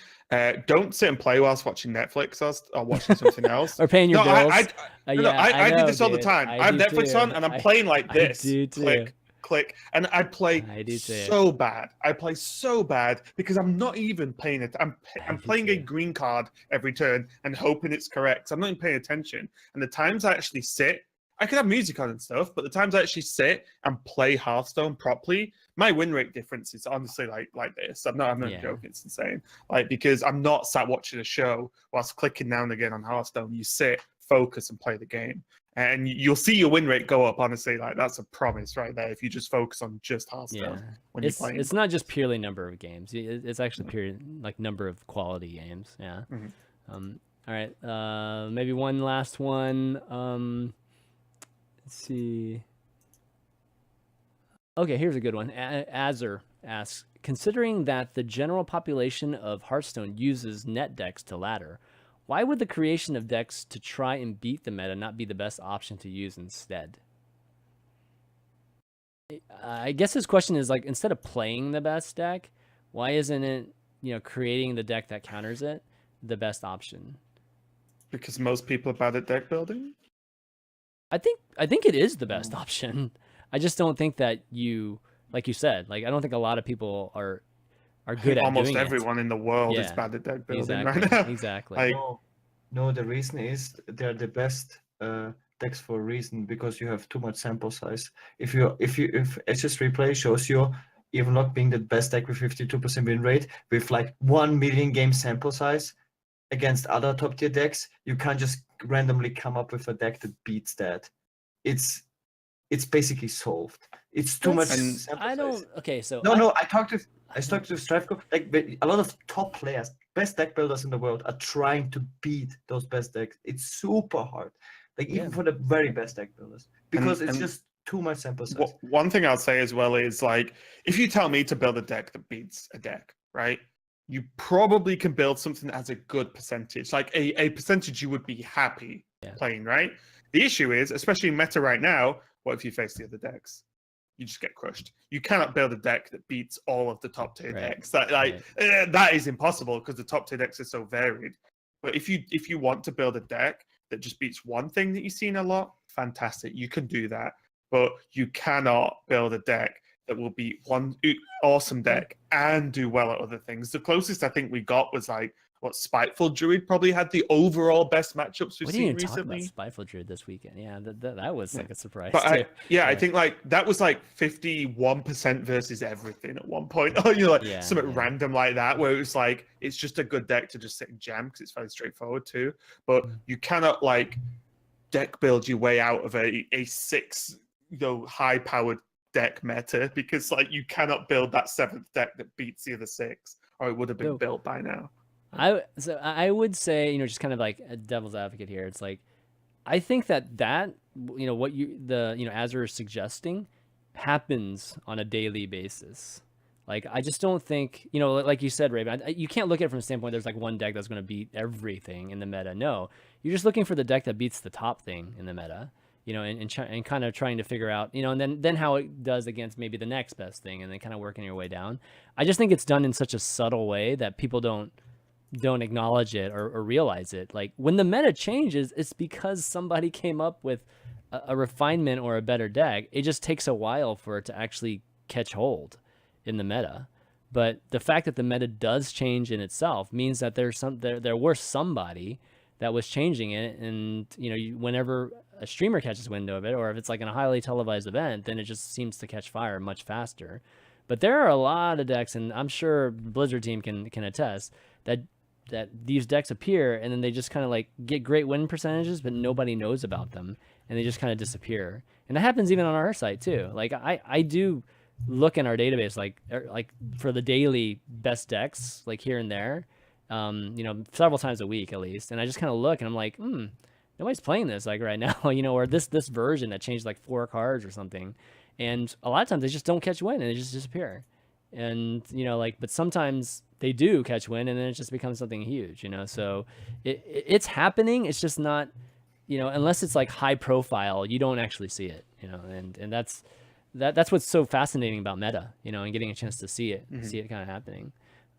don't sit and play whilst watching Netflix or watching something else
or paying your bills.
I do this all the time. I have Netflix on and I'm playing like this. Click, and I play so bad. I play so bad because I'm not even paying it. I'm playing a green card every turn and hoping it's correct. I'm not even paying attention. And the times I actually sit, I could have music on and stuff, but the times I actually sit and play Hearthstone properly, my win rate difference is honestly like this. I'm not joking. It's insane. Like because I'm not sat watching a show whilst clicking now and again on Hearthstone. You sit focus and play the game. And you'll see your win rate go up, honestly. Like, that's a promise right there if you just focus on just Hearthstone when you're playing.
It's not just purely number of games. It's actually pure like number of quality games. Yeah.
Mhm.
All right. Maybe one last one. Let's see. Okay, here's a good one. Azur asks, considering that the general population of Hearthstone uses net decks to ladder, why would the creation of decks to try and beat the meta not be the best option to use instead? I guess his question is like, instead of playing the best deck, why isn't it, creating the deck that counters it the best option?
Because most people are bad at deck building?
I think it is the best option. I just don't think that like you said, like I don't think a lot of people are good at
almost
doing
everyone in the world is
Yeah,
bad at deck building
exactly,
right now.
Exactly.
Like,
No, the reason is they're the best decks for a reason, because you have too much sample size. If HSReplay shows you even not being the best deck with 52% win rate with like 1 million game sample size against other top tier decks, you can't just randomly come up with a deck that beats that. It's basically solved. It's too much sample
I don't.
size.
Okay, so
No. I talked to Strivco. Like a lot of top players, best deck builders in the world, are trying to beat those best decks. It's super hard. Like even for the very best deck builders, because it's just too much sample size.
One thing I'll say as well is, like, if you tell me to build a deck that beats a deck, right? You probably can build something that has a good percentage, like a percentage you would be happy playing, right? The issue is, especially in meta right now, what if you face the other decks? You just get crushed. You cannot build a deck that beats all of the top tier decks. That is impossible because the top tier decks are so varied. But if you want to build a deck that just beats one thing that you've seen a lot, fantastic. You can do that. But you cannot build a deck that will beat one awesome deck and do well at other things. The closest I think we got was like what Spiteful Druid probably had the overall best matchups we've seen recently.
Talk about Spiteful Druid this weekend. Yeah, that was like a surprise.
But
too.
I think like that was like 51% versus everything at one point. Or something random like that, where it was like it's just a good deck to just sit and jam because it's very straightforward too. But you cannot like deck build your way out of a 6 high powered deck meta, because like you cannot build that 7th deck that beats the other 6, or it would have been built by now.
I would say, just kind of like a devil's advocate here. It's like, I think that what Azur is suggesting happens on a daily basis. Like, I just don't think, like you said, Raven, you can't look at it from the standpoint there's like one deck that's going to beat everything in the meta. No, you're just looking for the deck that beats the top thing in the meta, and kind of trying to figure out, and then how it does against maybe the next best thing, and then kind of working your way down. I just think it's done in such a subtle way that people don't acknowledge it or realize it. Like, when the meta changes, it's because somebody came up with a refinement or a better deck. It just takes a while for it to actually catch hold in the meta. But the fact that the meta does change in itself means that there was somebody that was changing it, and whenever a streamer catches wind of it, or if it's like in a highly televised event, then it just seems to catch fire much faster. But there are a lot of decks, and I'm sure Blizzard team can attest that these decks appear and then they just kind of like get great win percentages, but nobody knows about them, and they just kind of disappear. And that happens even on our site too. Like, I do look in our database like for the daily best decks, like here and there, several times a week at least, and I just kind of look and I'm like, nobody's playing this like right now, or this version that changed like 4 cards or something, and a lot of times they just don't catch win and they just disappear. And but sometimes they do catch wind, and then it just becomes something huge, so it's happening. It's just not, unless it's like high profile, you don't actually see it, and that's what's so fascinating about meta, and getting a chance to see it kind of happening.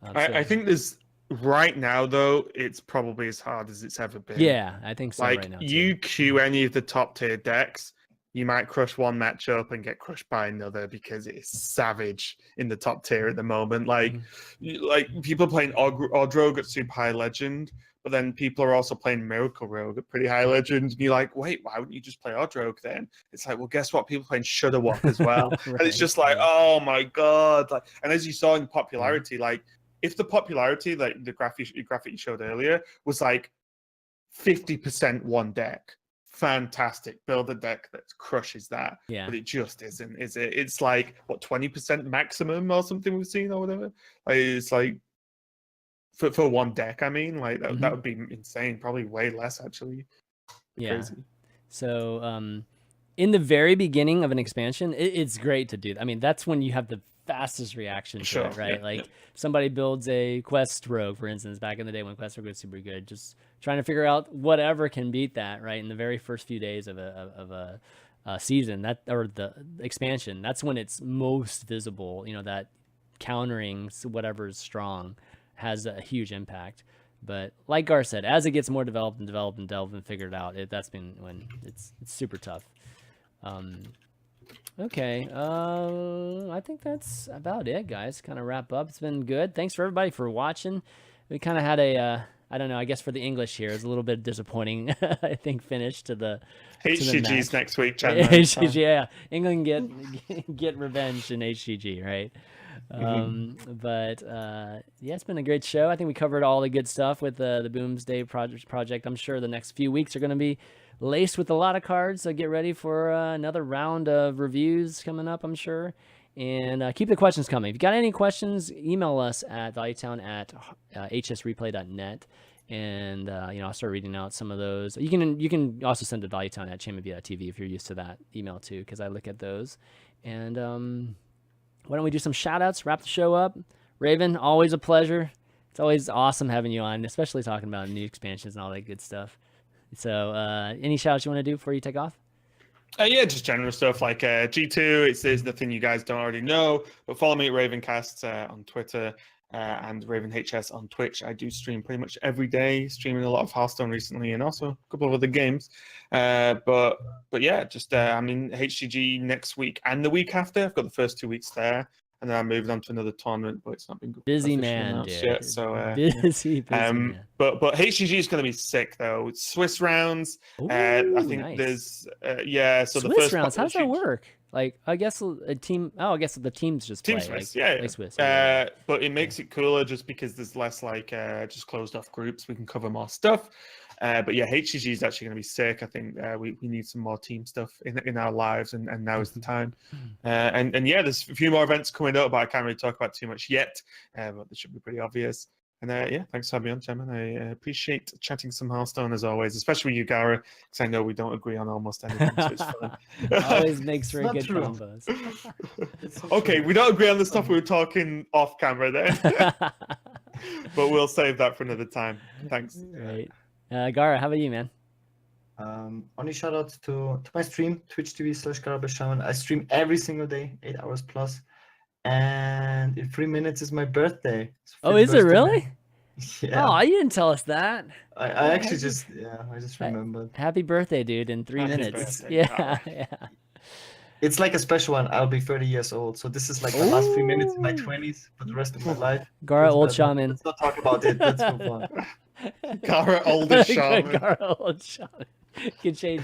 I think there's right now though, it's probably as hard as it's ever been.
Yeah, I think so.
Like,
right now too.
you queue any of the top tier decks, you might crush one matchup and get crushed by another because it is savage in the top tier at the moment. Like, like people playing Odrogue at super high legend, but then people are also playing Miracle Rogue at pretty high legend, and you're like, wait, why wouldn't you just play Odrogue then? It's like, well, guess what? People playing Shudderwock as well,
Right,
and it's just like, oh my god! Like, and as you saw in popularity, like if the popularity, like the graphic you showed earlier, was like 50% one deck. Fantastic. Build a deck that crushes that.
Yeah.
But it just isn't, is it? It's like, what, 20% maximum or something we've seen or whatever? Like, it's like, for one deck, I mean, like, that would be insane. Probably way less, actually. Crazy.
So, in the very beginning of an expansion, it's great to do. I mean, that's when you have the fastest reaction to it, right? Like somebody builds a Quest Rogue, for instance, back in the day when Quest Rogue was super good, just trying to figure out whatever can beat that, right? In the very first few days of a season, that, or the expansion, that's when it's most visible. You know, that countering whatever is strong has a huge impact. But like Gar said, as it gets more developed and figured out, that's been when it's super tough. Okay, I think that's about it, guys. Kind of wrap up. It's been good. Thanks for everybody for watching. We kind of had a, I don't know, I guess for the English here, it's a little bit disappointing, I think, finish to the
HCG's next week, Chanman.
HCG, yeah. England get revenge in HCG, right? But yeah, it's been a great show. I think we covered all the good stuff with the Boomsday Project. I'm sure the next few weeks are going to be laced with a lot of cards, so get ready for another round of reviews coming up, I'm sure. And keep the questions coming. If you got any questions, email us at valuetown@hsreplay.net. And you know, I'll start reading out some of those. You can also send to valuetown@ChanmanV.tv if you're used to that email too, because I look at those. And why don't we do some shout outs, wrap the show up? Raven, always a pleasure. It's always awesome having you on, especially talking about new expansions and all that good stuff. So any shout outs you want to do before you take off?
Yeah, just general stuff like G2. There's nothing you guys don't already know, but follow me at Ravencast on Twitter and RavenHS on Twitch. I do stream pretty much every day, streaming a lot of Hearthstone recently and also a couple of other games. But yeah, just I'm in HCG next week and the week after. I've got the first 2 weeks there. And then I moved on to another tournament, but it's not been
busy man, dude.
Yet, so
busy man.
But HCG is going to be sick though. It's Swiss rounds.
Ooh,
I think
nice.
There's So
Swiss
the first
rounds. How does that work? Like, I guess a team. Oh, I guess the teams just
Team
play.
Swiss,
like,
yeah.
Swiss.
But it makes it cooler just because there's less like just closed off groups. We can cover more stuff. But yeah, HCG is actually going to be sick. I think we need some more team stuff in our lives, and now is the time. And yeah, there's a few more events coming up, but I can't really talk about too much yet. But they should be pretty obvious. And yeah, thanks for having me on, Chanman. I appreciate chatting some Hearthstone as always, especially with you, Gaara, because I know we don't agree on almost anything, so it's fun.
Always makes for good
true.
combos.
Okay, we don't agree on the stuff we were talking off camera then, but we'll save that for another time. Thanks.
Right. Gaara, how about you, man?
Only shout out to my stream, twitch.tv/GaaraByShaman. I stream every single day, 8 hours plus. And in 3 minutes is my birthday.
Oh, is it really?
Man. Yeah.
Oh, you didn't tell us that.
I actually just remembered.
Happy birthday, dude, in 3
Happy
minutes.
birthday,
Yeah,
Gaara.
yeah.
It's like a special one. I'll be 30 years old. So this is like the last 3 minutes in my 20s for the rest of my life.
Gaara, old shaman.
Let's not talk about it. Let's move on.
Gaara, oldest shaman.
Gaara, old shaman. You can change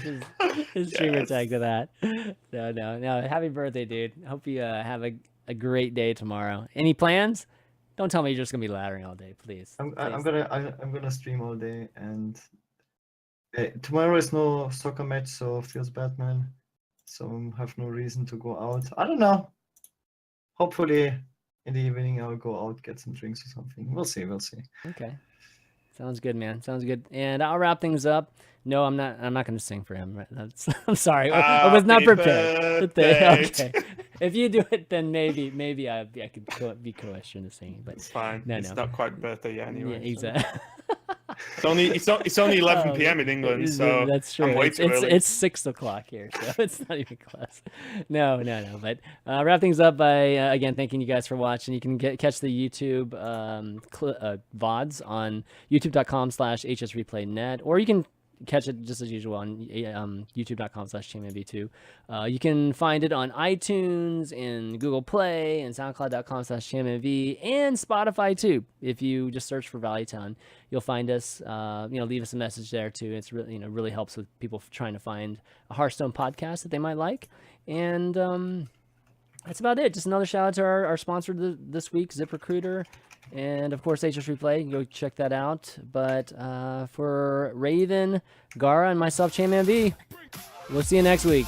his streamer tag to that. No. Happy birthday, dude. Hope you have a great day tomorrow. Any plans? Don't tell me you're just gonna be laddering all day, please.
I'm gonna stream all day, and tomorrow is no soccer match, so feels bad, man. So I have no reason to go out. I don't know. Hopefully, in the evening I'll go out, get some drinks or something. We'll see.
Okay. Sounds good, man. Sounds good. And I'll wrap things up. No, I'm not going to sing for him. I'm sorry. I was not prepared. Okay. If you do it, then maybe I could be coerced into singing. But
it's fine.
No.
It's not quite birthday yet anyway.
Yeah, exactly.
It's only 11 p.m. in England, so
that's true.
I'm way too early.
It's 6 o'clock here, so it's not even close. No. But wrap things up by again thanking you guys for watching. You can catch the YouTube VODs on youtube.com/HSReplay.net, or you can catch it just as usual on youtube.com/ChanmanV2. You can find it on iTunes and Google Play and SoundCloud.com/ChanmanV and Spotify too. If you just search for Valuetown, you'll find us. Leave us a message there too. It's really really helps with people trying to find a Hearthstone podcast that they might like. And that's about it. Just another shout out to our sponsor this week, ZipRecruiter. And of course, HS Replay, go check that out. But for Raven, Gaara, and myself, ChanmanV, we'll see you next week.